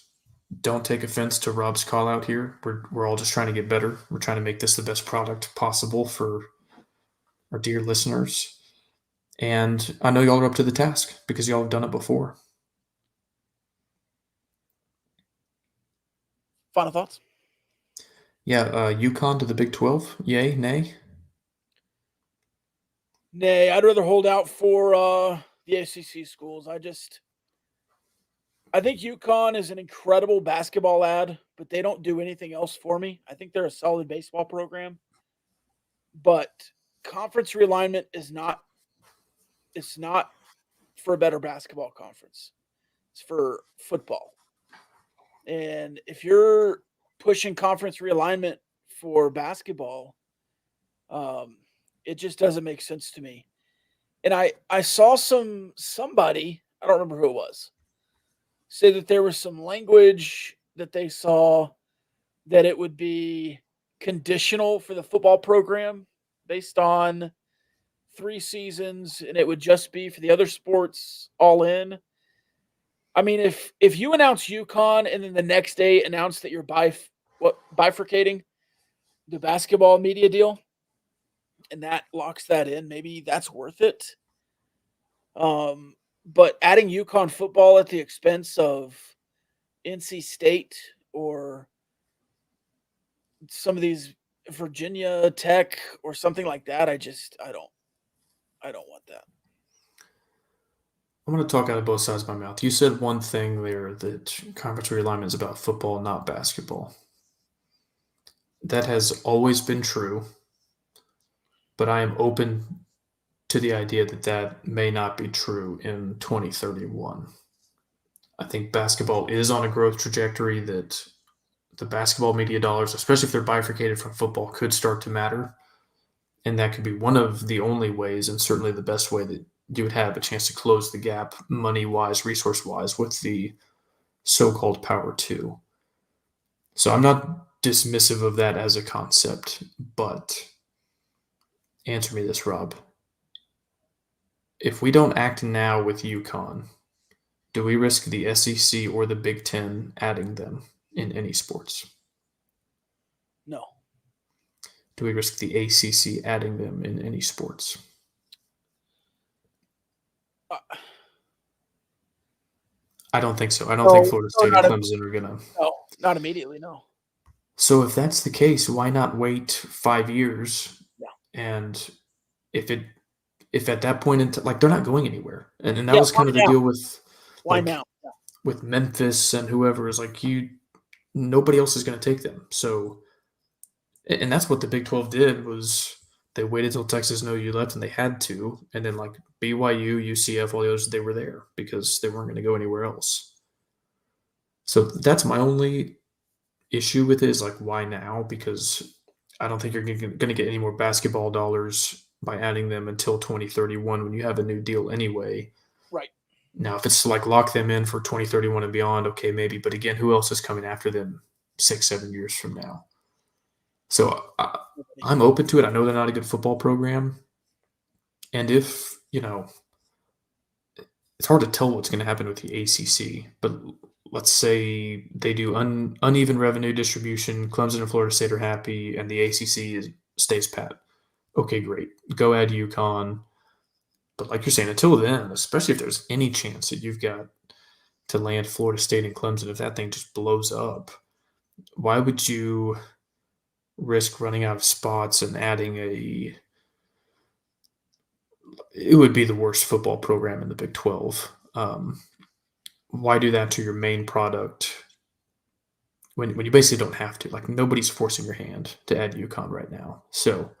don't take offense to Rob's call out here. We're all just trying to get better. We're trying to make this the best product possible for our dear listeners. And I know y'all are up to the task because y'all have done it before. Final thoughts? Yeah, UConn to the Big 12. Yay, nay? Nay, I'd rather hold out for the ACC schools. I think UConn is an incredible basketball ad, but they don't do anything else for me. I think they're a solid baseball program, but conference realignment is not. It's not for a better basketball conference. It's for football. And if you're pushing conference realignment for basketball, it just doesn't make sense to me. And I saw somebody, I don't remember who it was, say that there was some language that they saw that it would be conditional for the football program based on 3 seasons, and it would just be for the other sports all in. I mean, if you announce UConn and then the next day announce that you're bifurcating the basketball media deal, and that locks that in, maybe that's worth it. But adding UConn football at the expense of NC State or some of these Virginia Tech or something like that, I don't want that. I'm going to talk out of both sides of my mouth. You said one thing there that conference realignment is about football, not basketball. That has always been true, but I am open to the idea that that may not be true in 2031. I think basketball is on a growth trajectory that the basketball media dollars, especially if they're bifurcated from football, could start to matter. And that could be one of the only ways, and certainly the best way, that you would have a chance to close the gap money-wise, resource-wise, with the so-called Power Two. So I'm not dismissive of that as a concept, but answer me this, Rob. If we don't act now with UConn, do we risk the SEC or the Big Ten adding them in any sports? No. Do we risk the ACC adding them in any sports? I don't think so. I don't think Florida State and Clemson are going to. No, not immediately, no. So if that's the case, why not wait 5 years? Yeah. And if at that point, like, they're not going anywhere. And that was kind of the deal with now? Yeah. With Memphis and whoever, is like, nobody else is going to take them. So, and that's what the Big 12 did, was they waited till Texas and OU left, and they had to. And then, like, BYU, UCF, all the others, they were there because they weren't going to go anywhere else. So that's my only issue with it, is like, why now? Because I don't think you're going to get any more basketball dollars by adding them until 2031 when you have a new deal anyway. Right. Now, if it's like lock them in for 2031 and beyond, okay, maybe. But again, who else is coming after them 6-7 years from now? So I'm open to it. I know they're not a good football program. And if, it's hard to tell what's going to happen with the ACC, but let's say they do uneven revenue distribution, Clemson and Florida State are happy, and the ACC stays pat. Okay, great. Go add UConn. But like you're saying, until then, especially if there's any chance that you've got to land Florida State and Clemson, if that thing just blows up, why would you risk running out of spots and adding it would be the worst football program in the Big 12. Why do that to your main product when you basically don't have to? Like, nobody's forcing your hand to add UConn right now. So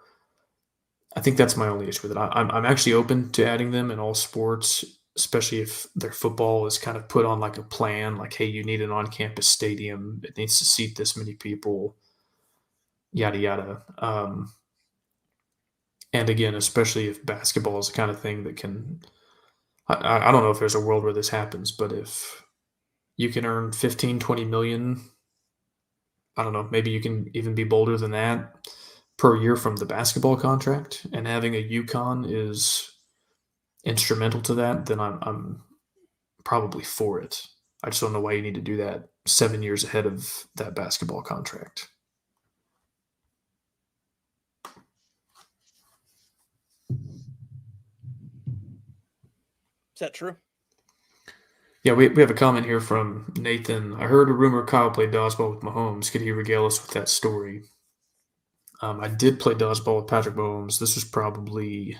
I think that's my only issue with it. I'm actually open to adding them in all sports, especially if their football is kind of put on like a plan, like, hey, you need an on-campus stadium. It needs to seat this many people, yada, yada. And again, especially if basketball is the kind of thing that can – I don't know if there's a world where this happens, but if you can earn 15, 20 million, I don't know, maybe you can even be bolder than that per year from the basketball contract, and having a UConn is instrumental to that, then I'm probably for it. I just don't know why you need to do that 7 years ahead of that basketball contract. Is that true? Yeah, we have a comment here from Nathan. I heard a rumor Kyle played dodgeball with Mahomes. Could he regale us with that story? I did play dodgeball with Patrick Mahomes. This was probably,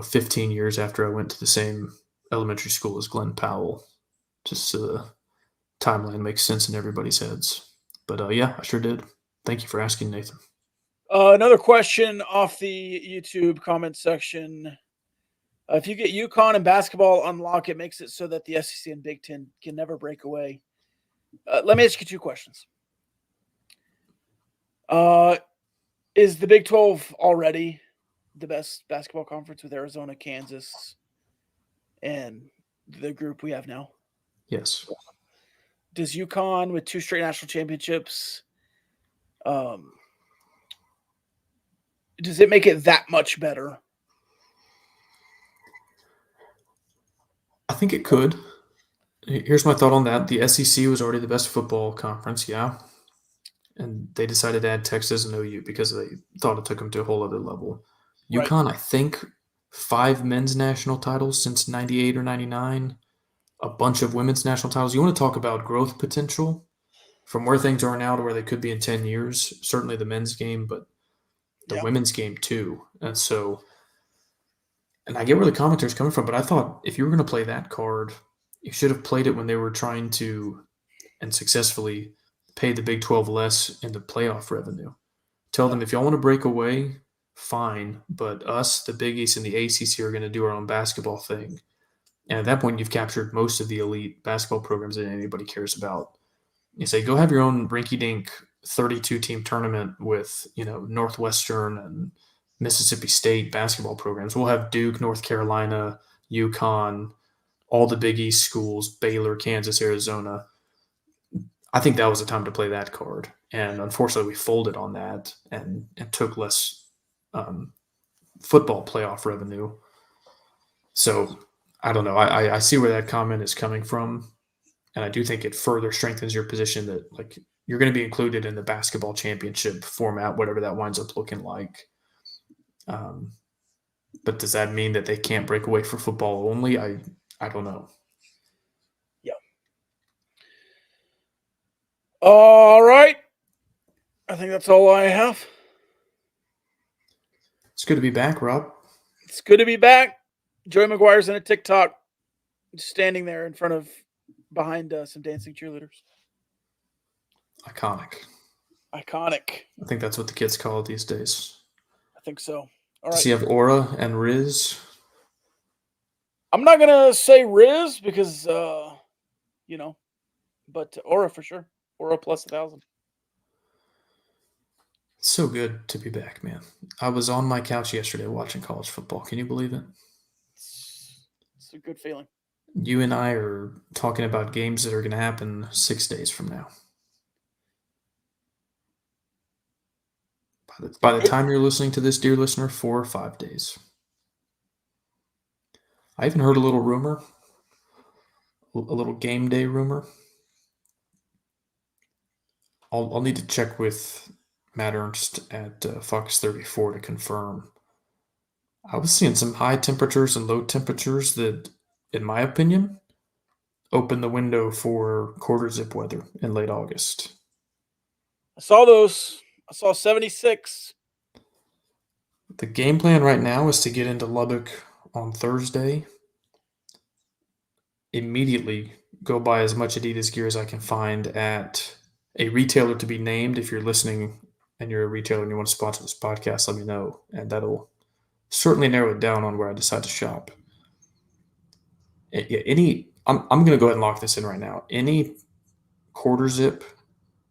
15 years after I went to the same elementary school as Glenn Powell. Just so the timeline makes sense in everybody's heads. But yeah, I sure did. Thank you for asking, Nathan. Another question off the YouTube comment section. If you get UConn and basketball unlock, it makes it so that the SEC and Big Ten can never break away. Let me ask you two questions. Is the Big 12 already the best basketball conference with Arizona, Kansas, and the group we have now? Yes. Does UConn, with 2 straight national championships, does it make it that much better? I think it could. Here's my thought on that. The SEC was already the best football conference, yeah. And they decided to add Texas and OU because they thought it took them to a whole other level. Right. UConn, I think, 5 men's national titles since 98 or 99, a bunch of women's national titles. You want to talk about growth potential from where things are now to where they could be in 10 years, certainly the men's game, but the women's game too. And so, and I get where the commentator's coming from, but I thought if you were going to play that card, you should have played it when they were trying to and successfully pay the Big 12 less in the playoff revenue. Tell them if y'all want to break away, fine, but us, the Big East and the ACC, are going to do our own basketball thing. And at that point, you've captured most of the elite basketball programs that anybody cares about. You say, go have your own rinky-dink 32-team tournament with, Northwestern and Mississippi State basketball programs. We'll have Duke, North Carolina, UConn, all the Big East schools, Baylor, Kansas, Arizona. I think that was the time to play that card. And unfortunately, we folded on that and took less football playoff revenue. So I don't know. I see where that comment is coming from. And I do think it further strengthens your position that like you're going to be included in the basketball championship format, whatever that winds up looking like. But does that mean that they can't break away for football only? I don't know. Yeah. All right. I think that's all I have. It's good to be back, Rob. It's good to be back. Joey McGuire's in a TikTok, standing there in front of, behind some dancing cheerleaders. Iconic. I think that's what the kids call it these days. I think so. All right. Does he have Aura and Riz? I'm not going to say Riz because, but Aura for sure. Aura plus 1,000. It's so good to be back, man. I was on my couch yesterday watching college football. Can you believe it? It's a good feeling. You and I are talking about games that are going to happen 6 days from now. By the time you're listening to this, dear listener, 4 or 5 days. I even heard a little rumor, a little game day rumor. I'll need to check with Matt Ernst at Fox 34 to confirm. I was seeing some high temperatures and low temperatures that, in my opinion, open the window for quarter zip weather in late August. I saw those. I saw 76. The game plan right now is to get into Lubbock on Thursday. Immediately go buy as much Adidas gear as I can find at a retailer to be named. If you're listening and you're a retailer and you want to sponsor this podcast, let me know. And that'll certainly narrow it down on where I decide to shop. I'm going to go ahead and lock this in right now. Any quarter zip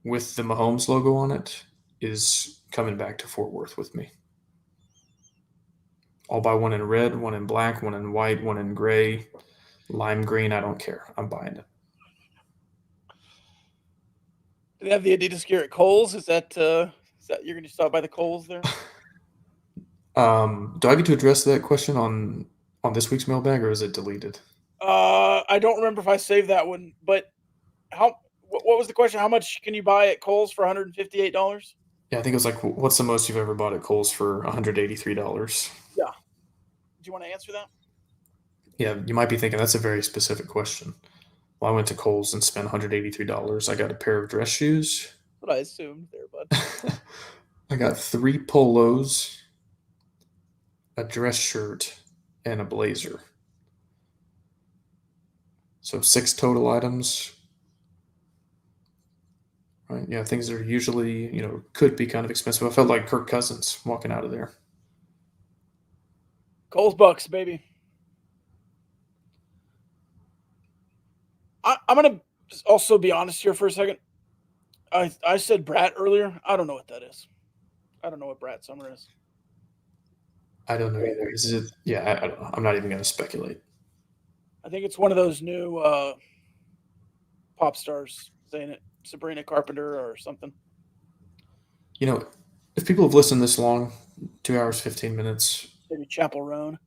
with the Mahomes logo on it is coming back to Fort Worth with me. I'll buy one in red, one in black, one in white, one in gray, lime green. I don't care. I'm buying it. Do they have the Adidas gear at Kohl's? Is that you're going to stop by the Kohl's there? Do I get to address that question on this week's mailbag, or is it deleted? I don't remember if I saved that one, but what was the question? How much can you buy at Kohl's for $158? Yeah, I think it was like, what's the most you've ever bought at Kohl's for $183? Yeah. Do you want to answer that? Yeah, you might be thinking that's a very specific question. Well, I went to Kohl's and spent $183. I got a pair of dress shoes. That's what I assumed there, bud. I got 3 polos, a dress shirt, and a blazer. So 6 total items. Right? Yeah, things that are usually, could be kind of expensive. I felt like Kirk Cousins walking out of there. Kohl's Bucks, baby. I'm going to also be honest here for a second. I said Brat earlier. I don't know what that is. I don't know what Brat Summer is. I don't know either. Is it? Yeah, I don't know. I'm not even going to speculate. I think it's one of those new pop stars saying it. Sabrina Carpenter or something. If people have listened this long, 2 hours, 15 minutes. Maybe Chapel Roan.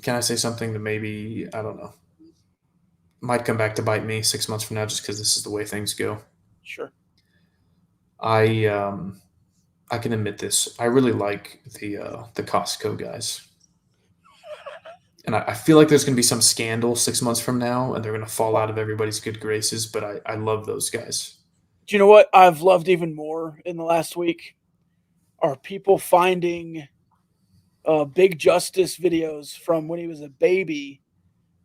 can I say something that maybe, I don't know, might come back to bite me 6 months from now just because this is the way things go? Sure. I can admit this. I really like the Costco guys. And I feel like there's going to be some scandal 6 months from now, and they're going to fall out of everybody's good graces. But I love those guys. Do you know what I've loved even more in the last week? Are people finding Big Justice videos from when he was a baby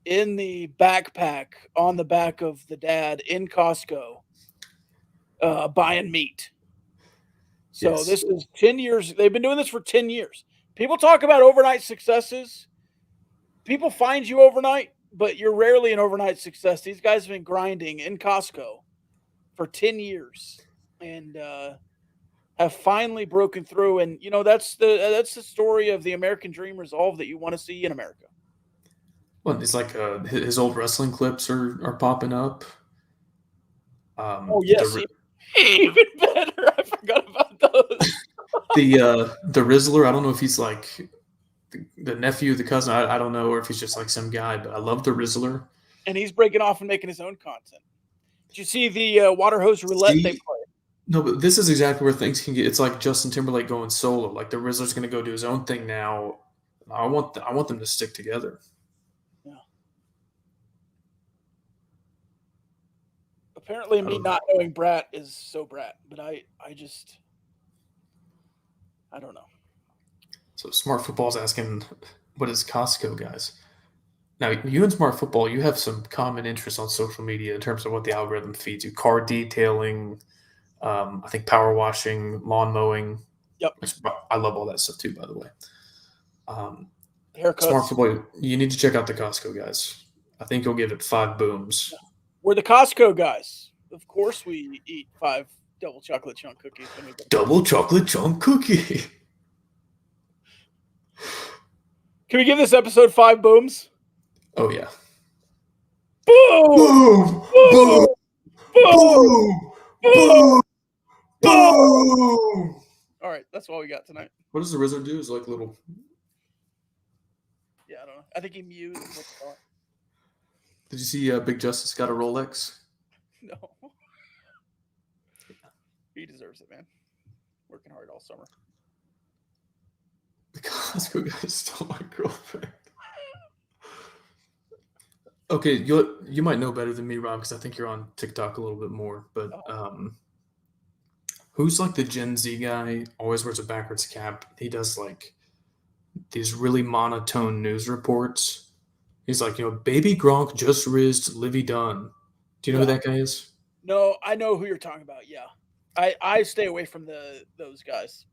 in the backpack on the back of the dad in Costco buying meat. So Yes. this is 10 years. They've been doing this for 10 years. People talk about overnight successes. People find you overnight, but you're rarely an overnight success. These guys have been grinding in Costco for 10 years and have finally broken through. And, you know, that's the story of the American dream resolve that you want to see in America. Well, it's like his old wrestling clips are popping up. Oh, yes. Even better. I forgot about those. The Rizzler, I don't know if he's like the nephew, the cousin, I don't know, or if he's just like some guy, but I love the Rizzler. And he's breaking off and making his own content. Did you see the water hose roulette they play? No, but this is exactly where things can get. It's like Justin Timberlake going solo. Like the Rizzler's going to go do his own thing now. I want them to stick together. Yeah. Apparently, me not knowing Brat is so Brat, but I don't know. So Smart Football's asking, what is Costco, guys? Now, you and Smart Football, you have some common interests on social media in terms of what the algorithm feeds you. Car detailing, I think power washing, lawn mowing. Yep. I love all that stuff too, by the way. Haircuts. Smart Football, you need to check out the Costco guys. I think you'll give it 5 booms. Yeah. We're the Costco guys. Of course we eat 5 double chocolate chunk cookies. Double chocolate chunk cookie. Can we give this episode 5 booms? Oh, yeah. Boom! Boom! Boom! Boom! Boom! Boom! All right, that's all we got tonight. What does the Rizzler do? Is like little. Yeah, I don't know. I think he mewed. Did you see Big Justice got a Rolex? No. He deserves it, man. Working hard all summer. The Costco guy stole my girlfriend. Okay, you might know better than me, Rob, because I think you're on TikTok a little bit more. But who's like the Gen Z guy? Always wears a backwards cap. He does like these really monotone news reports. He's like, Baby Gronk just rizzed Livy Dunn. Do you know who that guy is? No, I know who you're talking about. Yeah, I stay away from those guys.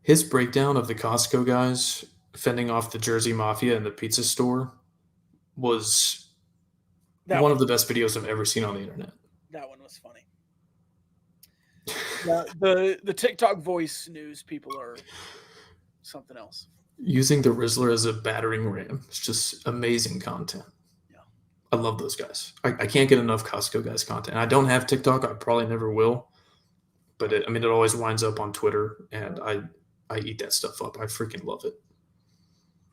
His breakdown of the Costco guys fending off the Jersey Mafia in the pizza store was one of the best videos I've ever seen on the internet. That one was funny. Yeah, the TikTok voice news people are something else. Using the Rizzler as a battering ram. It's just amazing content. Yeah. I love those guys. I can't get enough Costco guys content. I don't have TikTok. I probably never will. But it always winds up on Twitter, and I eat that stuff up. I freaking love it.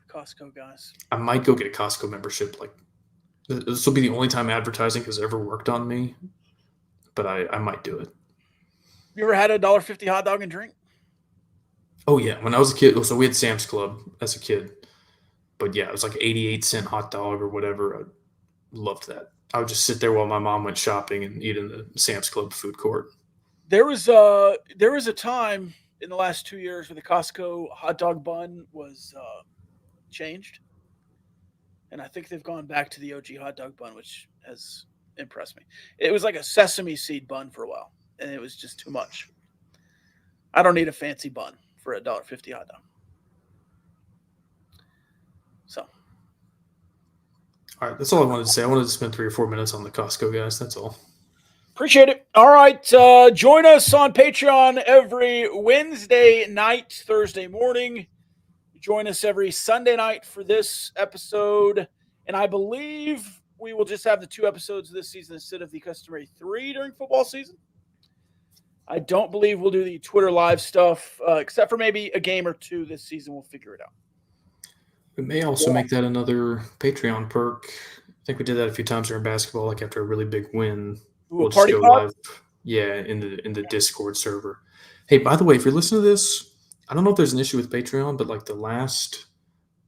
Costco guys. I might go get a Costco membership. Like, this will be the only time advertising has ever worked on me, but I might do it. You ever had a $1.50 hot dog and drink? Oh, yeah. When I was a kid, so we had Sam's Club as a kid. But, yeah, it was like 88-cent hot dog or whatever. I loved that. I would just sit there while my mom went shopping and eat in the Sam's Club food court. There was a time in the last 2 years where the Costco hot dog bun was changed. And I think they've gone back to the OG hot dog bun, which has impressed me. It was like a sesame seed bun for a while, and it was just too much. I don't need a fancy bun for a $1.50 hot dog. So. All right, that's all I wanted to say. I wanted to spend 3 or 4 minutes on the Costco guys. That's all. Appreciate it. All right. Join us on Patreon every Wednesday night, Thursday morning. Join us every Sunday night for this episode. And I believe we will just have the 2 episodes this season instead of the customary 3 during football season. I don't believe we'll do the Twitter live stuff, except for maybe a game or 2 this season. We'll figure it out. We may also make that another Patreon perk. I think we did that a few times during basketball, like after a really big win. Ooh, We'll a just party go pop? live. Yeah, in the Discord server. Hey, by the way, if you're listening to this, I don't know if there's an issue with Patreon, but like the last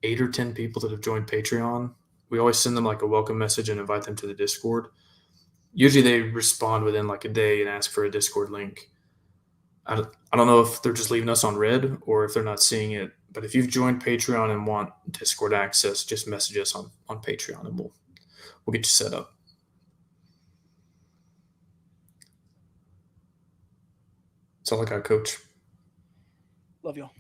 8 or 10 people that have joined Patreon, we always send them like a welcome message and invite them to the Discord. Usually they respond within like a day and ask for a Discord link. I don't know if they're just leaving us on red or if they're not seeing it. But if you've joined Patreon and want Discord access, just message us on Patreon and we'll get you set up. That's all I got, Coach. Love y'all.